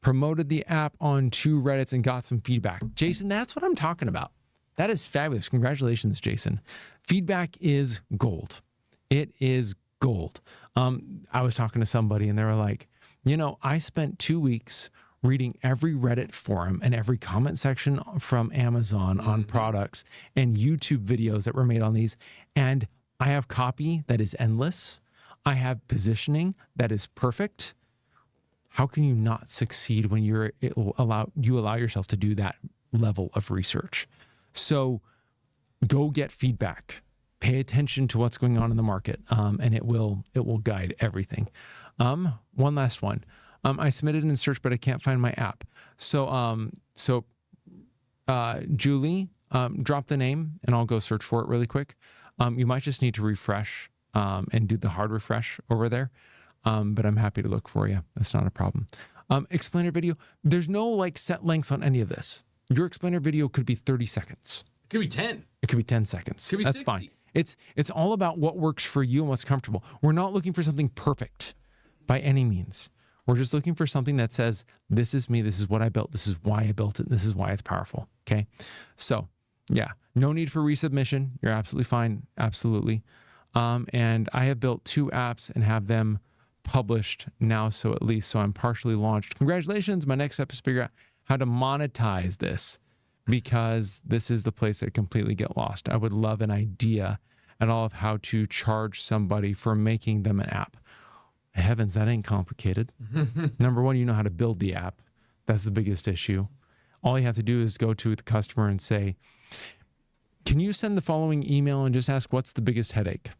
Promoted the app on 2 Reddits and got some feedback. Jason, that's what I'm talking about. That is fabulous. Congratulations, Jason. Feedback is gold. It is gold. I was talking to somebody and they were like, I spent 2 weeks reading every Reddit forum and every comment section from Amazon on products and YouTube videos that were made on these. And I have copy that is endless. I have positioning that is perfect. How can you not succeed when you allow yourself to do that level of research? So go get feedback. Pay attention to what's going on in the market, and it will guide everything. One last one. I submitted in search, but I can't find my app. So Julie, drop the name, and I'll go search for it really quick. You might just need to refresh and do the hard refresh over there. But I'm happy to look for you. That's not a problem. Explainer video. There's no like set lengths on any of this. Your explainer video could be 30 seconds. It could be 10. It could be 10 seconds. It could be That's 60. fine. It's all about what works for you and what's comfortable. We're not looking for something perfect by any means. We're just looking for something that says, this is me, this is what I built, this is why I built it, this is why it's powerful. Okay. So yeah, no need for resubmission. You're absolutely fine. Absolutely. And I have built 2 apps and have them published now. So I'm partially launched. Congratulations. My next step is figure out how to monetize this, because this is the place that completely get lost. I would love an idea at all of how to charge somebody for making them an app. Heavens, that ain't complicated. Number one, you know how to build the app. That's the biggest issue. All you have to do is go to the customer and say, can you send the following email and just ask what's the biggest headache?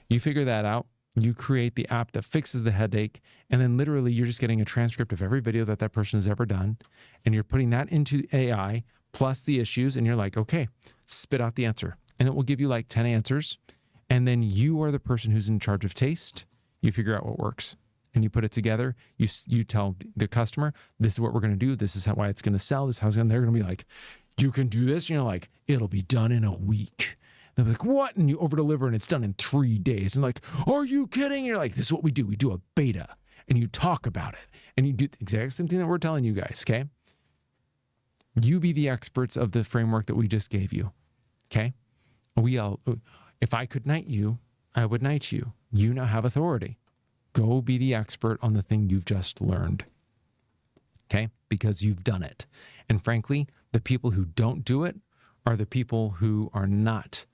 You figure that out. You create the app that fixes the headache, and then literally you're just getting a transcript of every video that person has ever done, and you're putting that into AI plus the issues, and you're like, okay, spit out the answer. And it will give you like 10 answers, and then you are the person who's in charge of taste. You figure out what works, and you put it together. You tell the customer, this is what we're going to do. This is why it's going to sell. This is how it's going to, they're going to be like, you can do this. And you're like, it'll be done in a week. They'll be like, what? And you over deliver and it's done in 3 days. And like, are you kidding? And you're like, this is what we do. We do a beta and you talk about it and you do the exact same thing that we're telling you guys. Okay. You be the experts of the framework that we just gave you. Okay. If I could knight you, I would knight you. You now have authority. Go be the expert on the thing you've just learned. Okay? Because you've done it. And frankly, the people who don't do it are the people who are not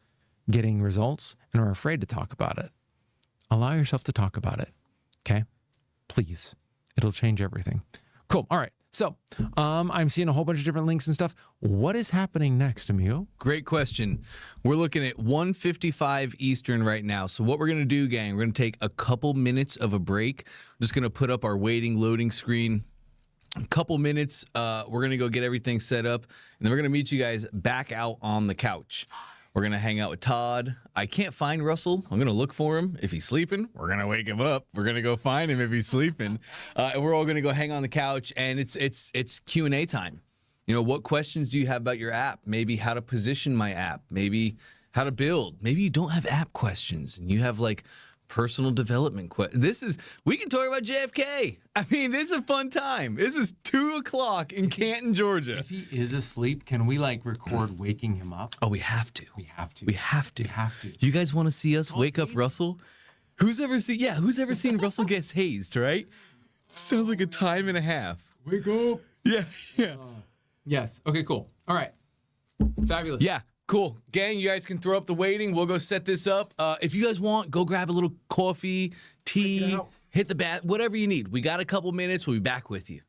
getting results and are afraid to talk about it. Allow yourself to talk about it. Okay? Please. It'll change everything. Cool. All right. So I'm seeing a whole bunch of different links and stuff. What is happening next, amigo? Great question. We're looking at 1:55 Eastern right now. So what we're going to do, gang, we're going to take a couple minutes of a break. We're just going to put up our waiting loading screen. A couple minutes. We're going to go get everything set up. And then we're going to meet you guys back out on the couch. We're going to hang out with Todd. I can't find Russell. I'm going to look for him. If he's sleeping, we're going to wake him up. We're going to go find him if he's sleeping. And we're all going to go hang on the couch, and it's Q&A time. You know, what questions do you have about your app? Maybe how to position my app. Maybe how to build. Maybe you don't have app questions, and you have like personal development questions. We can talk about JFK. I mean, it's a fun time. This is 2:00 in Canton, Georgia. If he is asleep, can we like record waking him up? Oh, we have to. We have to. We have to. We have to. You guys want to see us wake up Russell? Who's ever seen Russell gets hazed, right? Sounds like a time and a half. Wake up. Yeah. Yes. Okay, cool. All right. Fabulous. Yeah, cool. Gang, you guys can throw up the waiting. We'll go set this up. If you guys want, go grab a little coffee, tea, hit the bat, whatever you need. We got a couple minutes. We'll be back with you.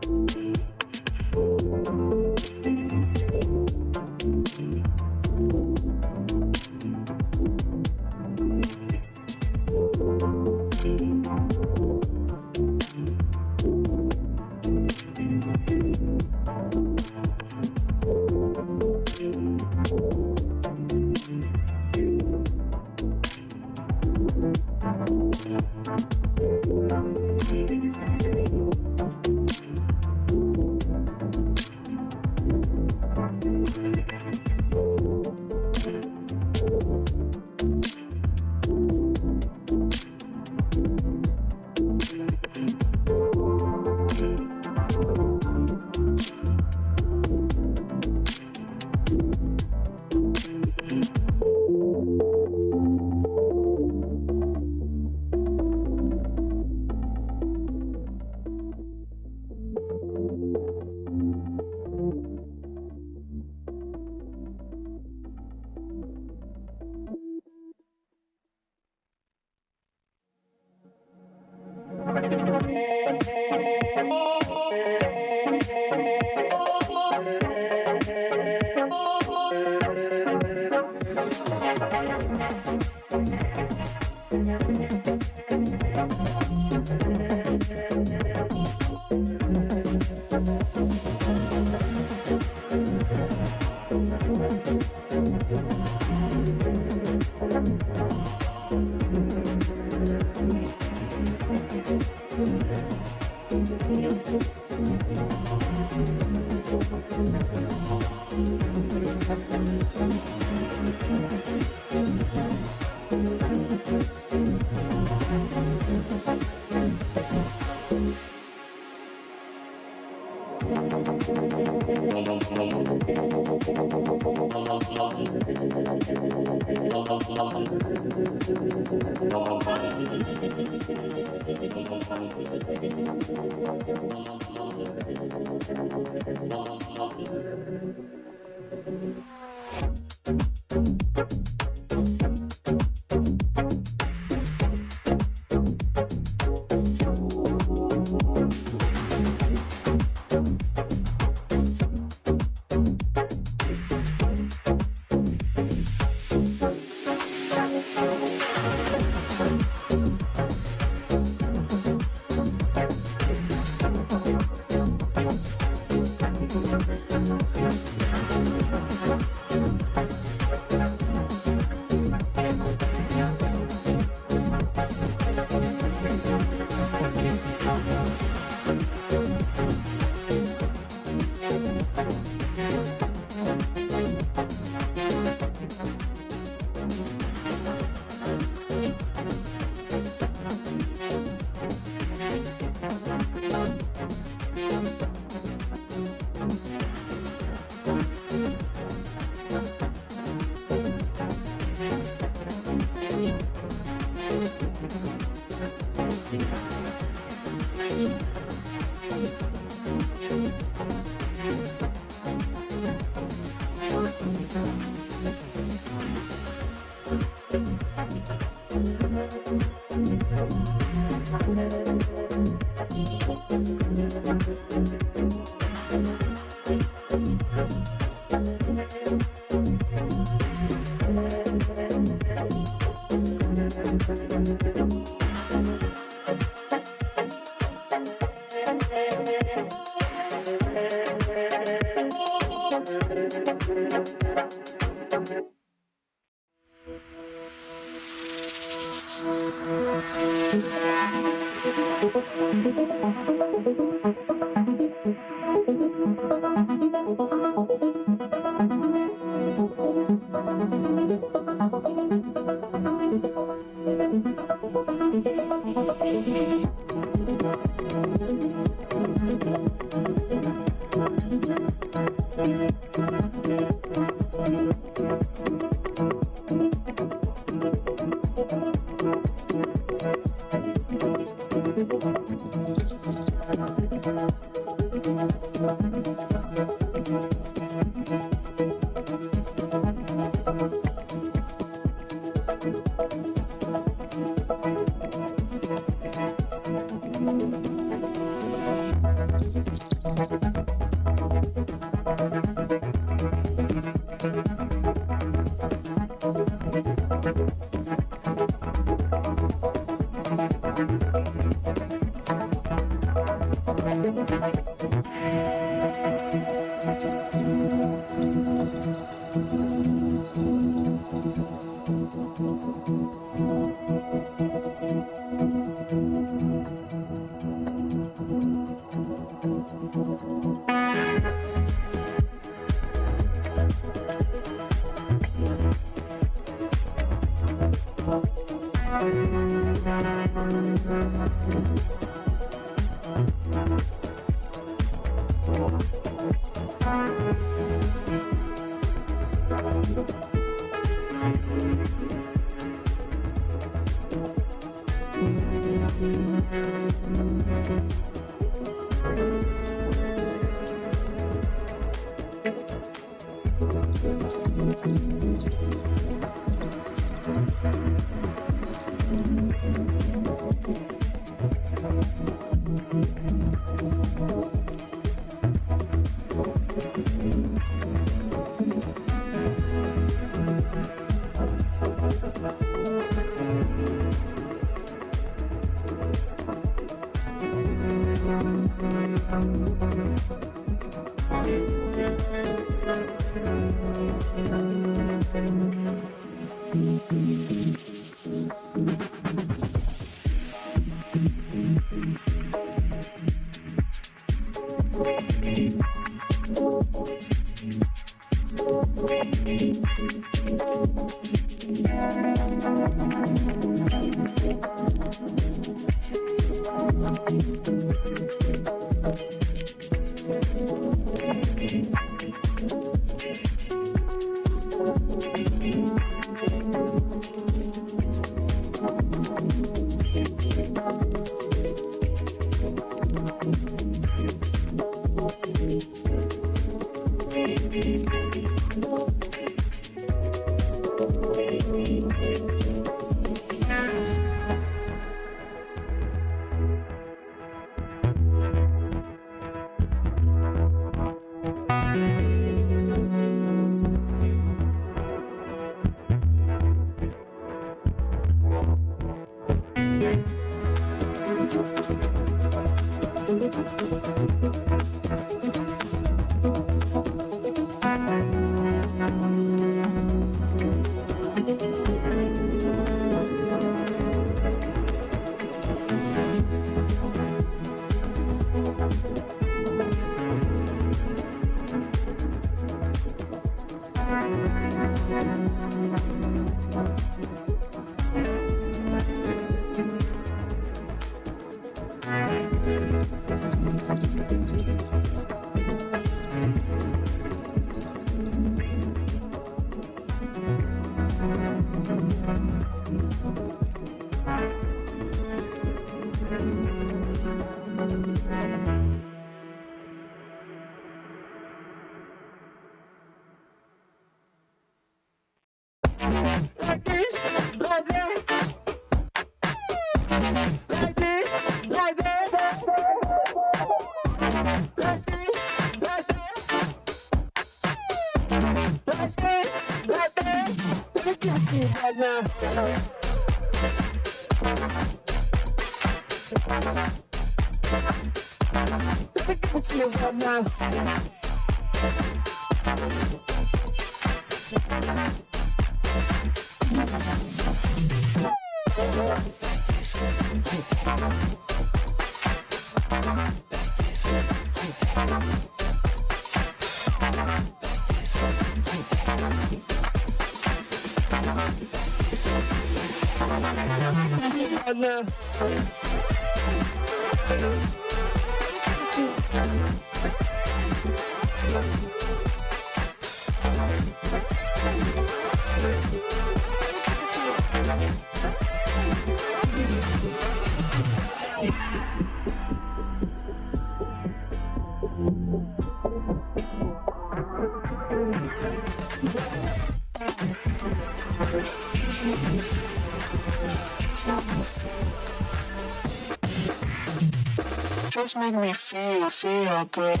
Just make me feel good.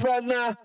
Right now.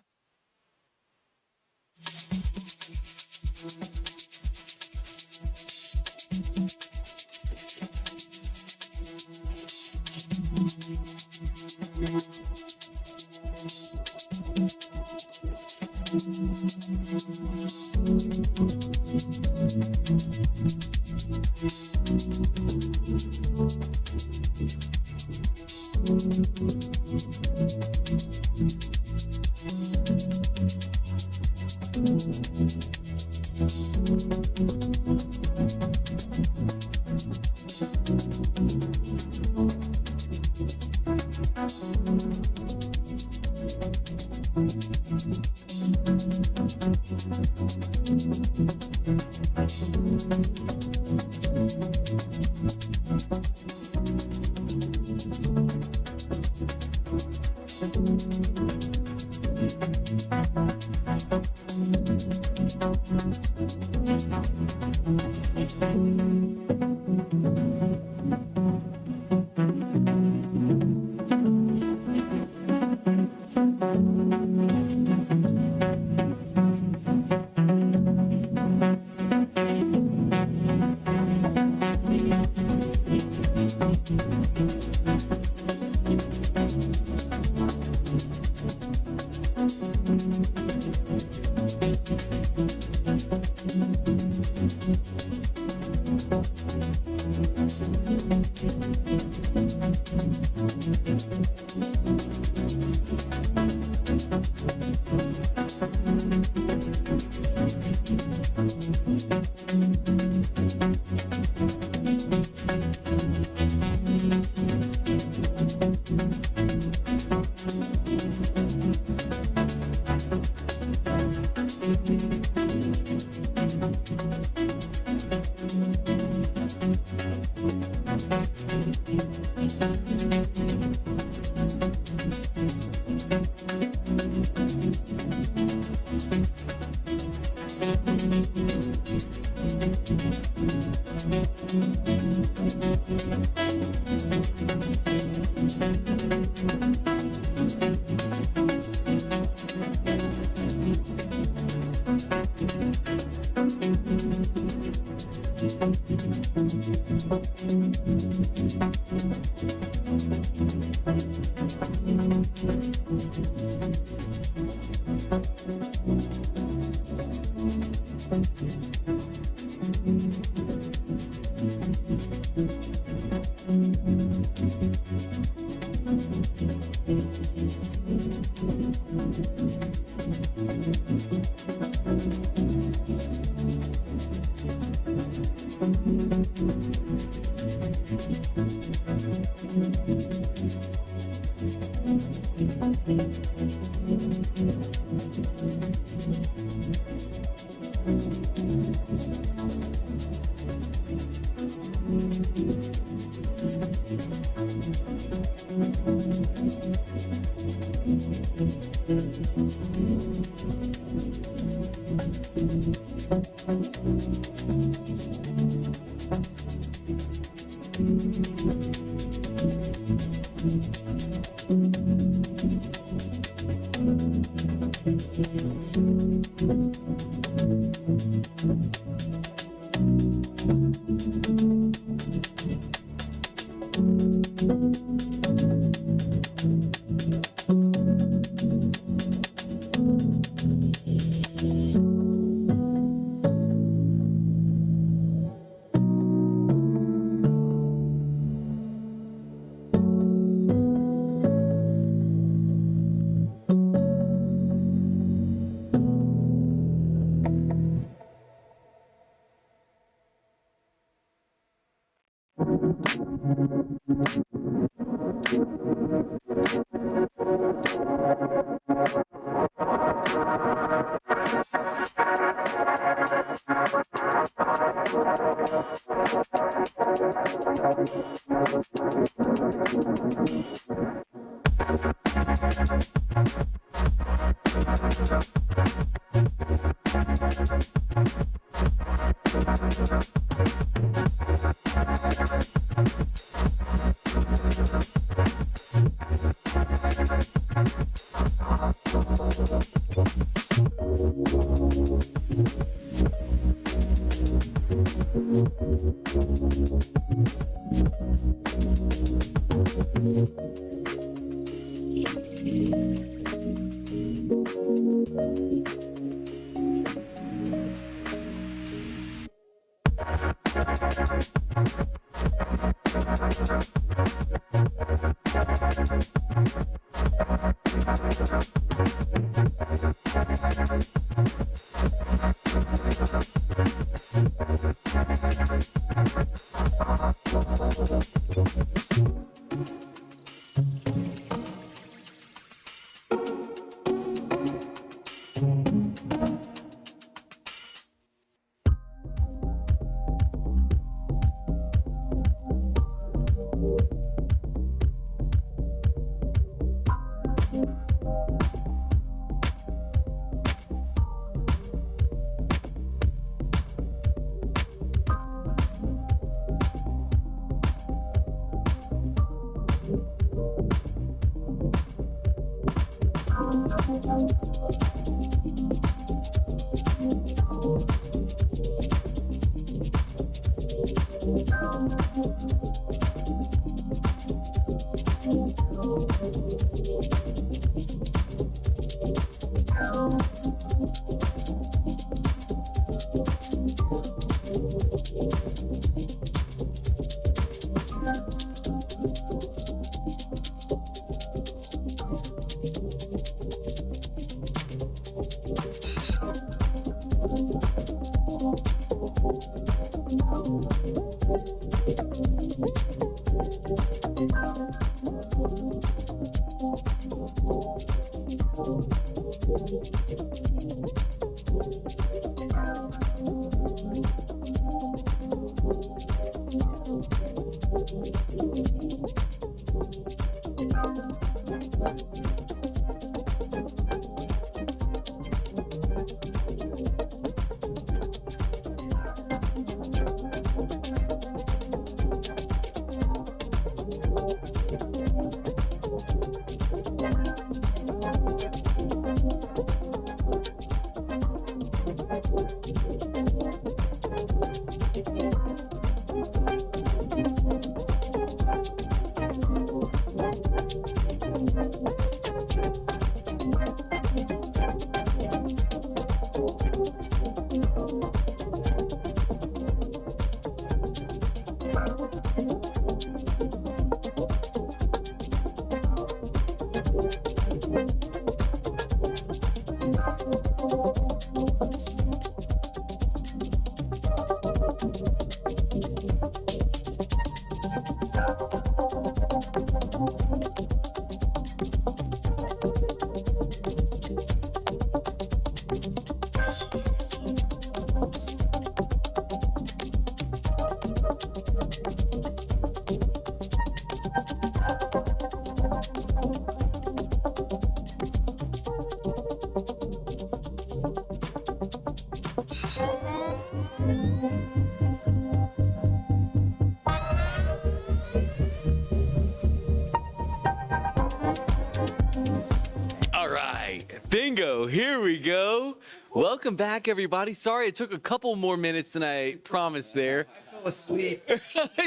All right, bingo, here we go. Welcome back, everybody. Sorry it took a couple more minutes than I promised there. I fell asleep.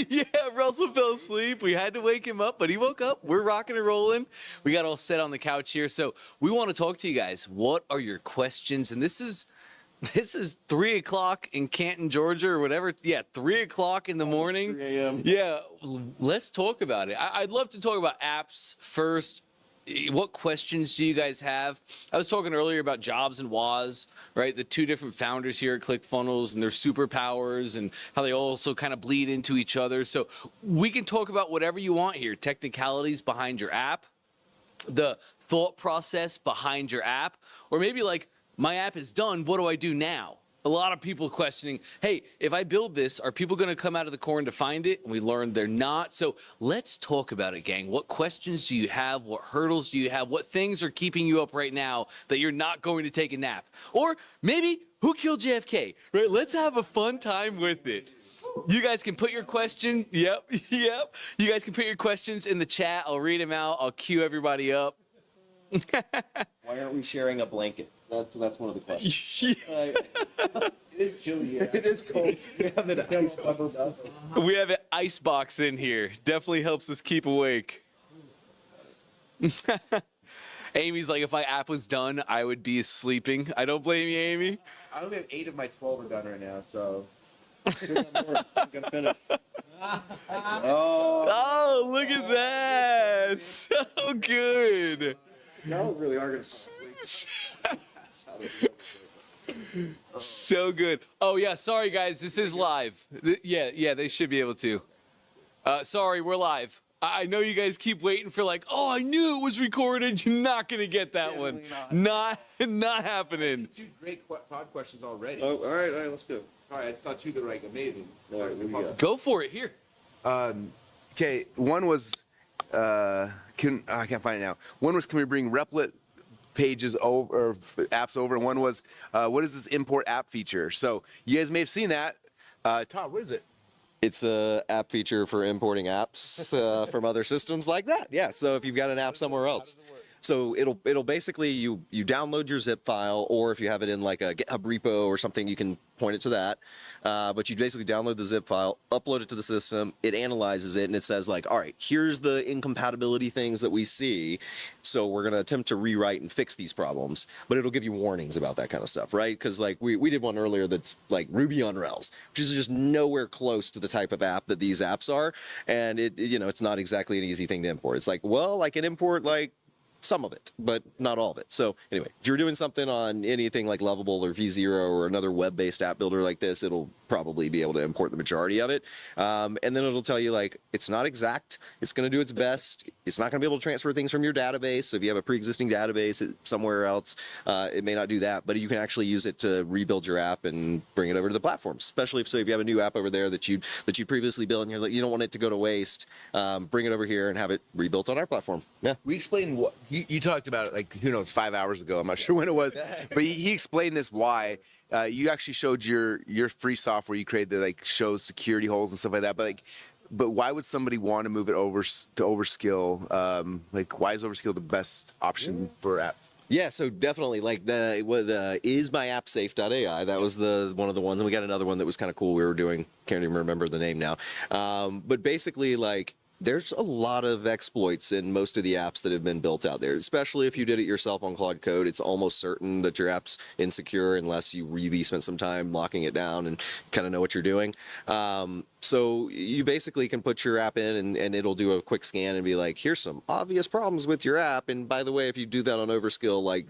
Yeah, Russell fell asleep. We had to wake him up, but he woke up. We're rocking and rolling. We got all set on the couch here. So we want to talk to you guys. What are your questions? And this is 3 o'clock in Canton, Georgia, or whatever. Yeah, 3 o'clock in the morning. 3 a.m. Yeah, let's talk about it. I'd love to talk about apps first. What questions do you guys have? I was talking earlier about Jobs and Woz, right? The two different founders here at ClickFunnels and their superpowers and how they also kind of bleed into each other. So we can talk about whatever you want here. Technicalities behind your app, the thought process behind your app, or maybe like, my app is done, what do I do now? A lot of people questioning, hey, if I build this, are people going to come out of the corn to find it? And we learned they're not. So let's talk about it, gang. What questions do you have? What hurdles do you have? What things are keeping you up right now that you're not going to take a nap? Or maybe, who killed JFK? Right? Let's have a fun time with it. You guys can put your question. Yep. You guys can put your questions in the chat. I'll read them out. I'll queue everybody up. Why aren't we sharing a blanket? That's one of the questions. It is chilly here. It is cold. We have an ice bubbles up. We have an ice box in here. Definitely helps us keep awake. Amy's like, if my app was done, I would be sleeping. I don't blame you, Amy. I only have 8 of my 12 are done right now, so. I'm gonna finish. Oh, look at that. So good. Y'all really are gonna. So good. Oh, yeah. Sorry, guys. This is live. Yeah, they should be able to. Sorry, we're live. I know you guys keep waiting for like, oh, I knew it was recorded. You're not going to get that one. Not happening. 2 great pod questions already. Oh, all right, let's go. Sorry, I just saw 2 that were like amazing. All right, here we go. Go for it. Here. Okay, one was, I can't find it now. One was, can we bring Replit pages over, or apps over? And one was, what is this import app feature? So you guys may have seen that. Todd, what is it? It's a app feature for importing apps from other systems like that. Yeah. So if you've got an app somewhere else, so it'll basically you download your zip file, or if you have it in like a GitHub repo or something, you can point it to that. But you basically download the zip file, upload it to the system, it analyzes it, and it says like, all right, here's the incompatibility things that we see. So we're gonna attempt to rewrite and fix these problems, but it'll give you warnings about that kind of stuff, right? Because like we did one earlier that's like Ruby on Rails, which is just nowhere close to the type of app that these apps are, and it's not exactly an easy thing to import. It's like, well, I can import like some of it, but not all of it. So anyway, if you're doing something on anything like Lovable or V0 or another web-based app builder like this, it'll probably be able to import the majority of it. And then it'll tell you like, it's not exact. It's going to do its best. It's not going to be able to transfer things from your database. So if you have a pre-existing database somewhere else, it may not do that, but you can actually use it to rebuild your app and bring it over to the platform. Especially if you have a new app over there that you previously built and you're like, you don't want it to go to waste, bring it over here and have it rebuilt on our platform. Yeah. We explained what you talked about it, like, who knows, 5 hours ago. I'm not sure when it was, but he explained this why. You actually showed your free software you created that like shows security holes and stuff like that. But why would somebody want to move it over to Overskill? Like, why is Overskill the best option for apps? Yeah, so definitely like the ismyappsafe.ai. That was one of the ones, and we got another one that was kind of cool. We were doing, can't even remember the name now. But basically, like, there's a lot of exploits in most of the apps that have been built out there, especially if you did it yourself on Claude Code. It's almost certain that your app's insecure unless you really spent some time locking it down and kind of know what you're doing. So you basically can put your app in and it'll do a quick scan and be like, here's some obvious problems with your app. And by the way, if you do that on Overskill, like,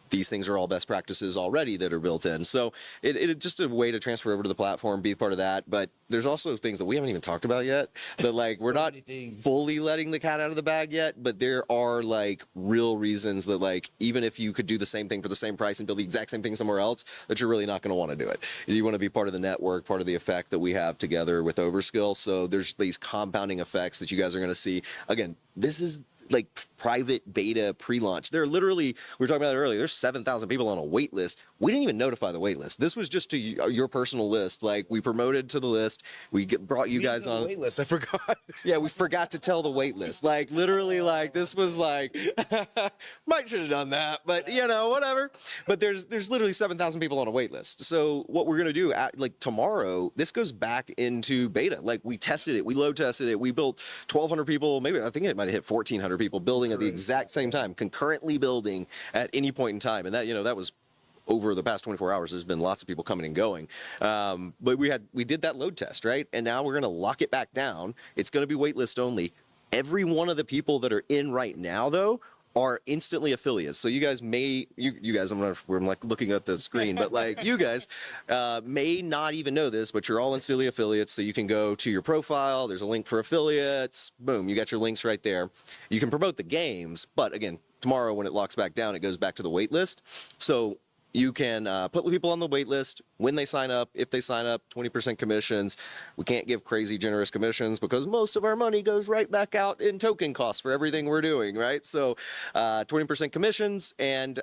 these things are all best practices already that are built in. So it's just a way to transfer over to the platform, be part of that. But there's also things that we haven't even talked about yet that like we're not fully letting the cat out of the bag yet, but there are like real reasons that like even if you could do the same thing for the same price and build the exact same thing somewhere else, that you're really not going to want to do it. You want to be part of the network, part of the effect that we have together with Overskill. So there's these compounding effects that you guys are going to see. Again, this is like private beta pre-launch. There are literally, we were talking about it earlier, there's 7,000 people on a wait list. We didn't even notify the wait list. This was just to your personal list. Like we promoted to the list. Brought you guys on. Wait list. I forgot. Yeah, we forgot to tell the wait list. Like literally, like this was like, might should have done that, but you know, whatever. But there's literally 7,000 people on a wait list. So what we're gonna do, like tomorrow, this goes back into beta. Like we tested it, we load tested it, we built 1,200 people. Maybe I think it might have hit 1,400 people building at the exact same time, concurrently building at any point in time, and that that was. Over the past 24 hours, there's been lots of people coming and going. But we did that load test, right? And now we're going to lock it back down. It's going to be waitlist only. Every one of the people that are in right now, though, are instantly affiliates. So you guys may, you guys, I'm like looking at the screen, but like you guys may not even know this, but you're all instantly affiliates. So you can go to your profile. There's a link for affiliates. Boom, you got your links right there. You can promote the games, but again, tomorrow when it locks back down, it goes back to the wait list. So you can put people on the wait list when they sign up. If they sign up, 20% commissions. We can't give crazy generous commissions because most of our money goes right back out in token costs for everything we're doing, right? So 20% commissions, and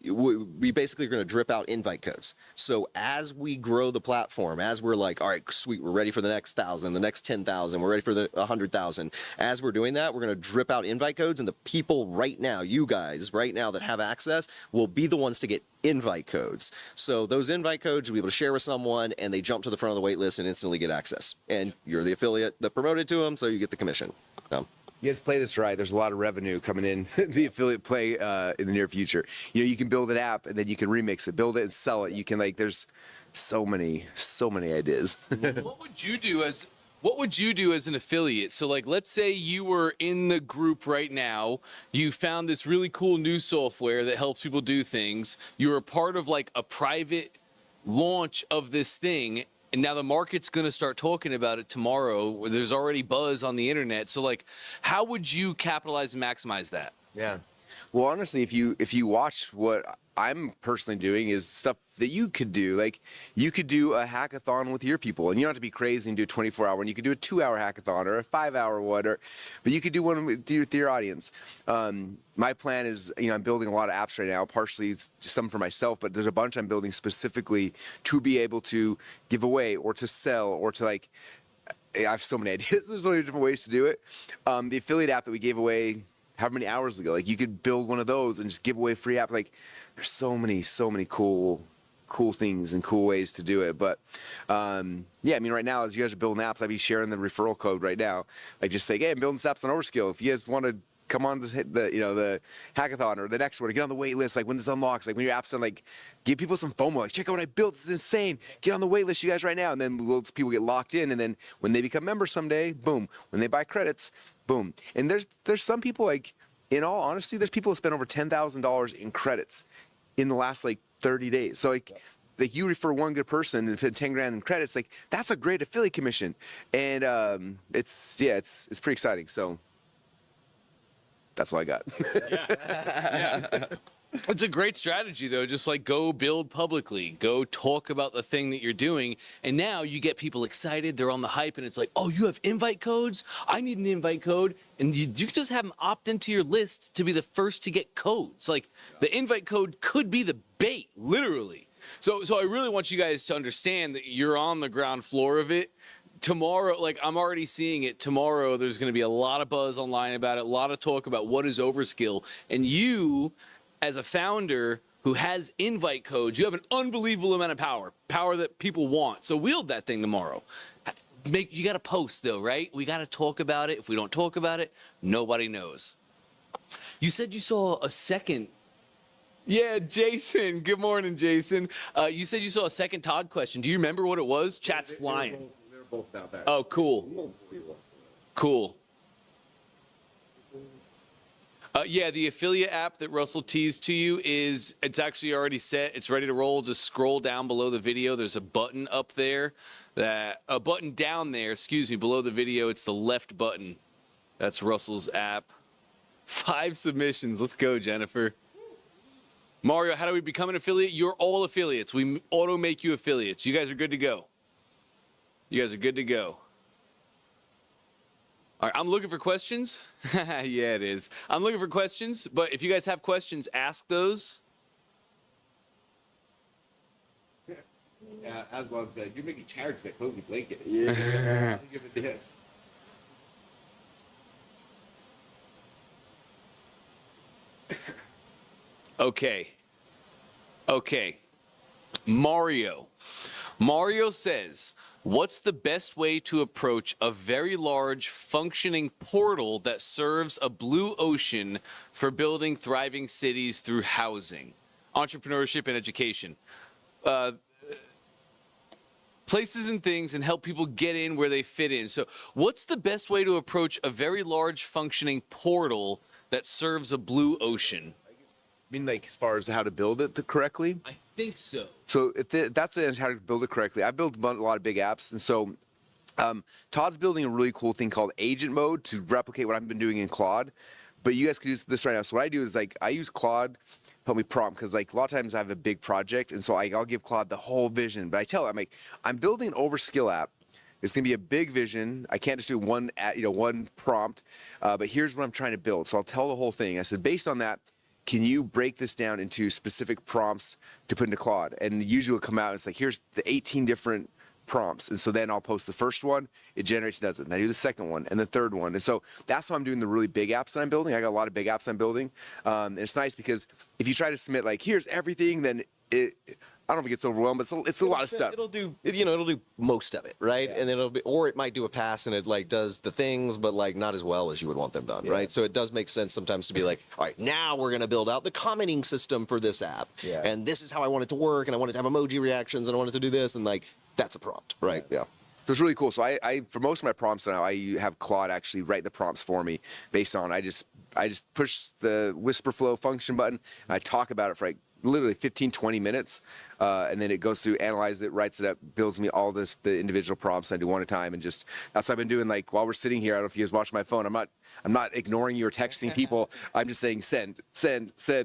we basically are going to drip out invite codes. So as we grow the platform, as we're like, all right, sweet, we're ready for the next 1,000, the next 10,000, we're ready for the 100,000. As we're doing that, we're going to drip out invite codes, and the people right now, you guys right now that have access, will be the ones to get invite codes. So those invite codes you'll be able to share with someone, and they jump to the front of the wait list and instantly get access. And you're the affiliate that promoted to them, so you get the commission. You guys play this right. There's a lot of revenue coming in the affiliate play in the near future. You know, you can build an app and then you can remix it, build it and sell it. You can like, there's so many ideas. What would you do as an affiliate? So like, let's say you were in the group right now, you found this really cool new software that helps people do things. You were a part of like a private launch of this thing, and now the market's going to start talking about it tomorrow, where there's already buzz on the internet. So like, how would you capitalize and maximize that? Yeah. Well, honestly, if you watch what I'm personally doing is stuff that you could do. Like you could do a hackathon with your people, and you don't have to be crazy and do a 24-hour one. You could do a 2-hour hackathon or a 5-hour one, but you could do one with your audience. My plan is, you know, I'm building a lot of apps right now, partially some for myself, but there's a bunch I'm building specifically to be able to give away or to sell or to like, I have so many ideas. There's so many different ways to do it. The affiliate app that we gave away however many hours ago, like you could build one of those and just give away free app. Like there's so many cool things and cool ways to do it. But yeah, I mean, right now as you guys are building apps, I'd be sharing the referral code right now. Like just say, hey, I'm building this apps on Overskill. If you guys want to come on the hackathon or the next one, get on the wait list. Like when this unlocks, like when your app's done, like give people some FOMO. Like check out what I built. This is insane. Get on the wait list, you guys, right now. And then people get locked in. And then when they become members someday, boom. When they buy credits, boom. And there's some people, like in all honesty, there's people who spend over $10,000 in credits in the last like 30 days. So like you refer one good person and put 10 grand in credits, like that's a great affiliate commission. And it's pretty exciting. So that's what I got. Yeah. It's a great strategy, though. Just like go build publicly, go talk about the thing that you're doing. And now you get people excited. They're on the hype. And it's like, oh, you have invite codes? I need an invite code. And you just have them opt into your list to be the first to get codes. Like the invite code could be the bait, literally. So I really want you guys to understand that you're on the ground floor of it. Tomorrow, like I'm already seeing it. Tomorrow, there's going to be a lot of buzz online about it, a lot of talk about what is Overskill. And you, as a founder who has invite codes, you have an unbelievable amount of power that people want. So wield that thing tomorrow. You got to post though, right? We got to talk about it. If we don't talk about it, nobody knows. You said you saw a second. Yeah, Jason. Good morning, Jason. You said you saw a second Todd question. Do you remember what it was? Chat's flying. They're both out there. Oh, cool. Cool. Yeah, the affiliate app that Russell teased to you it's actually already set. It's ready to roll. Just scroll down below the video. There's a button up there, a button down there, excuse me, below the video. It's the left button. That's Russell's app. 5 submissions. Let's go, Jennifer. Mario, how do we become an affiliate? You're all affiliates. We auto make you affiliates. You guys are good to go. You guys are good to go. All right, I'm looking for questions. Yeah, it is. I'm looking for questions, but if you guys have questions, ask those. Yeah, Aslan said, you're making tired because that cozy blanket. Yeah. Give it a dance. Okay. Mario says, what's the best way to approach a very large functioning portal that serves a blue ocean for building thriving cities through housing, entrepreneurship, and education? Places and things, and help people get in where they fit in. So what's the best way to approach a very large functioning portal that serves a blue ocean? I mean, like, as far as how to build it correctly? I think so. So that's how to build it correctly. I built a lot of big apps, and so Todd's building a really cool thing called agent mode to replicate what I've been doing in Claude. But you guys could use this right now. So what I do is, like, I use Claude to help me prompt, because, like, a lot of times I have a big project, and so I'll give Claude the whole vision. But I tell it, I'm building an Overskill app. It's gonna be a big vision. I can't just do one prompt. But here's what I'm trying to build. So I'll tell the whole thing. I said, based on that, can you break this down into specific prompts to put into Claude? And usually it'll come out and it's like, here's the 18 different prompts. And so then I'll post the first one, it generates, does it. And I do the second one and the third one. And so that's why I'm doing the really big apps that I'm building. I got a lot of big apps I'm building. And it's nice because if you try to submit like, here's everything, then I don't know if it gets overwhelmed, but it's a lot of stuff. It'll do most of it, right? Yeah. And then it might do a pass and it like does the things, but like not as well as you would want them done, right? So it does make sense sometimes to be like, all right, now we're gonna build out the commenting system for this app, and this is how I want it to work, and I want it to have emoji reactions, and I want it to do this, and like that's a prompt, right? Yeah. So it's really cool. So I for most of my prompts now, I have Claude actually write the prompts for me based on I just push the whisper flow function button and I talk about it for like literally 15-20 minutes, and then it goes through, analyzes it, writes it up, builds me all the individual prompts. I do one at a time, and just that's what I've been doing. Like while we're sitting here, I don't know if you guys watch my phone. I'm not ignoring you or texting people. I'm just saying send. So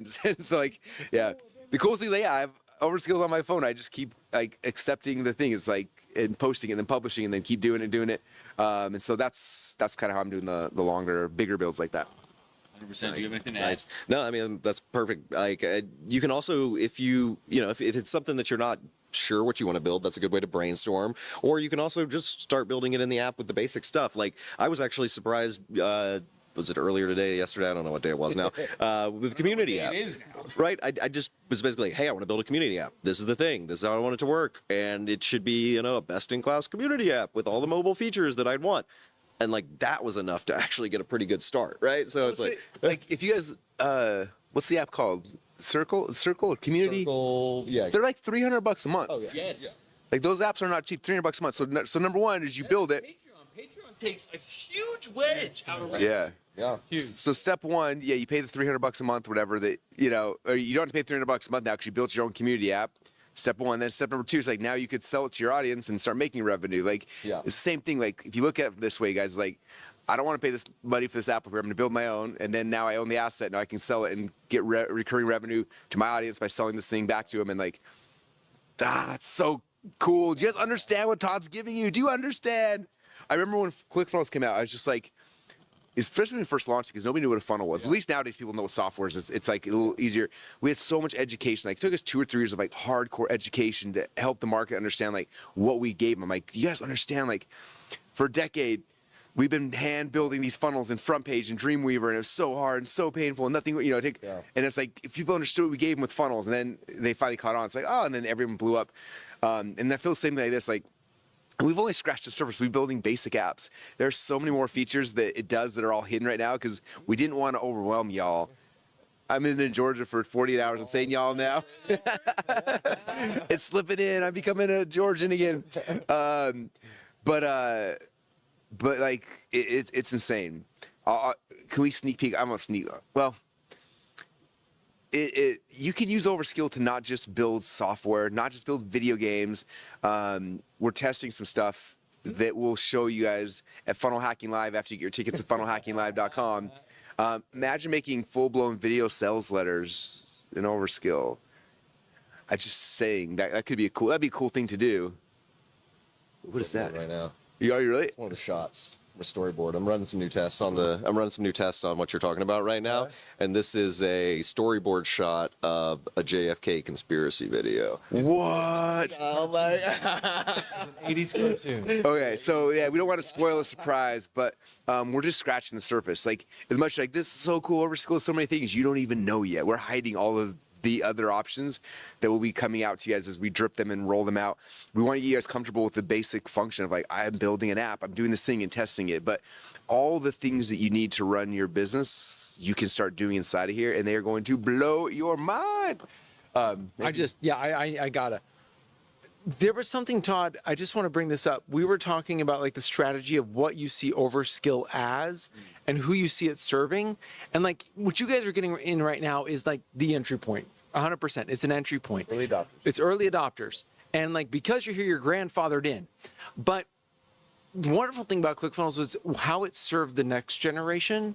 like, yeah, the coolest thing, I have Overskills on my phone. I just keep like accepting the thing. It's like and posting it, and then publishing, and then keep doing it. And so that's kind of how I'm doing the longer, bigger builds like that. 100%. Nice. Do you have anything to add? No, I mean, that's perfect. Like, you can also, if if it's something that you're not sure what you want to build, that's a good way to brainstorm. Or you can also just start building it in the app with the basic stuff. Like, I was actually surprised, was it earlier today, yesterday? I don't know what day it was now. With the community app. It is now. Right? I just was basically, hey, I want to build a community app. This is the thing. This is how I want it to work. And it should be, a best-in-class community app with all the mobile features that I'd want. And like that was enough to actually get a pretty good start, right? So it's like if you guys, what's the app called? Circle Community. Circle, yeah. They're like $300 a month. Oh, yeah. Yes. Like those apps are not cheap. $300 a month. So number one is you build it. Patreon takes a huge wedge out of it. Yeah. Yeah. Huge. So step one, you pay the $300 a month, whatever that or you don't have to pay $300 a month now because you built your own community app. Step one. Then step number two is like now you could sell it to your audience and start making revenue. Like it's the same thing. Like if you look at it this way, guys, like I don't want to pay this money for this app. I'm going to build my own, and then now I own the asset. Now I can sell it and get recurring revenue to my audience by selling this thing back to them. And like, that's so cool. Do you guys understand what Todd's giving you? Do you understand? I remember when ClickFunnels came out, I was just like, especially when we first launched it, because nobody knew what a funnel was. At least nowadays people know what software is. It's like a little easier. We had so much education. Like it took us 2 or 3 years of like hardcore education to help the market understand like what we gave them. Like, you guys understand, like for a decade, we've been hand building these funnels in FrontPage and Dreamweaver, and it was so hard and so painful and nothing, and it's like, if people understood what we gave them with funnels, and then they finally caught on, it's like, oh, and then everyone blew up. And I feel the same thing like this, like, And we've only scratched the surface. We're building basic apps. There's so many more features that it does that are all hidden right now because we didn't want to overwhelm y'all. I'm in Georgia for 48 hours. I'm saying y'all now. It's slipping in. I'm becoming a Georgian again. But like it's insane. Can we sneak peek? I'm gonna sneak. Well, you can use Overskill to not just build software, not just build video games. We're testing some stuff that we'll show you guys at Funnel Hacking Live after you get your tickets at funnelhackinglive.com. Imagine making full-blown video sales letters in Overskill. I just saying that could be that'd be a cool thing to do. What is that? Right now. Are you really? It's one of the shots. A storyboard. I'm running some new tests on what you're talking about right now, and this is a storyboard shot of a JFK conspiracy video. What? Oh my! 80s cartoon. Okay, so yeah, we don't want to spoil the surprise, but we're just scratching the surface. Like as much like this is so cool, Overskill, so many things you don't even know yet. We're hiding all of the other options that will be coming out to you guys as we drip them and roll them out. We want you guys comfortable with the basic function of like, I'm building an app, I'm doing this thing and testing it, but all the things that you need to run your business, you can start doing inside of here and they are going to blow your mind. I gotta. There was something, Todd, I just want to bring this up. We were talking about like the strategy of what you see Overskill as and who you see it serving. And like what you guys are getting in right now is like the entry point. 100%. It's an entry point. Early adopters. It's early adopters. And like because you're here, you're grandfathered in. But the wonderful thing about ClickFunnels was how it served the next generation.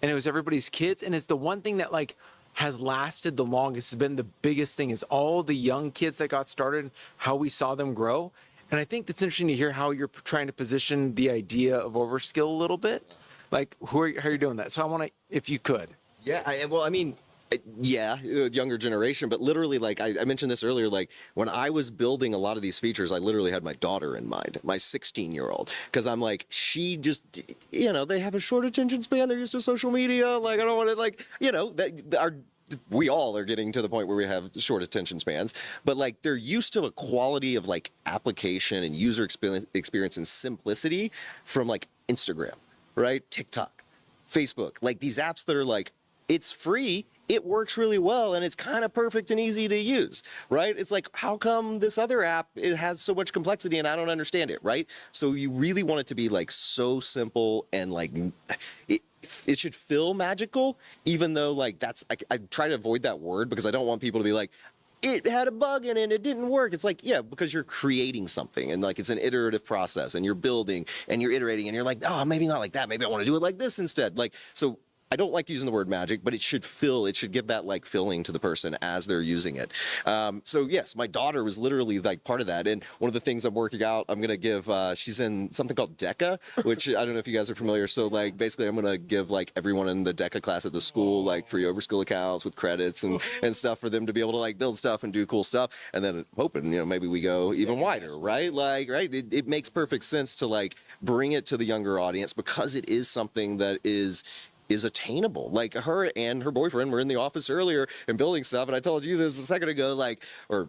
And it was everybody's kids. And it's the one thing that like has lasted the longest, has been the biggest thing, is all the young kids that got started, how we saw them grow. And I think it's interesting to hear how you're trying to position the idea of Overskill a little bit. Like, how are you doing that? So I want to, if you could. Yeah, younger generation, but literally, like I mentioned this earlier, like when I was building a lot of these features, I literally had my daughter in mind, my 16-year-old, because I'm like, she just, they have a short attention span, they're used to social media, like I don't want to, like, we all are getting to the point where we have short attention spans, but like they're used to a quality of like application and user experience and simplicity from like Instagram, right? TikTok, Facebook, like these apps that are like, it's free, it works really well, and it's kind of perfect and easy to use, right? It's like, how come this other app, it has so much complexity and I don't understand it, right? So you really want it to be like so simple and like, it should feel magical, even though like I try to avoid that word because I don't want people to be like, it had a bug in it and it didn't work. It's like, yeah, because you're creating something and like it's an iterative process and you're building and you're iterating and you're like, oh, maybe not like that. Maybe I want to do it like this instead. Like, so I don't like using the word magic, but it should give that like feeling to the person as they're using it. So yes, my daughter was literally like part of that. And one of the things I'm working out, I'm going to give, she's in something called DECA, which I don't know if you guys are familiar. So like, basically I'm going to give like everyone in the DECA class at the school, like free Overskill accounts with credits and stuff for them to be able to like build stuff and do cool stuff. And then hoping, maybe we go even wider, right? Like, right. It makes perfect sense to like bring it to the younger audience because it is something that is attainable. Like her and her boyfriend were in the office earlier and building stuff, and I told you this a second ago, like, or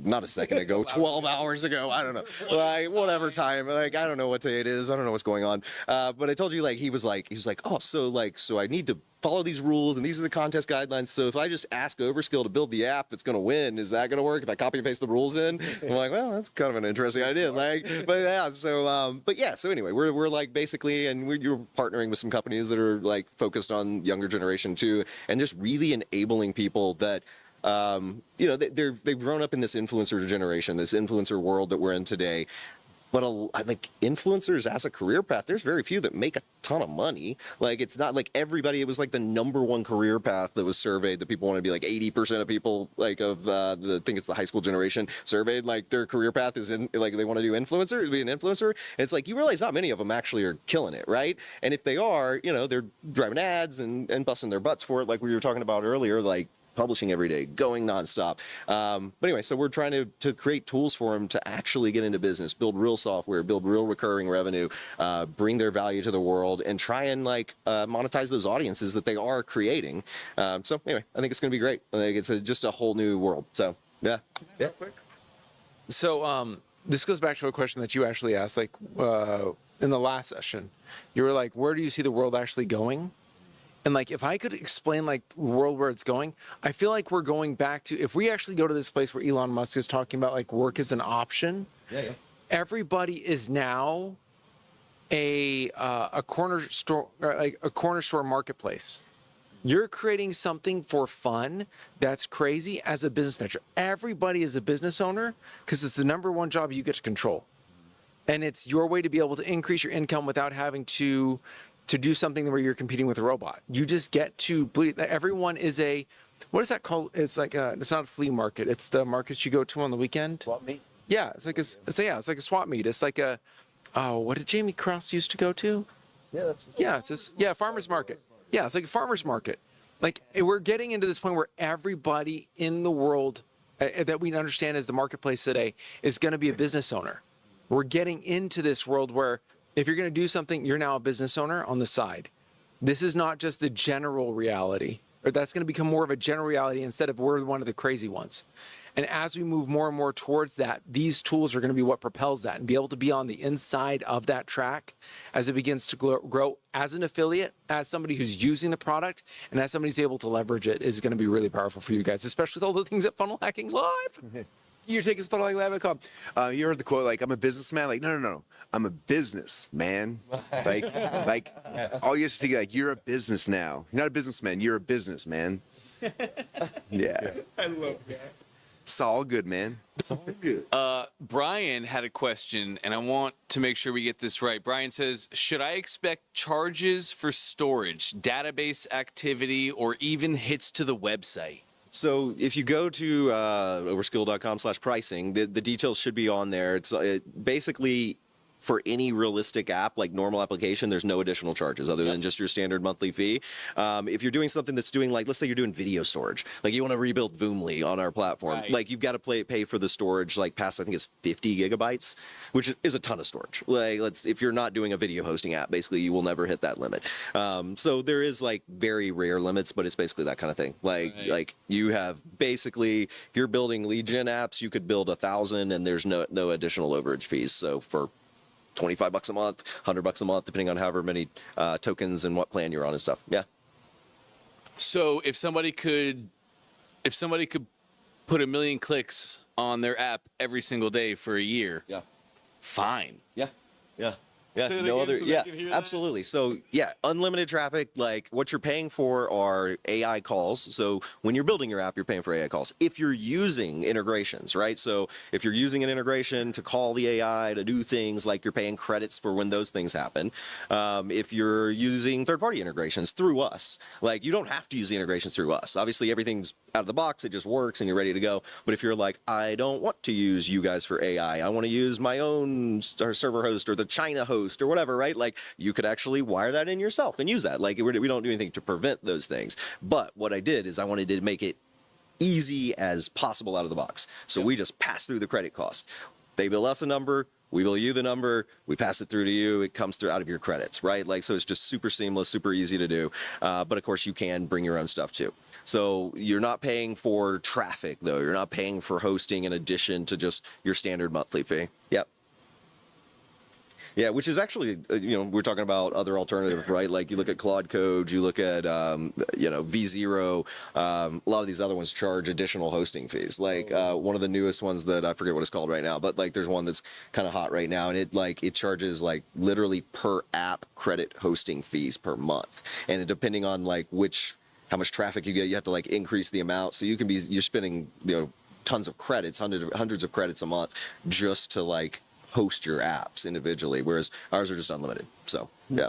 not a second ago, 12 hours ago, I don't know, like whatever time, like I don't know what day it is, I don't know what's going on, but I told you like he was like, oh, so I need to follow these rules and these are the contest guidelines. So if I just ask Overskill to build the app that's going to win, is that going to work? If I copy and paste the rules in, I'm like, well, that's kind of an interesting idea. Like, but yeah, so anyway, we're like basically, and you're partnering with some companies that are like focused on younger generation too, and just really enabling people that they've grown up in this influencer generation, this influencer world that we're in today. But like influencers as a career path, there's very few that make a ton of money. Like it's not like everybody. It was like the #1 career path that was surveyed that people want to be like 80% of people like of I think it's the high school generation surveyed like their career path is in like they want to be an influencer. And it's like you realize not many of them actually are killing it, right? And if they are, they're driving ads and busting their butts for it, like we were talking about earlier, like publishing every day, going nonstop. But anyway, so we're trying to create tools for them to actually get into business, build real software, build real recurring revenue, bring their value to the world, and try and like monetize those audiences that they are creating. So anyway, I think it's going to be great. I think it's just a whole new world. So yeah. So this goes back to a question that you actually asked, like in the last session. You were like, where do you see the world actually going? And like, if I could explain like the world where it's going, I feel like we're going back to, if we actually go to this place where Elon Musk is talking about like work as an option, everybody is now a corner store, like a corner store marketplace. You're creating something for fun that's crazy as a business venture. Everybody is a business owner because it's the number one job you get to control. And it's your way to be able to increase your income without having to do something where you're competing with a robot. You just get to bleed. Everyone is a, what is that called? It's like it's not a flea market. It's the markets you go to on the weekend. Swap meet. Yeah, it's like a swap meet. It's like a, what did Jamie Cross used to go to? Yeah, farmer's market. Yeah, it's like a farmer's market. Like we're getting into this point where everybody in the world that we understand as the marketplace today is going to be a business owner. We're getting into this world where if you're going to do something, you're now a business owner on the side. This is not just the general reality, or that's going to become more of a general reality instead of we're one of the crazy ones. And as we move more and more towards that, these tools are going to be what propels that, and be able to be on the inside of that track as it begins to grow as an affiliate, as somebody who's using the product, and as somebody who's able to leverage it is going to be really powerful for you guys, especially with all the things at Funnel Hacking Live. You're taking us Funnel Hacking Live.com. You heard the quote, like, I'm a businessman. Like, no. I'm a business man. Like all you have to think, like, you're a business now. You're not a businessman. You're a business man. Yeah. I love that. It's all good, man. It's all good. Brian had a question, and I want to make sure we get this right. Brian says, should I expect charges for storage, database activity, or even hits to the website? So if you go to overskill.com/pricing, the details should be on there. It's basically for any realistic app, like normal application, there's no additional charges other than just your standard monthly fee. If you're doing something that's doing, like, let's say you're doing video storage, like you want to rebuild Voomly on our platform, like you've got to pay for the storage, like past, I think it's 50 gigabytes, which is a ton of storage. Like, if you're not doing a video hosting app, basically you will never hit that limit. So there is like very rare limits, but it's basically that kind of thing. Like you have basically, if you're building lead gen apps, you could build 1,000 and there's no additional overage fees. So for $25 a month, $100 a month, depending on however many tokens and what plan you're on and stuff. Yeah. So if somebody could put 1 million clicks on their app every single day for a year, fine. Yeah. No other. Absolutely. So unlimited traffic. Like what you're paying for are AI calls. So when you're building your app, you're paying for AI calls. If you're using integrations, right? So if you're using an integration to call the AI to do things, like you're paying credits for when those things happen. If you're using third-party integrations through us, like you don't have to use the integrations through us. Obviously, everything's out of the box. It just works and you're ready to go. But if you're like, I don't want to use you guys for AI, I want to use my own server host or the China host or whatever, right? Like you could actually wire that in yourself and use that. Like we don't do anything to prevent those things. But what I did is I wanted to make it easy as possible out of the box. So we just pass through the credit cost. They bill us a number, we bill you the number, we pass it through to you, it comes through out of your credits, right? Like, so it's just super seamless, super easy to do. But of course you can bring your own stuff too. So you're not paying for traffic though. You're not paying for hosting in addition to just your standard monthly fee. Yep. Yeah, which is actually, we're talking about other alternatives, right? Like you look at Claude Code, you look at, V0, a lot of these other ones charge additional hosting fees. Like one of the newest ones that I forget what it's called right now, but like there's one that's kind of hot right now, and it charges like literally per app credit hosting fees per month. And depending on like how much traffic you get, you have to like increase the amount. So you're spending, tons of credits, hundreds of credits a month just to like host your apps individually, whereas ours are just unlimited. So yeah.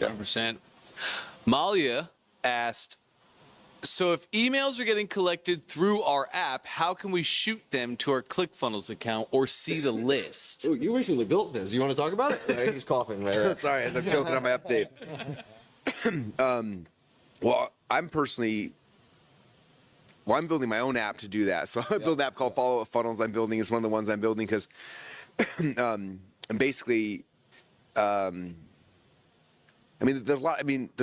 100%. Malia asked, so if emails are getting collected through our app, how can we shoot them to our ClickFunnels account or see the list? Ooh, you recently built this. You want to talk about it? Right, he's coughing. Right. Sorry, I'm joking on my update. Well, I'm building my own app to do that. So I build an app called Follow Up Funnels. It's one of the ones I'm building because and basically, there's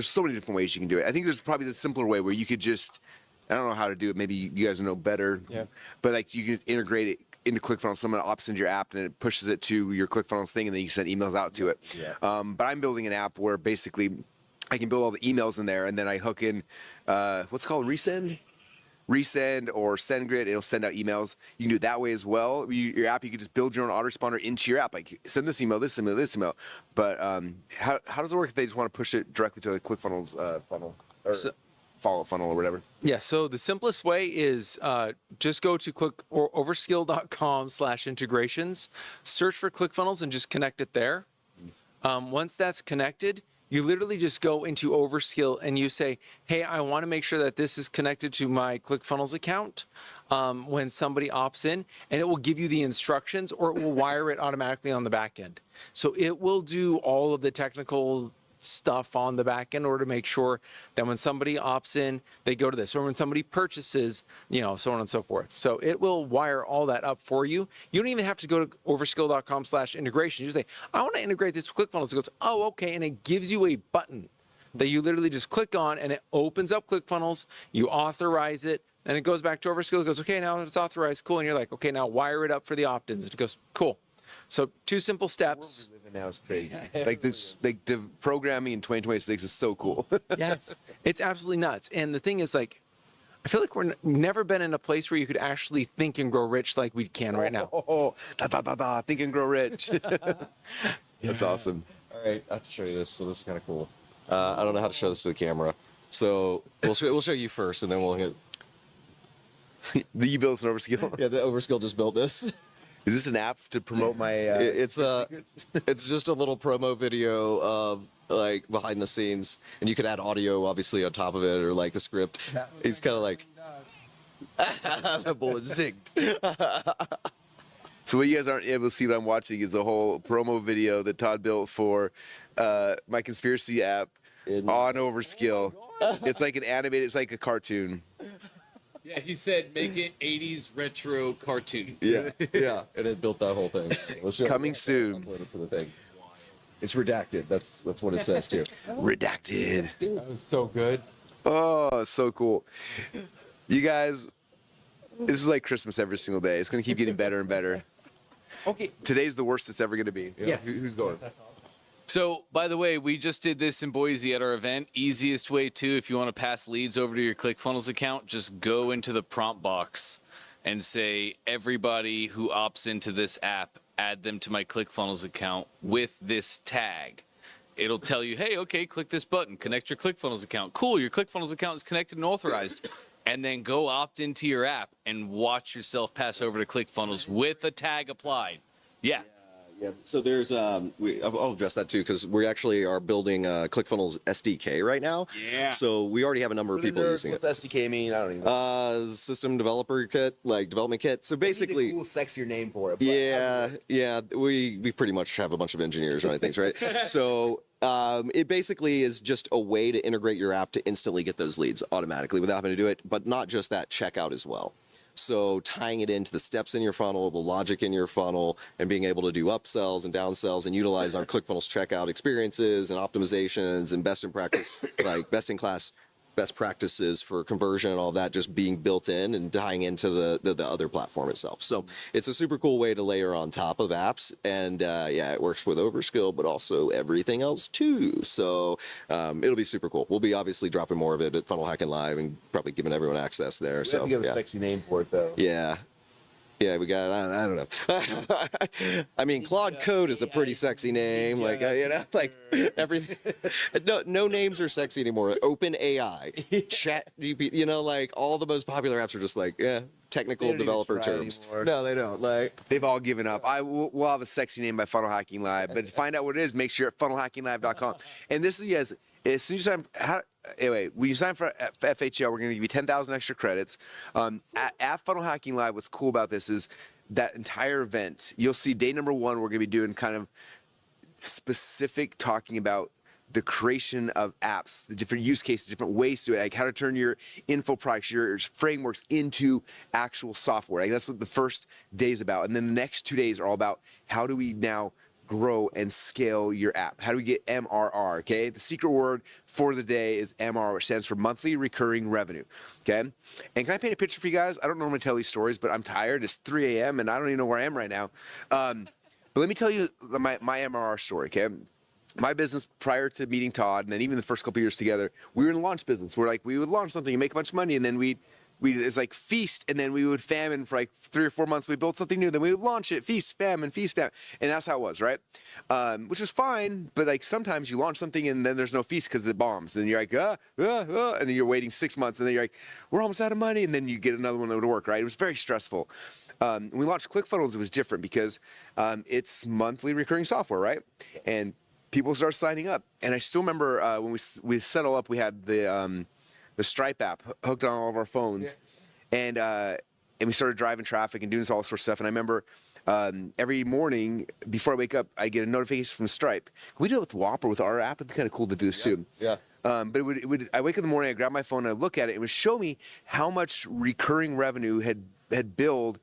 so many different ways you can do it. I think there's probably the simpler way where you could just, I don't know how to do it. Maybe you guys know better. Yeah. But like you can integrate into ClickFunnels. Someone opts into your app and it pushes it to your ClickFunnels thing, and then you send emails out to it. But I'm building an app where basically I can build all the emails in there, and then I hook in what's called resend or SendGrid. It'll send out emails. You can do it that way as well. Your app, you can just build your own autoresponder into your app. Like send this email, this email, this email. But how does it work if they just want to push it directly to the ClickFunnels funnel or follow-up funnel or whatever? Yeah, so the simplest way is just go to overskill.com/integrations, search for ClickFunnels, and just connect it there. Once that's connected, you literally just go into Overskill and you say, hey, I want to make sure that this is connected to my ClickFunnels account when somebody opts in, and it will give you the instructions, or it will wire it automatically on the back end. So it will do all of the technical stuff on the back end in order to make sure that when somebody opts in, they go to this, or when somebody purchases, so on and so forth. So it will wire all that up for you. You don't even have to go to overskill.com/integration. You just say, I want to integrate this with ClickFunnels. It goes, oh, okay. And it gives you a button that you literally just click on, and it opens up ClickFunnels. You authorize it, and it goes back to Overskill. It goes, okay, now it's authorized. Cool. And you're like, okay, now wire it up for the opt-ins. And it goes, cool. So 2 simple steps. Now is crazy. Like this, like the programming in 2026 is so cool. Yes, it's absolutely nuts. And the thing is, like, I feel like we've never been in a place where you could actually think and grow rich like we can right now. Think and grow rich. That's awesome. All right, I have to show you this. So this is kind of cool. I don't know how to show this to the camera. So we'll show you first, and then we'll hit. You built an Overskill? Yeah, the Overskill just built this. Is this an app to promote my? It's just a little promo video of like behind the scenes, and you could add audio obviously on top of it, or like a script. He's kind of like that bullet zigged. So what you guys aren't able to see what I'm watching is a whole promo video that Todd built for my conspiracy app on Overskill. It's like an animated. It's like a cartoon. Yeah, he said make it 80s retro cartoon. Yeah, yeah, and it built that whole thing. Coming soon. For the thing. It's redacted. That's what it says too. Redacted. That was so good. Oh, so cool. You guys, this is like Christmas every single day. It's gonna keep getting better and better. Okay. Today's the worst it's ever gonna be. Yes. Who's going? So, by the way, we just did this in Boise at our event. Easiest way, too, if you want to pass leads over to your ClickFunnels account, just go into the prompt box and say, everybody who opts into this app, add them to my ClickFunnels account with this tag. It'll tell you, hey, okay, click this button, connect your ClickFunnels account. Cool, your ClickFunnels account is connected and authorized. And then go opt into your app and watch yourself pass over to ClickFunnels with a tag applied. Yeah. Yeah, so there's I'll address that too, because we actually are building ClickFunnels SDK right now. Yeah. So we already have a number of people using it. What's SDK mean? I don't even know. System developer kit, like development kit. So basically, I need a cool, sexier name for it. Yeah. We pretty much have a bunch of engineers running things, right? So it basically is just a way to integrate your app to instantly get those leads automatically without having to do it. But not just that, checkout as well. So tying it into the steps in your funnel, the logic in your funnel, and being able to do upsells and downsells and utilize our ClickFunnels checkout experiences and optimizations and best in practice, like best in class best practices for conversion and all that just being built in and tying into the other platform itself. So it's a super cool way to layer on top of apps. And yeah, it works with Overskill, but also everything else too. So it'll be super cool. We'll be obviously dropping more of it at Funnel Hacking Live and probably giving everyone access there. So you have a sexy name for it though. Yeah. Yeah, we got, I don't know. I mean, Claude Code is a pretty sexy name. Like, you know, like everything. No names are sexy anymore. Open AI, Chat GPT, you know, like all the most popular apps are just like, technical developer terms. Anymore. No, they don't. Like, they've all given up. We'll have a sexy name by Funnel Hacking Live, but to find out what it is, make sure at funnelhackinglive.com. And this is, yes, as soon as you sign, anyway, when you sign for FHL, we're going to give you 10,000 extra credits. At Funnel Hacking Live, what's cool about this is that entire event, you'll see day number 1, we're going to be doing kind of specific talking about the creation of apps, the different use cases, different ways to do it, like how to turn your info products, your frameworks into actual software. Like that's what the first day is about. And then the next 2 days are all about how do we now grow and scale your app? How do we get MRR? Okay, the secret word for the day is MRR, which stands for monthly recurring revenue. Okay, and can I paint a picture for you guys? I don't normally tell these stories, but I'm tired. It's 3 a.m. and I don't even know where I am right now. But let me tell you my MRR story. Okay. My business prior to meeting Todd, and then even the first couple years together, we were in the launch business. We're like, we would launch something and make a bunch of money, and then we it's like feast, and then we would famine for like 3 or 4 months. We built something new, then we would launch it, feast, famine, and that's how it was, right? Which was fine, but like sometimes you launch something and then there's no feast because it bombs, and you're like, and then you're waiting 6 months, and then you're like, we're almost out of money, and then you get another one that would work, right? It was very stressful. When we launched ClickFunnels, it was different because it's monthly recurring software, right? And people start signing up, and I still remember when we set all up, we had the Stripe app hooked on all of our phones, and we started driving traffic and doing all sorts of stuff. And I remember every morning before I wake up, I get a notification from Stripe. Can we do it with Whopper with our app? It'd be kind of cool to do this too. Yeah. But it would. I wake up in the morning, I grab my phone, and I look at it. It would show me how much recurring revenue had billed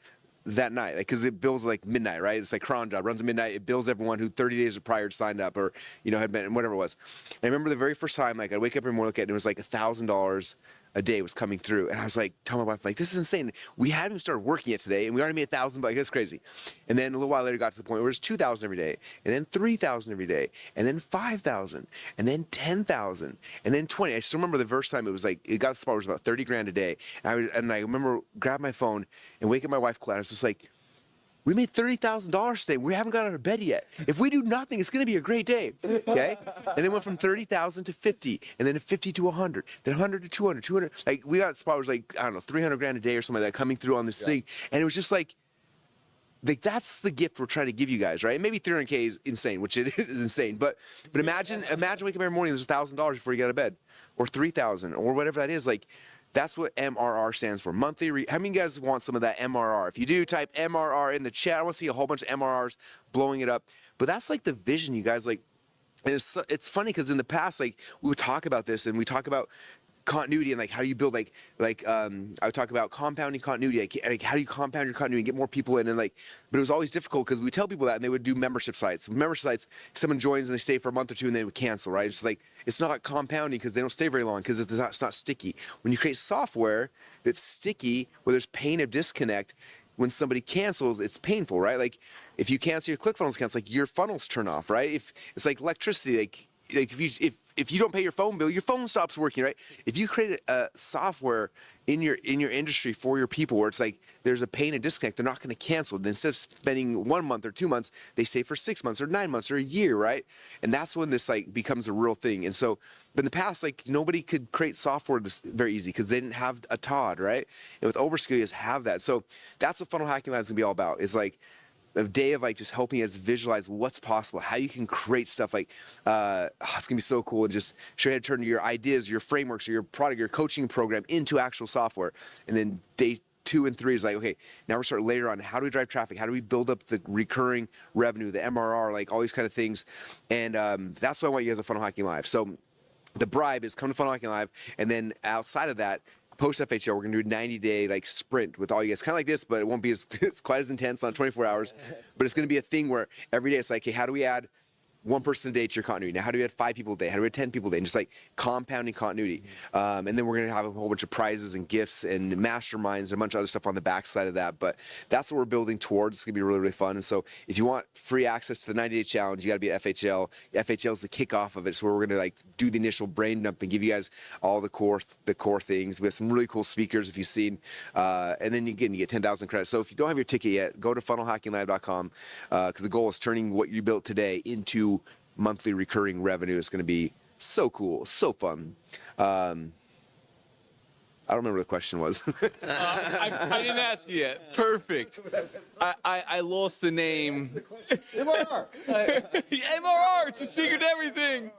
that night, like, because it bills like midnight, right? It's like cron job, runs at midnight. It bills everyone who 30 days prior signed up, or had been, whatever it was. And I remember the very first time, like, I'd wake up every morning, look at it, and it was like $1,000 a day was coming through, and I was like, telling my wife, like, this is insane. We haven't even started working yet today, and we already made $1,000. Like, that's crazy. And then a little while later, got to the point where it was 2,000 every day, and then 3,000 every day, and then 5,000, and then 10,000, and then 20. I still remember the first time it was like, it got to the spot where it was about 30 grand a day, and I remember grab my phone and wake up my wife, Claire. I was just like, we made $30,000 today. We haven't got out of bed yet. If we do nothing, it's going to be a great day. Okay? And then went from 30,000 to 50, and then 50 to 100, then 100 to 200, 200. Like, we got spot was like, I don't know, 300 grand a day or something like that coming through on this thing. And it was just like that's the gift we're trying to give you guys, right? And maybe 300K is insane, which it is insane. But imagine waking up every morning, there's $1,000 before you get out of bed, or 3,000, or whatever that is. Like, that's what MRR stands for. Monthly. How many of you guys want some of that MRR? If you do, type MRR in the chat. I want to see a whole bunch of MRRs blowing it up. But that's like the vision, you guys. Like, and it's funny because in the past, like, we would talk about this, and we talk about continuity and like how you build I would talk about compounding continuity, like how do you compound your continuity and get more people in, and like, but it was always difficult because we tell people that, and they would do membership sites. Membership sites, someone joins and they stay for a month or two and they would cancel, right? It's like, it's not compounding because they don't stay very long because it's not sticky. When you create software that's sticky, where there's pain of disconnect, when somebody cancels, it's painful, right? Like, if you cancel your ClickFunnels accounts, like, your funnels turn off, right? If it's like electricity, like if you don't pay your phone bill, your phone stops working, right? If you create a software in your industry for your people where it's like there's a pain and disconnect, they're not going to cancel. Then instead of spending 1 month or 2 months, they stay for 6 months or 9 months or a year, right? And that's when this like becomes a real thing. And so, but in the past, like, nobody could create software this very easy because they didn't have a Todd, right? And with Overskill, you just have that. So that's what Funnel Hacking Live is going to be all about. Is like a day of like just helping us visualize what's possible, how you can create stuff. Like, it's gonna be so cool, and just show you how to turn your ideas, your frameworks, or your product, your coaching program into actual software. And then day 2 and 3 is like, okay, now we're starting later on. How do we drive traffic? How do we build up the recurring revenue, the MRR, like all these kind of things? And that's why I want you guys at Funnel Hacking Live. So the bribe is come to Funnel Hacking Live, and then outside of that, post FHL, we're gonna do a 90-day like sprint with all you guys, kind of like this, but it won't be it's quite as intense, not 24 hours, but it's gonna be a thing where every day it's like, hey, how do we add 1 person a day to your continuity? Now, how do we add 5 people a day? How do we add 10 people a day? And just like compounding continuity. And then we're going to have a whole bunch of prizes and gifts and masterminds and a bunch of other stuff on the backside of that. But that's what we're building towards. It's going to be really, really fun. And so if you want free access to the 90-day challenge, you got to be at FHL. FHL is the kickoff of it. So we're going to like do the initial brain dump and give you guys all the core things. We have some really cool speakers if you've seen. And then again, you get 10,000 credits. So if you don't have your ticket yet, go to funnelhackinglive.com because the goal is turning what you built today into monthly recurring revenue. Is going to be so cool, so fun. I don't remember what the question was. I didn't ask you yet. Perfect. I lost the name. MRR. MRR. It's a secret to everything.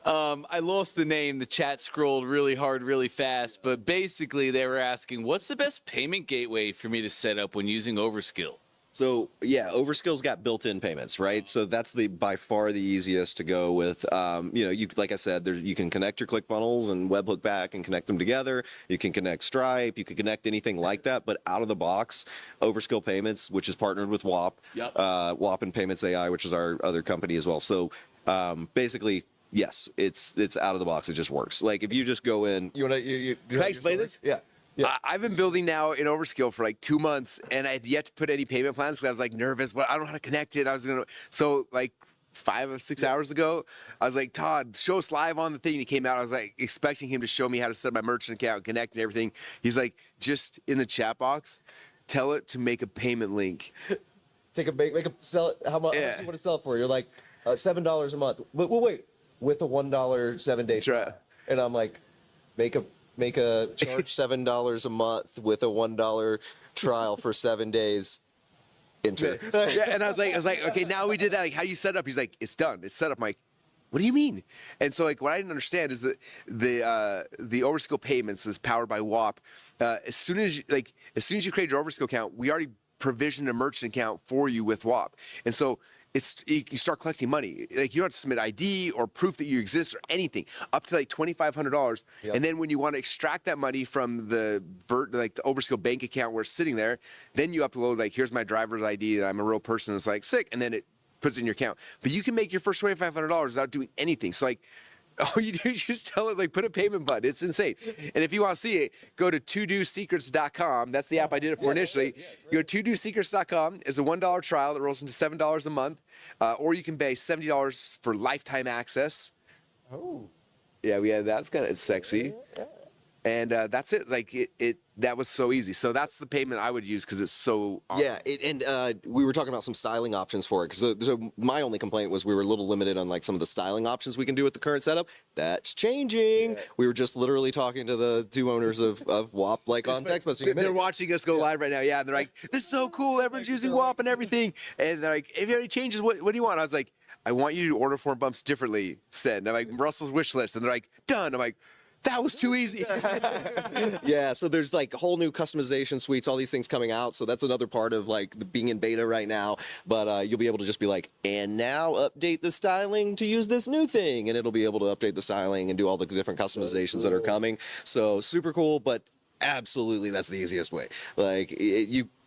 I lost the name. The chat scrolled really hard, really fast. But basically, they were asking, what's the best payment gateway for me to set up when using Overskill? So yeah, Overskill's got built-in payments, right? So that's by far the easiest to go with. You like I said, you can connect your ClickFunnels and webhook back and connect them together. You can connect Stripe, you can connect anything like that. But out of the box, Overskill Payments, which is partnered with WAP, WAP and Payments AI, which is our other company as well. So basically, yes, it's out of the box. It just works. Like if you just go in, Can I explain this? Yeah. I've been building now in Overskill for like 2 months, and I had yet to put any payment plans because I was like nervous, but I don't know how to connect it. So like 5 or 6 hours ago, I was like, Todd, show us live on the thing. And he came out. I was like expecting him to show me how to set up my merchant account, connect, and everything. He's like, just in the chat box, tell it to make a payment link. Sell it. How much? Yeah. How much you want to sell it for? You're like $7 a month. Wait, with a $1 7-day trial. And I'm like, make a charge $7 a month with a $1 trial for 7 days. Enter. Yeah, and I was like, okay, now we did that. Like, how you set it up? He's like, it's done. It's set up. I'm like, what do you mean? And so like what I didn't understand is that the Overskill Payments is powered by WAP. As soon as you create your Overskill account, we already provisioned a merchant account for you with WAP. And so you start collecting money. Like you don't have to submit ID or proof that you exist or anything, up to like $2,500. Yep. And then when you want to extract that money from the Overskill bank account where it's sitting there, then you upload like, here's my driver's ID and I'm a real person. It's like sick, and then it puts it in your account. But you can make your first $2,500 without doing anything. So like, all you do is just tell it, like, put a payment button. It's insane. And if you want to see it, go to todosecrets.com. That's the app I did it for initially. Go to todosecrets.com. It's a $1 trial that rolls into $7 a month. Or you can pay $70 for lifetime access. Oh. Yeah, that's kind of sexy. And that's it. Like that was so easy. So that's the payment I would use because it's so awesome. Yeah, we were talking about some styling options for it because so my only complaint was we were a little limited on like some of the styling options we can do with the current setup. That's changing. Yeah. We were just literally talking to the two owners of WAP like on text messaging. They're watching us go live right now. Yeah, and they're like, "This is so cool. Everyone's using WAP and everything." And they're like, "If you have any changes, what do you want?" I was like, "I want you to order form bumps differently." Said, and I'm like, "Russell's wish list," and they're like, "Done." I'm like, that was too easy. Yeah, so there's like whole new customization suites, all these things coming out. So that's another part of like being in beta right now. But you'll be able to just be like, and now update the styling to use this new thing. And it'll be able to update the styling and do all the different customizations that are coming. So super cool, but absolutely that's the easiest way. Like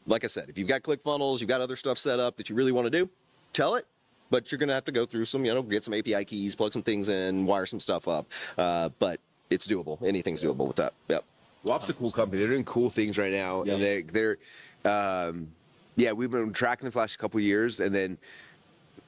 like I said, if you've got ClickFunnels, you've got other stuff set up that you really want to do, tell it. But you're going to have to go through some, get some API keys, plug some things in, wire some stuff up. But it's doable. Anything's doable with that. Yep. WAP's a cool company. They're doing cool things right now. Yep. And they're we've been tracking them for the last couple of years. And then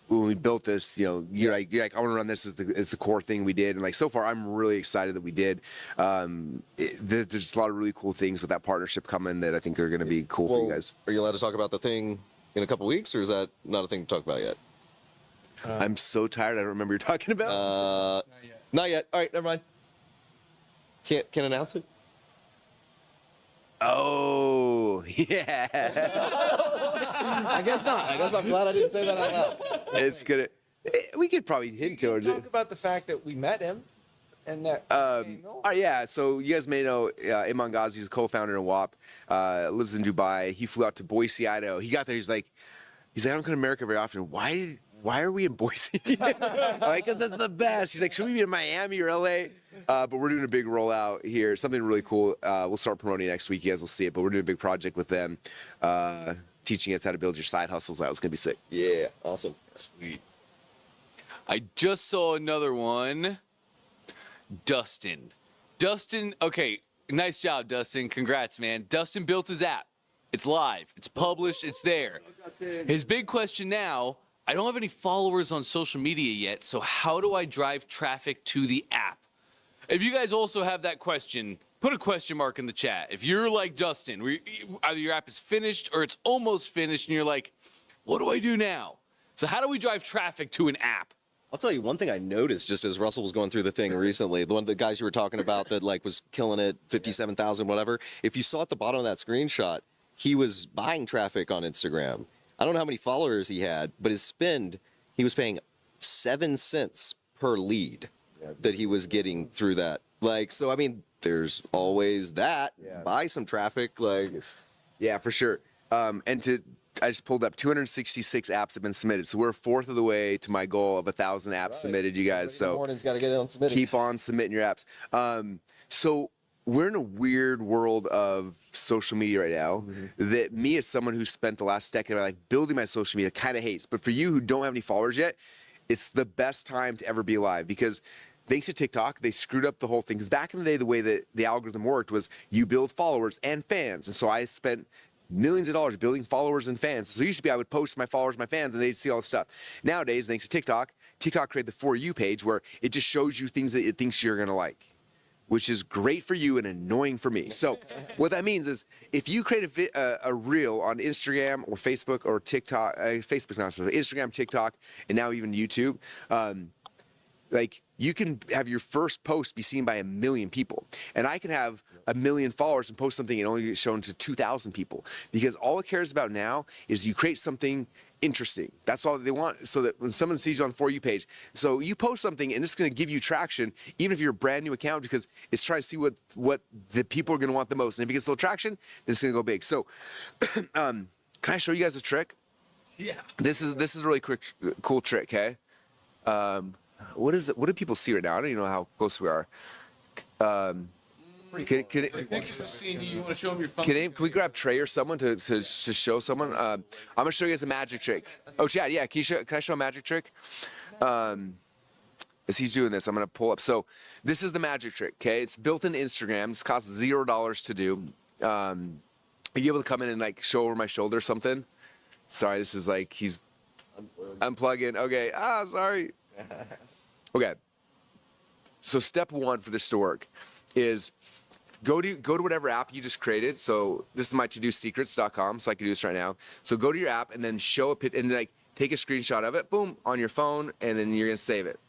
when we built this, you're like, I want to run this as the core thing we did. And like, so far, I'm really excited that we did. There's just a lot of really cool things with that partnership coming that I think are going to be cool for you guys. Are you allowed to talk about the thing in a couple of weeks, or is that not a thing to talk about yet? I'm so tired. I don't remember what you're talking about. Not yet. All right, never mind. Can't announce it? Oh, yeah. I guess not. I guess I'm glad I didn't say that out loud. It's gonna. We could probably hint towards it. Talk about the fact that we met him, and that. Yeah. So you guys may know Imran Ghazi is a co-founder in WAP. Lives in Dubai. He flew out to Boise, Idaho. He got there. He's like, I don't come to America very often. Why are we in Boise? Like, 'cause that's the best. He's like, should we be in Miami or LA? But we're doing a big rollout here. Something really cool. We'll start promoting next week. You guys will see it. But we're doing a big project with them, teaching us how to build your side hustles out. It's gonna be sick. Yeah, awesome. Sweet. I just saw another one. Dustin, okay, nice job, Dustin. Congrats, man. Dustin built his app. It's live. It's published. It's there. His big question now, I don't have any followers on social media yet, so how do I drive traffic to the app? If you guys also have that question, put a question mark in the chat. If you're like Dustin, where either your app is finished or it's almost finished and you're like, what do I do now? So how do we drive traffic to an app? I'll tell you one thing I noticed just as Russell was going through the thing recently, one of the guys you were talking about that like was killing it, 57,000, whatever. If you saw at the bottom of that screenshot, he was buying traffic on Instagram. I don't know how many followers he had, but his spend, he was paying 7 cents per lead that he was getting through that. Like, so, I mean, there's always that. Yeah. Buy some traffic. Like, yeah, for sure. And to I just pulled up 266 apps have been submitted. So we're a fourth of the way to my goal of 1,000 apps submitted, you guys. So morning's got to get it on submitted. keep on submitting your apps. So we're in a weird world of social media right now that me as someone who spent the last decade of my life building my social media kind of hates. But for you who don't have any followers yet, it's the best time to ever be alive because thanks to TikTok, they screwed up the whole thing. Because back in the day, the way that the algorithm worked was you build followers and fans. And so I spent millions of dollars building followers and fans. So it used to be I would post my followers, my fans, and they'd see all the stuff. Nowadays, thanks to TikTok created the For You page where it just shows you things that it thinks you're going to like, which is great for you and annoying for me. So what that means is if you create a reel on Instagram or Facebook or TikTok, Facebook, not Instagram, TikTok, and now even YouTube, like you can have your first post be seen by 1 million people. And I can have 1 million followers and post something and only get shown to 2,000 people. Because all it cares about now is you create something interesting. That's all they want. So that when someone sees you on the For You page, so you post something and it's going to give you traction, even if you're a brand new account, because it's trying to see what the people are going to want the most. And if it gets a little traction, then it's going to go big. So can I show you guys a trick? Yeah. This is a really cool trick, okay? What do people see right now? I don't even know how close we are. Pictures of seeing you. You want to show them your phone? Can we grab Trey or someone to show someone? I'm gonna show you guys a magic trick. Oh, Chad, yeah, can I show a magic trick? As he's doing this, I'm gonna pull up. So this is the magic trick, okay? It's built in Instagram. This costs $0 to do. Are you able to come in and like show over my shoulder or something? Sorry, this is like he's unplugging. Okay, sorry. Okay. So step one for this to work is go to whatever app you just created. So this is my todosecrets.com, so I can do this right now. So go to your app and then show a and like take a screenshot of it, boom, on your phone, and then you're gonna save it.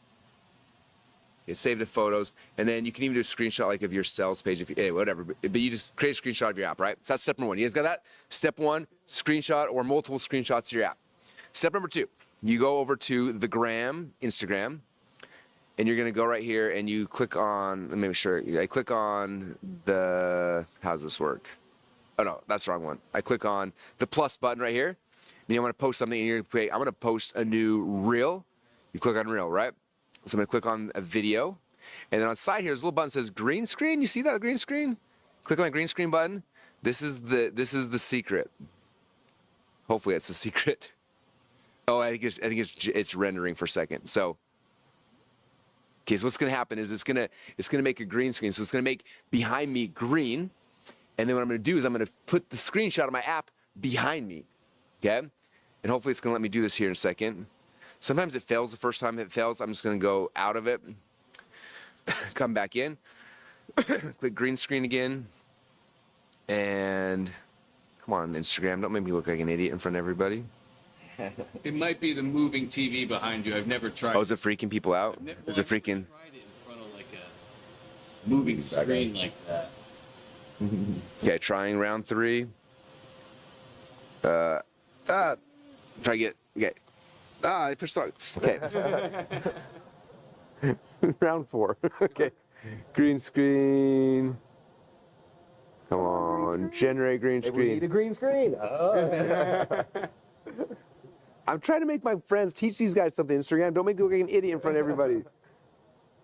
Okay, save the photos, and then you can even do a screenshot like of your sales page if you whatever. But you just create a screenshot of your app, right? So that's step number one. You guys got that? Step one, screenshot or multiple screenshots of your app. Step number two, you go over to the Instagram, and you're gonna go right here and you click on, let me make sure, I click on how's this work? Oh no, that's the wrong one. I click on the plus button right here, and you want to post something, and I'm gonna post a new reel. You click on reel, right? So I'm gonna click on a video, and then on the side here, there's a little button that says green screen. You see that green screen? Click on that green screen button. This is the secret. Hopefully that's the secret. Oh, I think it's rendering for a second. So, okay, so what's gonna happen is it's gonna make a green screen. So it's gonna make behind me green, and then what I'm gonna do is I'm gonna put the screenshot of my app behind me, okay? And hopefully it's gonna let me do this here in a second. Sometimes it fails the first time. If it fails, I'm just gonna go out of it, come back in, click green screen again, and come on, Instagram, don't make me look like an idiot in front of everybody. It might be the moving TV behind you. I've never tried. Oh, is it freaking people out? Is it freaking? Tried it in front of like a moving screen like that. Okay, trying round 3. Try to get, okay. I pushed start. Okay. Round 4. Okay. Green screen. Come on, generate green screen. We need a green screen. I'm trying to make my friends teach these guys something. Instagram, don't make me look like an idiot in front of everybody.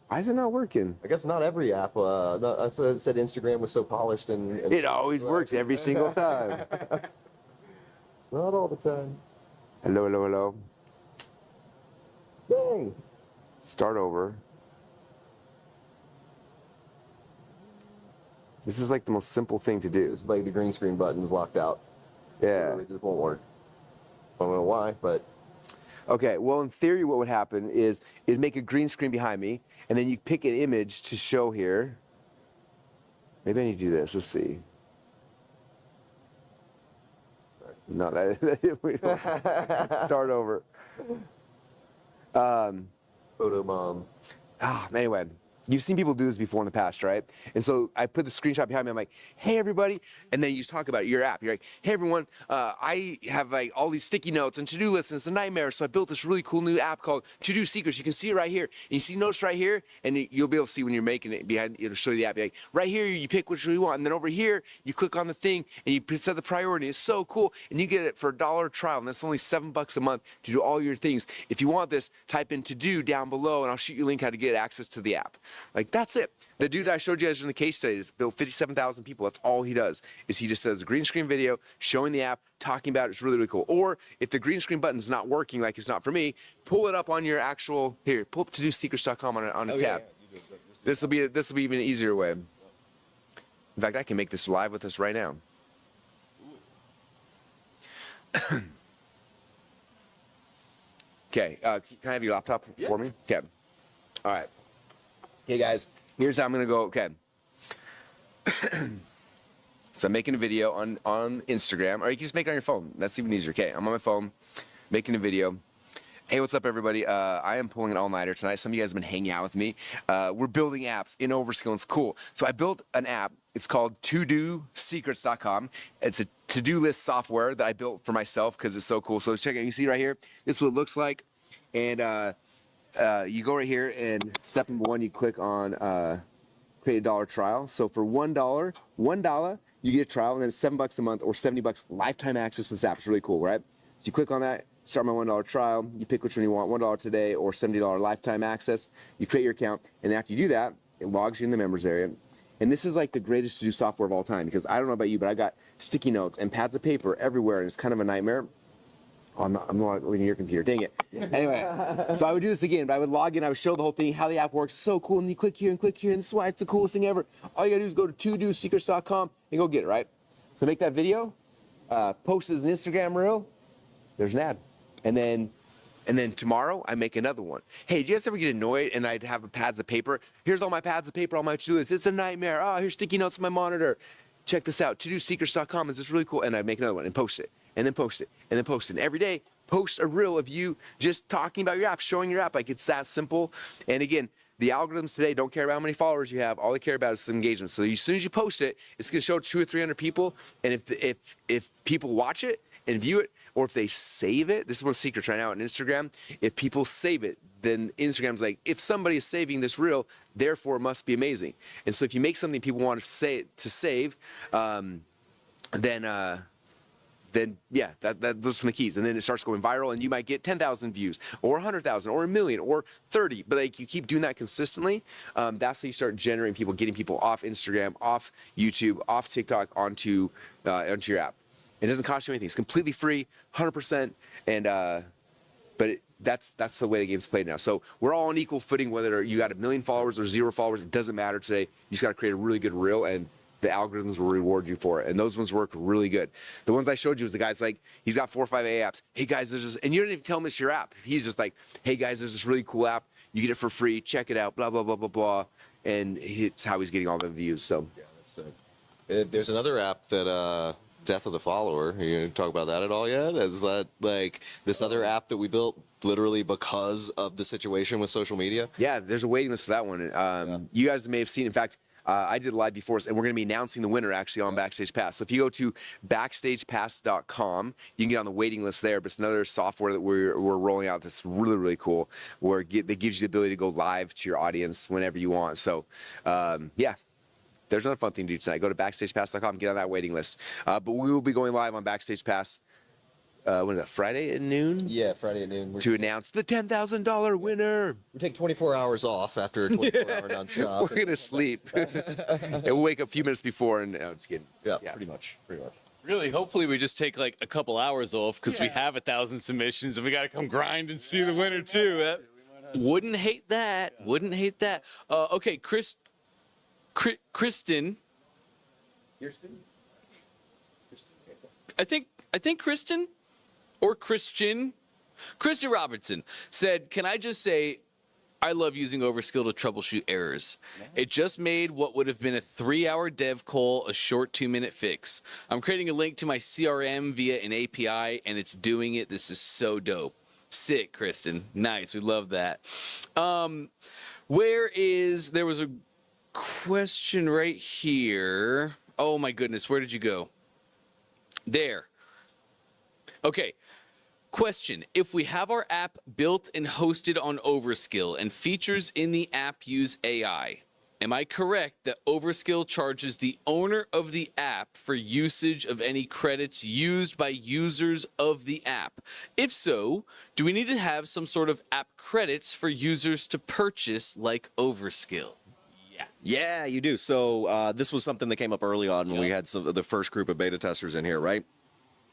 Why is it not working? I guess not every app. I said Instagram was so polished and It always works every single time. not all the time. Hello, hello, hello. Dang. Start over. This is like the most simple thing to do. It's like the green screen button's locked out. Yeah. It just won't work. I don't know why, but Okay, well, in theory, what would happen is it'd make a green screen behind me, and then you pick an image to show here. Maybe I need to do this. Let's see. No, start over. photo bomb. Anyway, You've seen people do this before in the past, right? And so I put the screenshot behind me. I'm like, hey, everybody. And then you just talk about your app. You're like, hey, everyone, I have like all these sticky notes and to-do lists, and it's a nightmare. So I built this really cool new app called To-Do Secrets. You can see it right here. And you see notes right here, and you'll be able to see when you're making it behind, it'll show you the app. You're like, right here, you pick which one you want. And then over here, you click on the thing, and you set the priority. It's so cool. And you get it for $1 trial, and that's only $7 a month to do all your things. If you want this, type in to-do down below, and I'll shoot you a link how to get access to the app. Like, that's it. The dude that I showed you guys in the case study has built 57,000 people. That's all he does, is he just does a green screen video showing the app, talking about it. It's really, really cool. Or if the green screen button's not working, like it's not for me, pull it up on your actual, here, pull up todosecrets.com on a tab. This will be even an easier way. In fact, I can make this live with us right now. Okay, can I have your laptop for me? Okay. All right. Okay, guys, here's how I'm gonna go. Okay. So I'm making a video on Instagram, or you can just make it on your phone. That's even easier. Okay, I'm on my phone, making a video. Hey, what's up, everybody? I am pulling an all-nighter tonight. Some of you guys have been hanging out with me. We're building apps in Overskill, and it's cool. So I built an app. It's called ToDoSecrets.com. It's a to-do list software that I built for myself because it's so cool. So check it out. You see right here? This is what it looks like. And you go right here, and step number one, you click on create a $1 trial. So for $1, you get a trial, and then it's $7 a month or $70 lifetime access to this app. It's really cool, right? So you click on that, start my $1 trial. You pick which one you want, $1 today or $70 lifetime access. You create your account, and after you do that, it logs you in the members area. And this is like the greatest to-do software of all time, because I don't know about you, but I got sticky notes and pads of paper everywhere, and it's kind of a nightmare. Oh, I'm not looking at your computer. Dang it. Anyway, so I would do this again, but I would log in. I would show the whole thing, how the app works. It's so cool. And you click here, and this is why it's the coolest thing ever. All you got to do is go to ToDoSecrets.com and go get it, right? So make that video, post it as an Instagram reel. There's an ad. And then tomorrow, I make another one. Hey, do you guys ever get annoyed and I'd have pads of paper? Here's all my pads of paper, all my to-do lists. It's a nightmare. Oh, here's sticky notes on my monitor. Check this out. ToDoSecrets.com is just really cool. And I'd make another one and post it. And then post it, and then post it. And every day, post a reel of you just talking about your app, showing your app. Like, it's that simple. And again, the algorithms today don't care about how many followers you have. All they care about is some engagement. So as soon as you post it, it's going to show 200 or 300 people. And if people watch it and view it, or if they save it, this is one of the secrets right now on Instagram. If people save it, then Instagram's like, if somebody is saving this reel, therefore it must be amazing. And so if you make something people want to save, then yeah, those are some of the keys. And then it starts going viral, and you might get 10,000 views, or 100,000, or 1 million, or 30. But like, you keep doing that consistently, that's how you start generating people, getting people off Instagram, off YouTube, off TikTok, onto your app. It doesn't cost you anything. It's completely free, 100%. And but that's the way the game's played now. So we're all on equal footing, whether you got 1 million followers or 0 followers. It doesn't matter today. You just got to create a really good reel, and the algorithms will reward you for it. And those ones work really good. The ones I showed you was the guy's like, he's got 4 or 5 AA apps. Hey guys, there's this, and you don't even tell him it's your app. He's just like, hey guys, there's this really cool app. You get it for free. Check it out, blah, blah, blah, blah, blah. And it's how he's getting all the views. So yeah, that's it. There's another app that, Death of the Follower. Are you going to talk about that at all yet? Is that like this other app that we built literally because of the situation with social media? Yeah, there's a waiting list for that one. You guys may have seen, in fact, I did a live before us, and we're going to be announcing the winner actually on Backstage Pass. So if you go to backstagepass.com, you can get on the waiting list there. But it's another software that we're rolling out that's really, really cool, where that gives you the ability to go live to your audience whenever you want. So, yeah. There's another fun thing to do tonight. Go to backstagepass.com, get on that waiting list. But we will be going live on Backstage Pass, when is that, Friday at noon? Yeah, Friday at noon. To announce the $10,000 winner. We take 24 hours off after a 24-hour nonstop. We're going to sleep. And we'll wake up a few minutes before and, just kidding. Yeah, pretty much. Really, hopefully we just take like a couple hours off because we have 1,000 submissions and we got to come grind and see the winner too. Wouldn't hate that. Wouldn't hate that. Okay, Kristen. I think Kristen or Christian Robertson said, "Can I just say I love using Overskill to troubleshoot errors. It just made what would have been a 3-hour dev call a short 2-minute fix. I'm creating a link to my CRM via an API, and it's doing it. This is so dope." Sick, Kristen. Nice. We love that. There was a question right here. Oh my goodness, where did you go? There. Okay. Question: if we have our app built and hosted on Overskill and features in the app use AI, am I correct that Overskill charges the owner of the app for usage of any credits used by users of the app? If so, do we need to have some sort of app credits for users to purchase like Overskill? Yeah, you do. So this was something that came up early on when we had some of the first group of beta testers in here, right?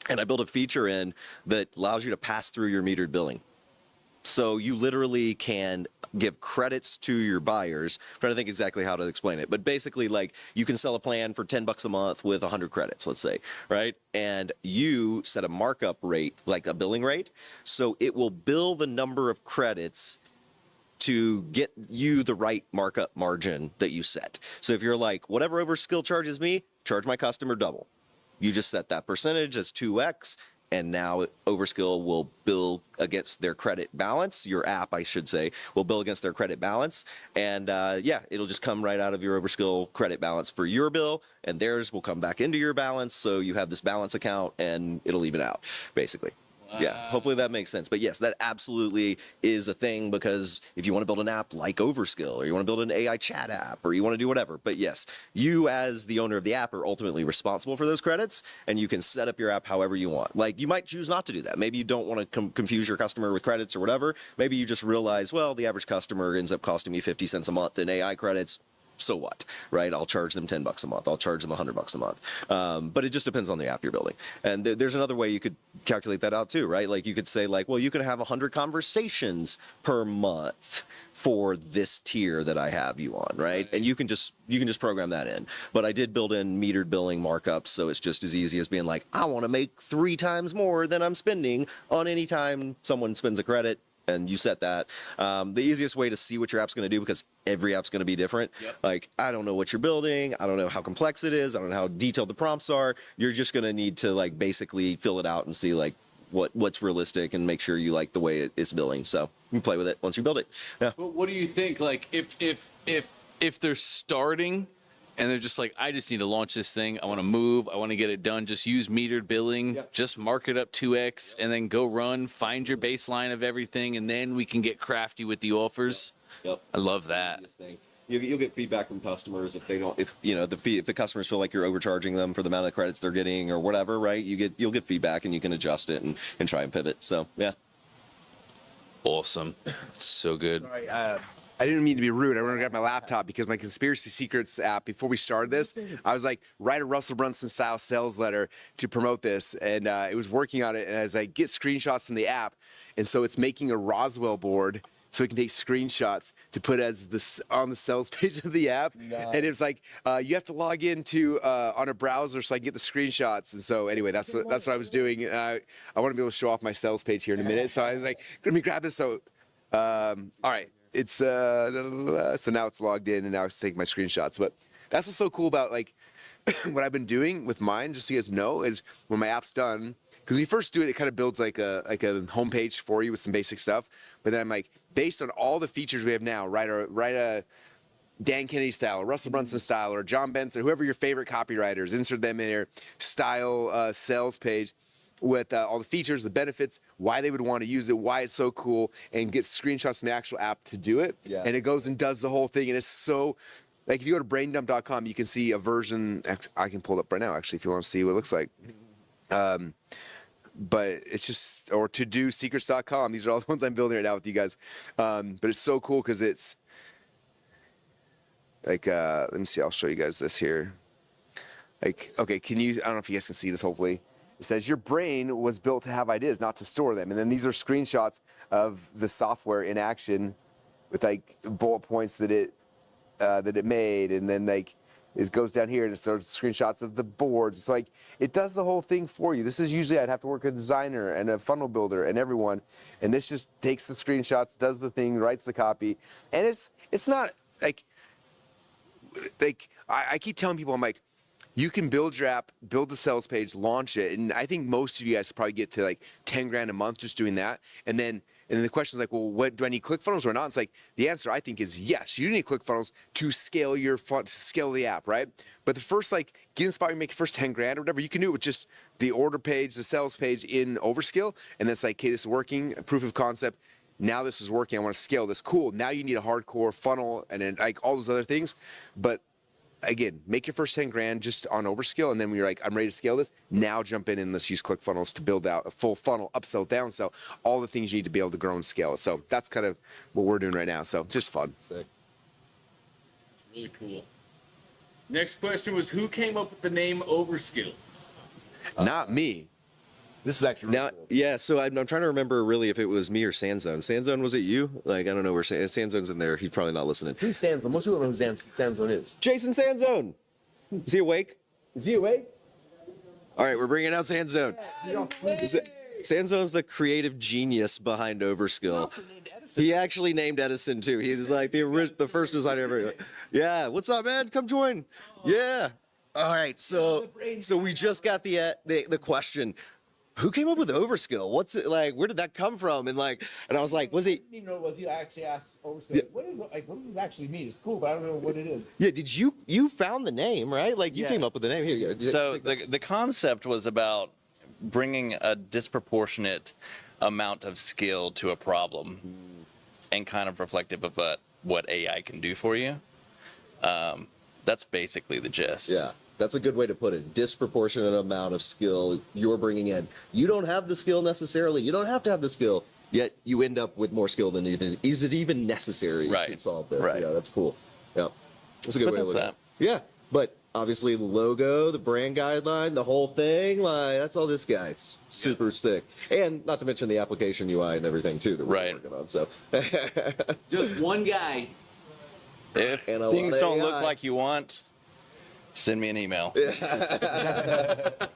And I built a feature in that allows you to pass through your metered billing. So you literally can give credits to your buyers. I'm trying to think exactly how to explain it, but basically, like, you can sell a plan for $10 a month with 100 credits, let's say, right? And you set a markup rate, like a billing rate, so it will bill the number of credits to get you the right markup margin that you set. So if you're like, whatever Overskill charges me, charge my customer double. You just set that percentage as 2x, and now Overskill will bill against their credit balance. Your app, I should say, will bill against their credit balance. And yeah, it'll just come right out of your Overskill credit balance for your bill, and theirs will come back into your balance. So you have this balance account, and it'll even out, basically. Yeah, hopefully that makes sense. But yes, that absolutely is a thing, because if you want to build an app like Overskill, or you want to build an AI chat app, or you want to do whatever, but yes, you as the owner of the app are ultimately responsible for those credits, and you can set up your app however you want. Like, you might choose not to do that. Maybe you don't want to confuse your customer with credits or whatever. Maybe you just realize, well, the average customer ends up costing me 50 cents a month in AI credits. So what, right? I'll charge them $10 a month. I'll charge them $100 a month. But it just depends on the app you're building. And there's another way you could calculate that out too, right? Like, you could say, like, well, you can have 100 conversations per month for this tier that I have you on, right? And you can just program that in. But I did build in metered billing markups, so it's just as easy as being like, I want to make 3 times more than I'm spending on any time someone spends a credit. And you set that. The easiest way to see what your app's going to do, because every app's going to be different. Like, I don't know what you're building. I don't know how complex it is. I don't know how detailed the prompts are. You're just going to need to, like, basically fill it out and see, like, what's realistic, and make sure you like the way it's billing. So you play with it once you build it. Yeah. But what do you think? Like, if they're starting and they're just like, I just need to launch this thing, I want to move, I want to get it done, just use metered billing, just mark it up 2x, and then go run, find your baseline of everything, and then we can get crafty with the offers. I love that. You'll get feedback from customers if the customers feel like you're overcharging them for the amount of credits they're getting or whatever, right? You'll get feedback, and you can adjust it and try and pivot. So yeah. Awesome. So good. Sorry, I didn't mean to be rude. I went and grabbed my laptop because my Conspiracy Secrets app, before we started this, I was like, write a Russell Brunson style sales letter to promote this. And it was working on it. And as I get screenshots from the app, and so it's making a Roswell board so we can take screenshots to put as on the sales page of the app. Nice. And it's like, you have to log into on a browser so I can get the screenshots. And so anyway, that's what I was doing. I want to be able to show off my sales page here in a minute. So I was like, let me grab this. So, all right. It's so now it's logged in, and now it's taking my screenshots. But that's what's so cool about, like, what I've been doing with mine, just so you guys know, is when my app's done, because when you first do it, it kind of builds like a homepage for you with some basic stuff. But then I'm like, based on all the features we have now, write a Dan Kennedy style, or Russell Brunson style, or John Benson, whoever your favorite copywriters, insert them in your style sales page with all the features, the benefits, why they would want to use it, why it's so cool, and get screenshots from the actual app to do it. Yeah. And it goes and does the whole thing, and it's so, like, if you go to braindump.com, you can see a version. I can pull it up right now, actually, if you want to see what it looks like. But it's just, or todosecrets.com. These are all the ones I'm building right now with you guys. But it's so cool because it's like, let me see, I'll show you guys this here. Like, okay, I don't know if you guys can see this, hopefully. It says your brain was built to have ideas, not to store them. And then these are screenshots of the software in action with, like, bullet points that it made. And then, like, it goes down here and it starts screenshots of the boards. It's like, it does the whole thing for you. This is usually, I'd have to work with a designer and a funnel builder and everyone. And this just takes the screenshots, does the thing, writes the copy. And it's not like I keep telling people, I'm like, you can build your app, build the sales page, launch it. And I think most of you guys probably get to like 10 grand a month just doing that. And then And then the question is like, well, what do I need ClickFunnels or not? It's like the answer I think is yes. You need ClickFunnels to scale to scale the app, right? But the first like get inspired, make your first 10 grand or whatever, you can do it with just the order page, the sales page in Overskill, and then it's like, okay, this is working, proof of concept. Now this is working. I want to scale this. Cool. Now you need a hardcore funnel and then like all those other things, but again, make your first 10 grand just on Overskill, and then when you're like, I'm ready to scale this, now jump in and let's use ClickFunnels to build out a full funnel, upsell, downsell, all the things you need to be able to grow and scale. So that's kind of what we're doing right now. So just fun. Sick. That's really cool. Next question was, who came up with the name Overskill? Not me. This is actually Now, yeah, so I'm trying to remember really if it was me or Sandzone. Sandzone, was it you? Like, I don't know where Sandzone's in there. He's probably not listening. Who's Sandzone? Most people don't know who Sandzone is. Jason Sandzone. Is he awake? Is he awake? All right, we're bringing out Sandzone. Sandzone's the creative genius behind Overskill. He actually named Edison too. He's like the first designer ever. Yeah, what's up, man? Come join. Yeah. All right, so we just got the question. Who came up with Overskill? What's it like? Where did that come from? And I was like, was it? I didn't know was he actually asked Overskill. Yeah. What does this actually mean? It's cool, but I don't know what it is. Yeah, did you found the name, right? Like you came up with the name. Here you go. So the concept was about bringing a disproportionate amount of skill to a problem, and kind of reflective of what AI can do for you. That's basically the gist. Yeah. That's a good way to put it. Disproportionate amount of skill you're bringing in. You don't have the skill necessarily. You don't have to have the skill, yet you end up with more skill than is it even necessary to solve this? Right. Yeah, that's cool. Yeah, that's a good way to look at it. Yeah, but obviously the logo, the brand guideline, the whole thing, like that's all this guy. It's super sick. And not to mention the application UI and everything too that we're working on. So just one guy. If things don't look like you want, send me an email.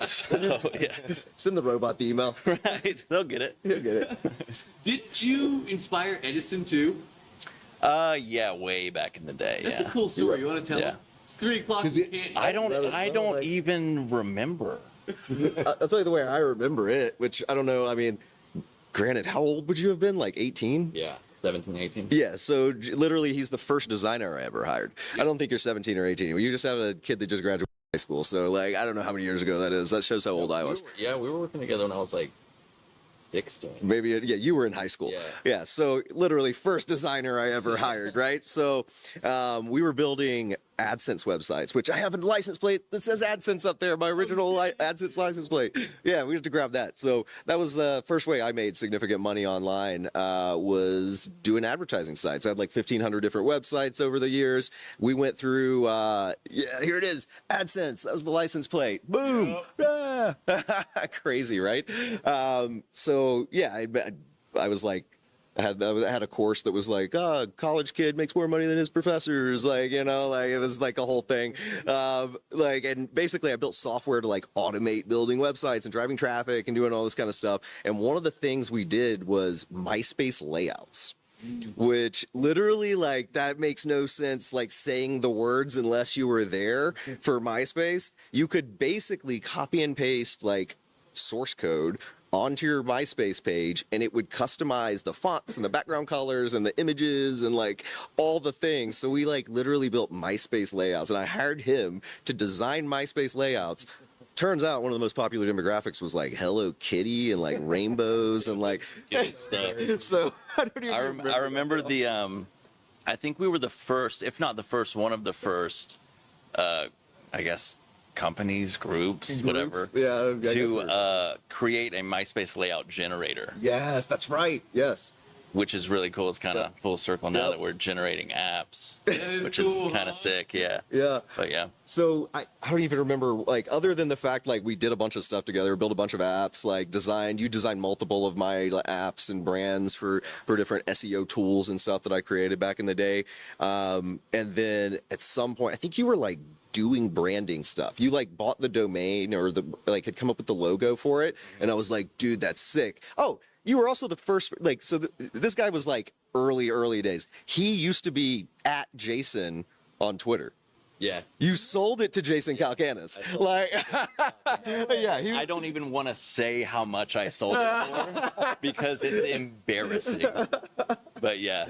So, yeah. Send the robot the email. Right. They'll get it. He'll get it. Did you inspire Edison too? Yeah, way back in the day. That's a cool story. You want to tell me? It's 3 o'clock. I don't even remember. I'll tell you the way I remember it, which I don't know. I mean, granted, how old would you have been? Like 18? Yeah. 17, 18. Yeah, so literally he's the first designer I ever hired. I don't think you're 17 or 18. You just have a kid that just graduated high school. So like, I don't know how many years ago that is. That shows how old I was. We were working together when I was like 16. Maybe, yeah, you were in high school. Yeah, so literally first designer I ever hired, right? So we were building AdSense websites, which I have a license plate that says AdSense up there, my original AdSense license plate. Yeah, we had to grab that. So that was the first way I made significant money online, was doing advertising sites. I had like 1,500 different websites over the years. We went through, here it is, AdSense. That was the license plate. Boom. Yep. Crazy, right? So yeah, I was like, I had a course that was like, college kid makes more money than his professors. Like, you know, like it was like a whole thing. And basically I built software to like automate building websites and driving traffic and doing all this kind of stuff. And one of the things we did was MySpace layouts, which literally like that makes no sense, like saying the words unless you were there for MySpace. You could basically copy and paste like source code onto your MySpace page, and it would customize the fonts and the background colors and the images and like all the things. So we like literally built MySpace layouts, and I hired him to design MySpace layouts. Turns out one of the most popular demographics was like Hello Kitty and like rainbows and like stuff. So I don't even I remember the I think we were the first, if not the first, one of the first I guess companies, groups, whatever, to create a MySpace layout generator. Yes, that's right. Yes. Which is really cool. It's kind of full circle now that we're generating apps, which is kind of sick. Yeah. Yeah. But yeah. So I don't even remember, like, other than the fact, like, we did a bunch of stuff together, built a bunch of apps, like, you designed multiple of my apps and brands for different SEO tools and stuff that I created back in the day. And then at some point, I think you were like doing branding stuff. You like bought the domain or had come up with the logo for it. And I was like, dude, that's sick. Oh, you were also the first, like, so this guy was like early days. He used to be at Jason on Twitter. Yeah. You sold it to Jason Calcanis. Like, yeah. I don't even want to say how much I sold it for because it's embarrassing. But yeah.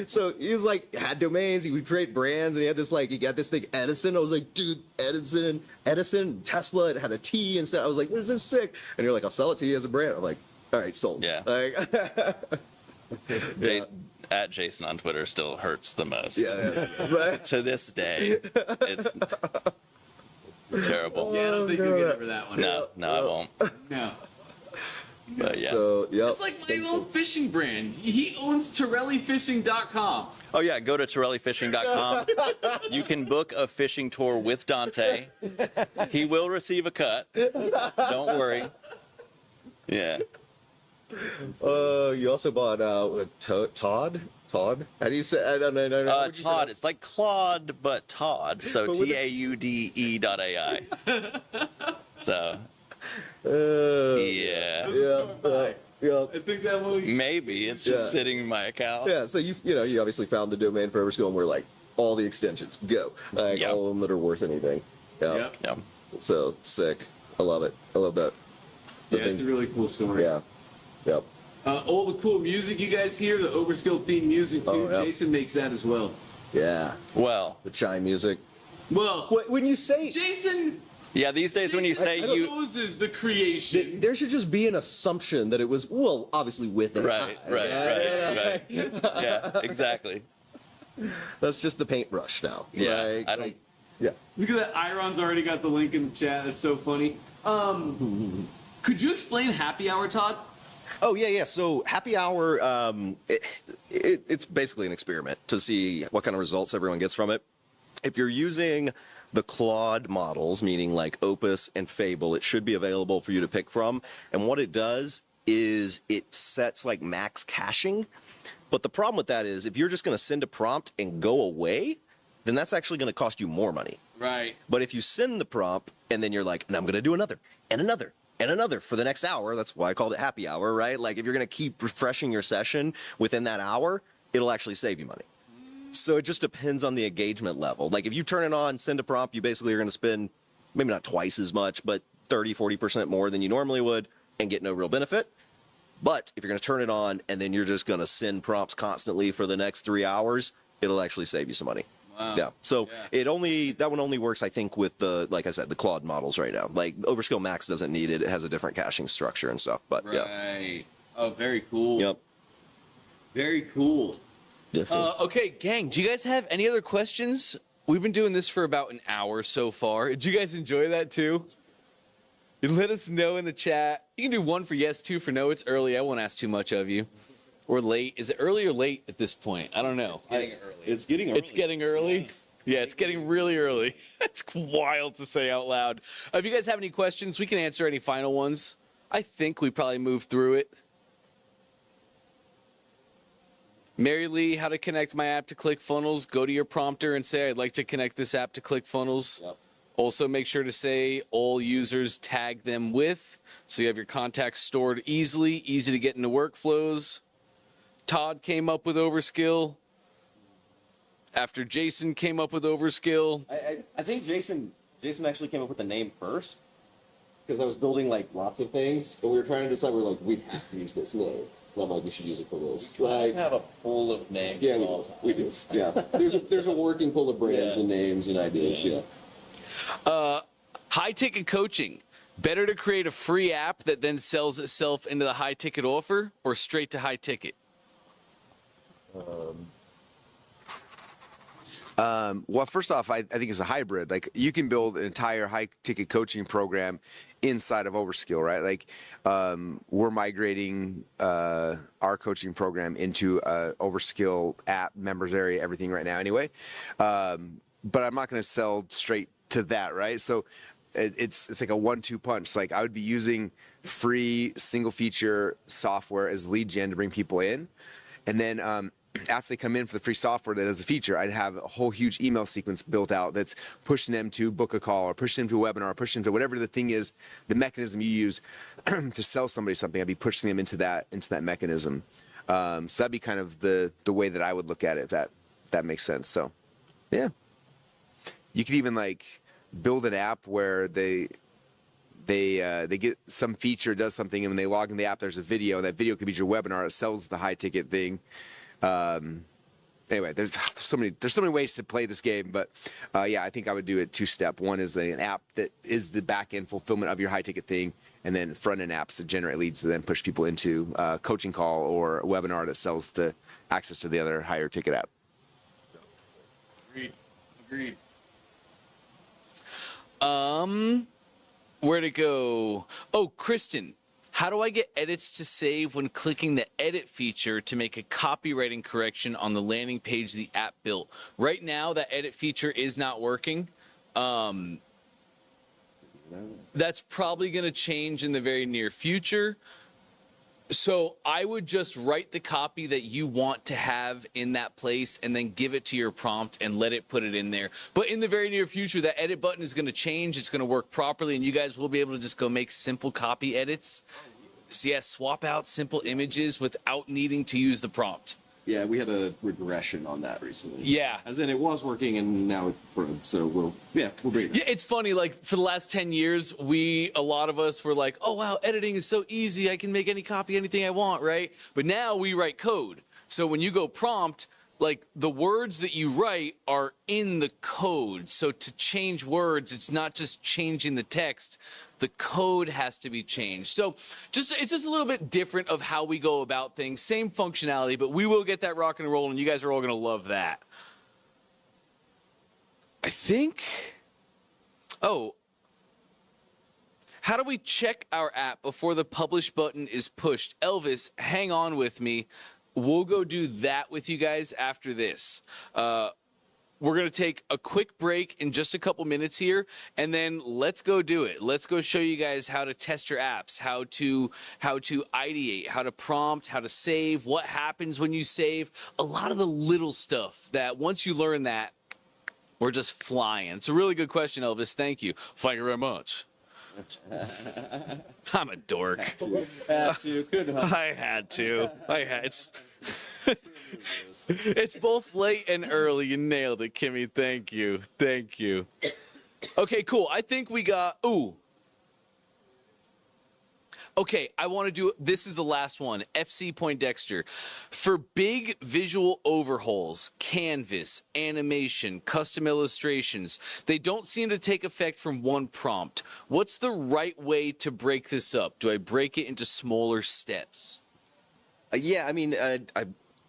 So he was like, had domains, he would create brands, and he had this like, he got this thing, Edison. I was like, dude, Edison, Tesla, it had a T instead. I was like, this is sick. And you're like, I'll sell it to you as a brand. I'm like, all right, sold. Yeah. Like, At Jason on Twitter still hurts the most. yeah. Right. To this day, it's terrible. Yeah, I don't think you'll get over that one. No, I won't. No. But yeah. So, yep. It's like my own fishing brand. He owns TorelliFishing.com. Oh yeah, go to TorelliFishing.com. You can book a fishing tour with Dante. He will receive a cut. Don't worry. Yeah. You also bought Todd. How do you say? I don't know. Todd. It's like Claude, but Todd. So TAUDE.ai. So. Yeah. Yeah. I think that will. Maybe it's just sitting in my account. Yeah. So you obviously found the domain for Overskill, and we're like, all the extensions go, like all of them that are worth anything. Yeah. Yep. So sick. I love it. I love that. Yeah, it's a really cool story. Yeah. Yep. All the cool music you guys hear, the Overskill theme music too. Oh, yep. Jason makes that as well. Yeah. Well. The chime music. Well. When you say Jason. Yeah, these days when you say Moses the creation. There should just be an assumption that it was, well, obviously with it. Right. Yeah, exactly. That's just the paintbrush now. Yeah, I don't. Yeah. Look at that. Iron's already got the link in the chat. That's so funny. Could you explain happy hour, Todd? Oh yeah. So happy hour, it's basically an experiment to see what kind of results everyone gets from it. If you're using the Claude models, meaning like Opus and Fable, it should be available for you to pick from. And what it does is it sets like max caching. But the problem with that is if you're just going to send a prompt and go away, then that's actually going to cost you more money. Right. But if you send the prompt and then you're like, and I'm going to do another and another and another for the next hour, that's why I called it happy hour, right? Like if you're going to keep refreshing your session within that hour, it'll actually save you money. So it just depends on the engagement level. Like if you turn it on, send a prompt, you basically are going to spend maybe not twice as much, but 30-40% more than you normally would and get no real benefit. But if you're going to turn it on and then you're just going to send prompts constantly for the next 3 hours, it'll actually save you some money. Wow. Yeah. So that one only works, I think, with like I said, the Claude models right now. Like Overskill Max doesn't need it. It has a different caching structure and stuff. But right. Oh, very cool. Yep. Very cool. Okay, gang, do you guys have any other questions? We've been doing this for about an hour so far. Did you guys enjoy that too? Let us know in the chat. You can do 1 for yes, 2 for no. It's early. I won't ask too much of you. Or late. Is it early or late at this point? I don't know. It's getting early. It's getting early? Yeah, it's getting really early. It's wild to say out loud. If you guys have any questions, we can answer any final ones. I think we probably moved through it. Mary Lee, how to connect my app to ClickFunnels. Go to your prompter and say, I'd like to connect this app to ClickFunnels. Yep. Also, make sure to say all users tag them with, so you have your contacts stored easily, easy to get into workflows. Todd came up with Overskill after Jason came up with Overskill. I think Jason actually came up with the name first because I was building like lots of things, and we were trying to decide. We're like, we have to use this name. And I'm like, we should use it for this. Like, I have a pool of names. Yeah, we do. Yeah, there's a working pool of brands and names and ideas. Yeah. High ticket coaching. Better to create a free app that then sells itself into the high ticket offer, or straight to high ticket? Well, first off, I think it's a hybrid. Like you can build an entire high ticket coaching program inside of Overskill, right? Like we're migrating our coaching program into Overskill app, members area, everything right now anyway. But I'm not going to sell straight to that, right? So it's like a 1-2 punch. Like I would be using free single feature software as lead gen to bring people in. And then after they come in for the free software that has a feature, I'd have a whole huge email sequence built out that's pushing them to book a call or pushing them to a webinar or pushing them to whatever the thing is, the mechanism you use to sell somebody something. I'd be pushing them into that mechanism. So that'd be kind of the way that I would look at it, if that makes sense. So, yeah. you could even like build an app where they get some feature, does something, and when they log in the app, there's a video, and that video could be your webinar. It sells the high ticket thing. Anyway, there's so many ways to play this game, but yeah, I think I would do it 2-step. One is an app that is the back end fulfillment of your high ticket thing, and then front end apps that generate leads to then push people into a coaching call or a webinar that sells the access to the other higher ticket app. Agreed. Where'd it go? Oh, Kristen, how do I get edits to save when clicking the edit feature to make a copywriting correction on the landing page the app built? Right now, that edit feature is not working. That's probably going to change in the very near future. So I would just write the copy that you want to have in that place and then give it to your prompt and let it put it in there. But in the very near future, that edit button is going to change. It's going to work properly, and you guys will be able to just go make simple copy edits. So yeah, swap out simple images without needing to use the prompt. Yeah, we had a regression on that recently. Yeah. As in it was working and now it's broke. So we'll bring it. Yeah, it's funny, like for the last 10 years, a lot of us were like, oh wow, editing is so easy. I can make any copy, anything I want, right? But now we write code. So when you go prompt, like the words that you write are in the code. So to change words, it's not just changing the text. The code has to be changed. So it's just a little bit different of how we go about things. Same functionality, but we will get that rock and roll, and you guys are all going to love that. I think. Oh. How do we check our app before the publish button is pushed? Elvis, hang on with me. We'll go do that with you guys after this. We're going to take a quick break in just a couple minutes here, and then let's go do it. Let's go show you guys how to test your apps, how to ideate, how to prompt, how to save, what happens when you save, a lot of the little stuff that once you learn that, we're just flying. It's a really good question, Elvis. Thank you. Thank you very much. I'm a dork. Had to. Couldn't help. I had to. It's both late and early. You nailed it, Kimmy. Thank you. Thank you. Okay, cool. I think we got. Ooh. Okay, I want to do. This is the last one. FC Poindexter. For big visual overhauls, canvas, animation, custom illustrations, they don't seem to take effect from one prompt. What's the right way to break this up? Do I break it into smaller steps? Yeah, I mean, I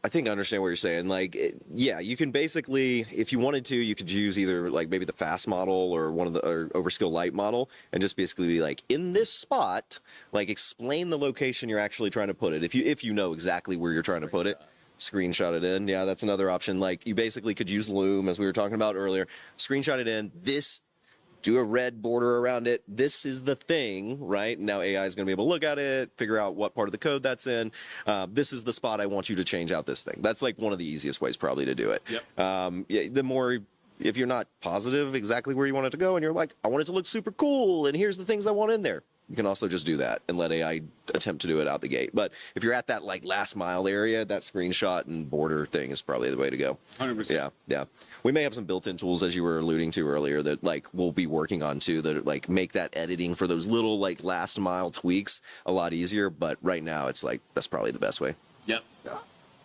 think I understand what you're saying. Like, yeah, you can basically, if you wanted to, you could use either like maybe the fast model or one of the Overskill light model, and just basically be like, in this spot, like explain the location you're actually trying to put it. If you know exactly where you're trying to put it, screenshot it in. Yeah, that's another option. Like you basically could use Loom, as we were talking about earlier. Screenshot it in. Do a red border around it. This is the thing, right? Now AI is going to be able to look at it, figure out what part of the code that's in. This is the spot I want you to change out this thing. That's like one of the easiest ways probably to do it. Yep. Yeah, the more, if you're not positive exactly where you want it to go and you're like, I want it to look super cool and here's the things I want in there, you can also just do that and let AI attempt to do it out the gate. But if you're at that like last mile area, that screenshot and border thing is probably the way to go. 100%. Yeah. We may have some built-in tools, as you were alluding to earlier, that like we'll be working on too, that like make that editing for those little like last mile tweaks a lot easier. But right now it's like, that's probably the best way. Yep.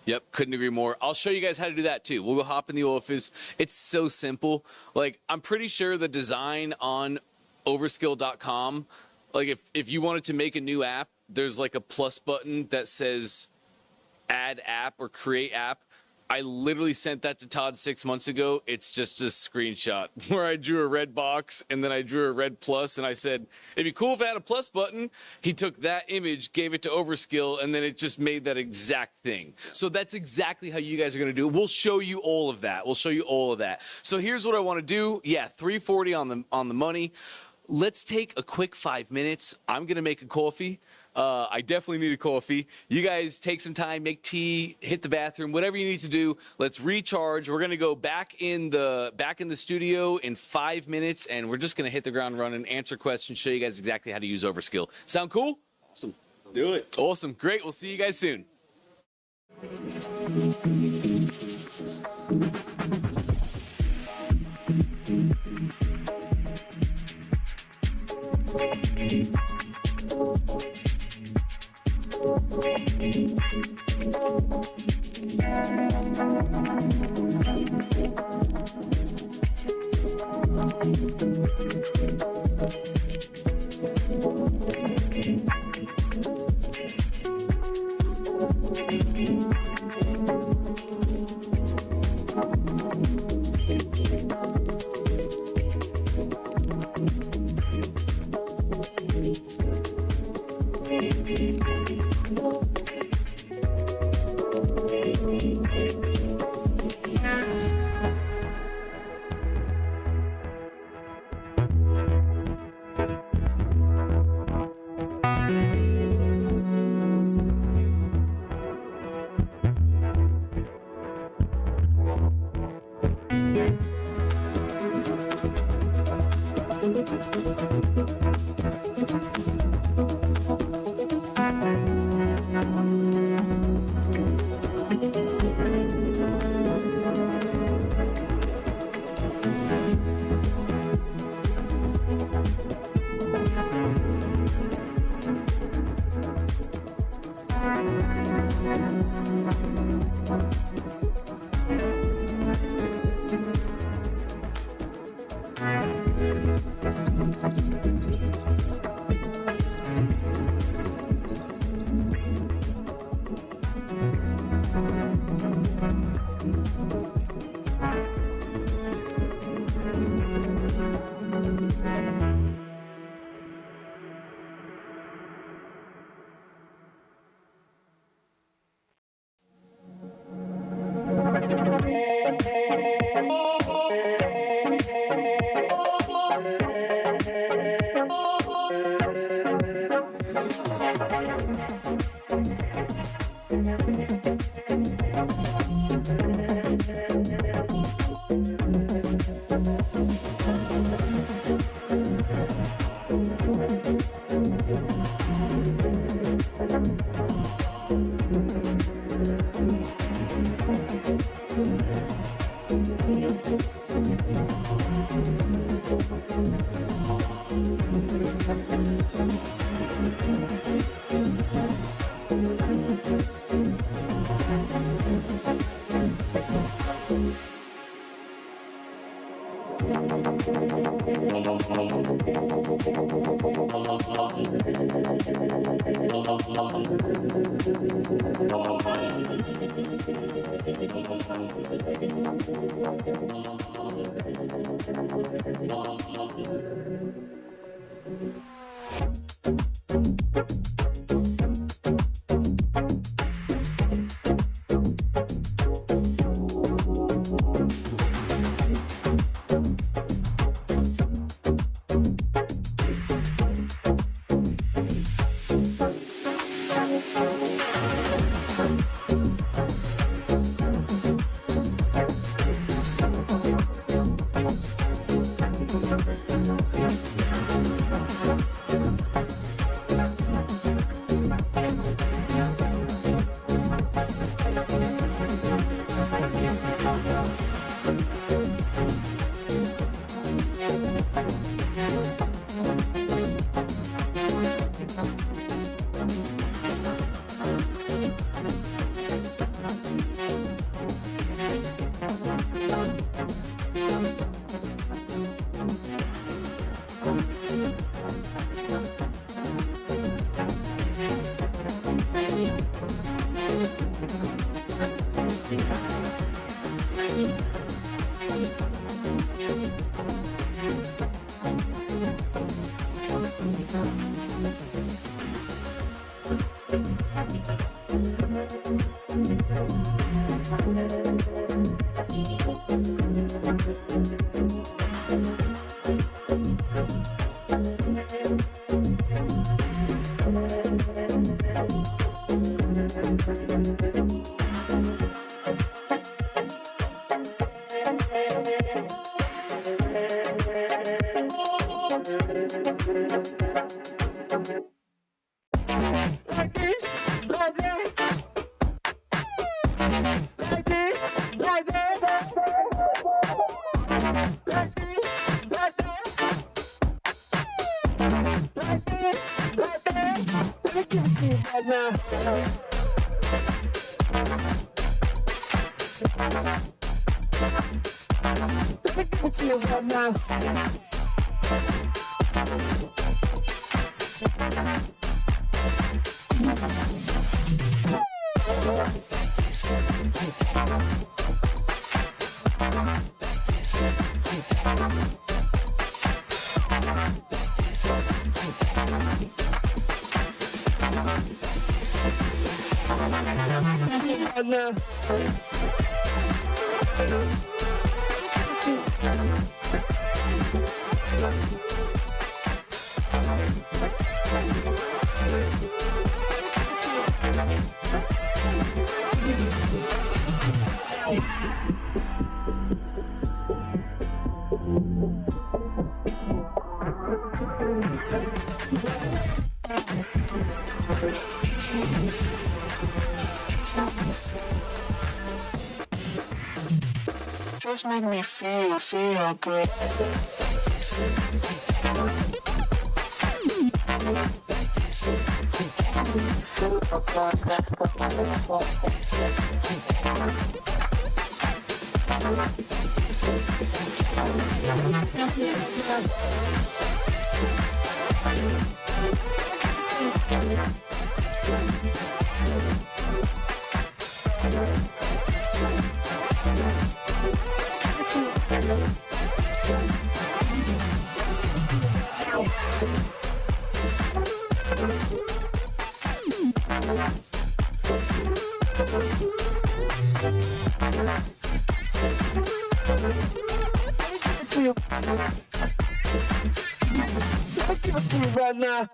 Yep, couldn't agree more. I'll show you guys how to do that too. We'll go hop in the office. It's so simple. Like I'm pretty sure the design on overskill.com, like if you wanted to make a new app, there's like a plus button that says add app or create app. I literally sent that to Todd 6 months ago. It's just a screenshot where I drew a red box and then I drew a red plus and I said, it'd be cool if I had a plus button. He took that image, gave it to Overskill, and then it just made that exact thing. So that's exactly how you guys are going to do it. We'll show you all of that. So here's what I want to do. Yeah, 340 on the money. Let's take a quick 5 minutes. I'm going to make a coffee. I definitely need a coffee. You guys take some time, make tea, hit the bathroom, whatever you need to do. Let's recharge. We're gonna go back in the studio in 5 minutes, and we're just gonna hit the ground running, answer questions, show you guys exactly how to use Overskill. Sound cool? Awesome. Let's do it. Awesome. Great. We'll see you guys soon. Like this. Just make me feel good. Right now.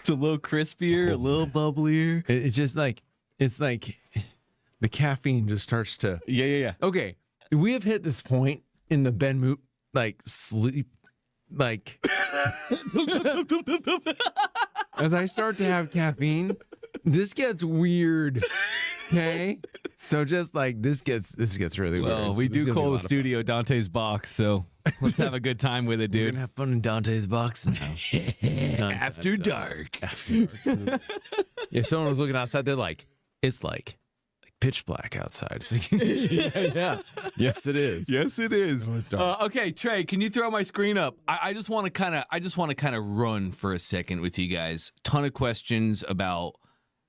It's a little crispier, a little bubblier. It's just like, it's like the caffeine just starts to. Yeah. Okay, we have hit this point in the Ben Moot like sleep, like as I start to have caffeine, this gets weird. Okay, so just like this gets really weird. Well, So we this is do gonna be a call the lot of studio Dante's box, so let's have a good time with it, We're dude. gonna have fun in Dante's box now. After dark. Yeah, someone was looking outside. They're like, it's like pitch black outside. So yeah. Yes, it is. Yes, it is. Oh, it's dark. Okay, Trey, can you throw my screen up? I just want to kind of run for a second with you guys. Ton of questions about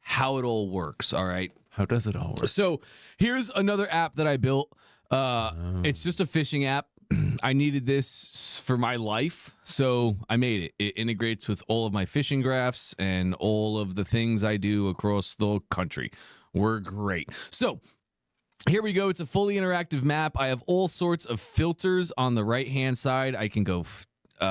how it all works. All right. How does it all work? So here's another app that I built. It's just a fishing app. I needed this for my life, so I made it. It integrates with all of my fishing graphs and all of the things I do across the country. We're great. So here we go. It's a fully interactive map. I have all sorts of filters on the right-hand side. I can go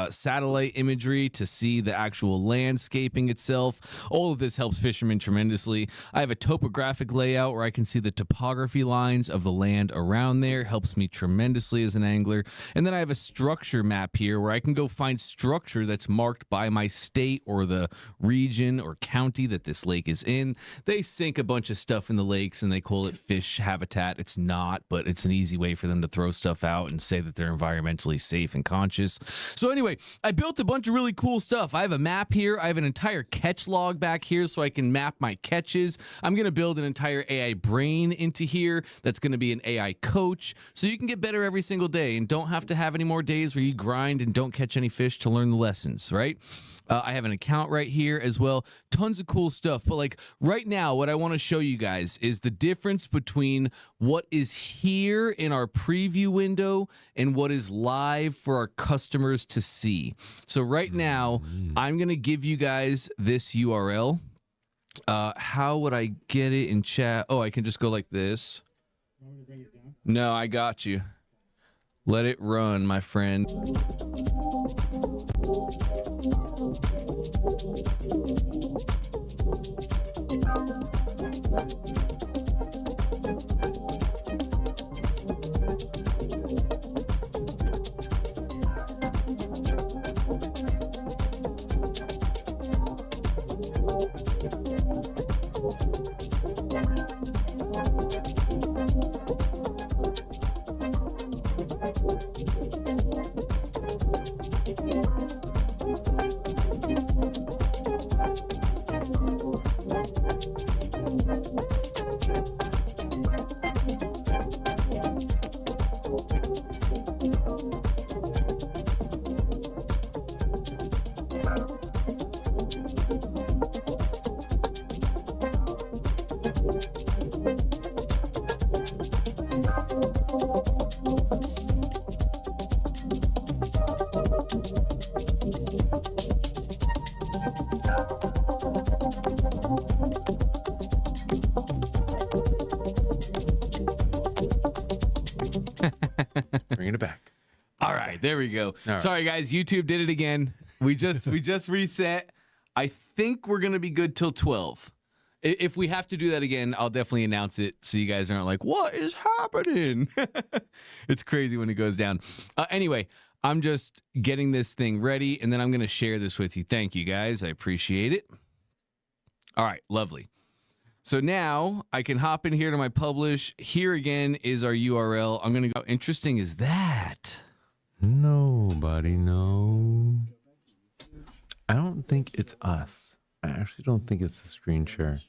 satellite imagery to see the actual landscaping itself. All of this helps fishermen tremendously. I have a topographic layout where I can see the topography lines of the land around there. Helps me tremendously as an angler. And then I have a structure map here where I can go find structure that's marked by my state or the region or county that this lake is in. They sink a bunch of stuff in the lakes and they call it fish habitat. It's not, but it's an easy way for them to throw stuff out and say that they're environmentally safe and conscious. So anyway, I built a bunch of really cool stuff. I have a map here. I have an entire catch log back here so I can map my catches. I'm going to build an entire AI brain into here that's going to be an AI coach so you can get better every single day and don't have to have any more days where you grind and don't catch any fish to learn the lessons, right? I have an account right here as well. Tons of cool stuff. But like right now, what I want to show you guys is the difference between what is here in our preview window and what is live for our customers to see. So right now, I'm going to give you guys this URL. How would I get it in chat? Oh, I can just go like this. No, I got you. Let it run, my friend. there we go. right. Sorry guys, YouTube did it again. We just reset. I think we're gonna be good till 12. If we have to do that again, I'll definitely announce it so you guys aren't like, what is happening? It's crazy when it goes down. Anyway, I'm just getting this thing ready, and then I'm going to share this with you. Thank you, guys. I appreciate it. All right, lovely. So now I can hop in here to my publish. Here again is our URL. I'm going to go, how interesting is that? Nobody knows. I don't think it's us. I actually don't think it's the screen share.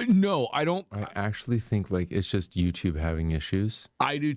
No, I don't. I actually think like it's just YouTube having issues. I do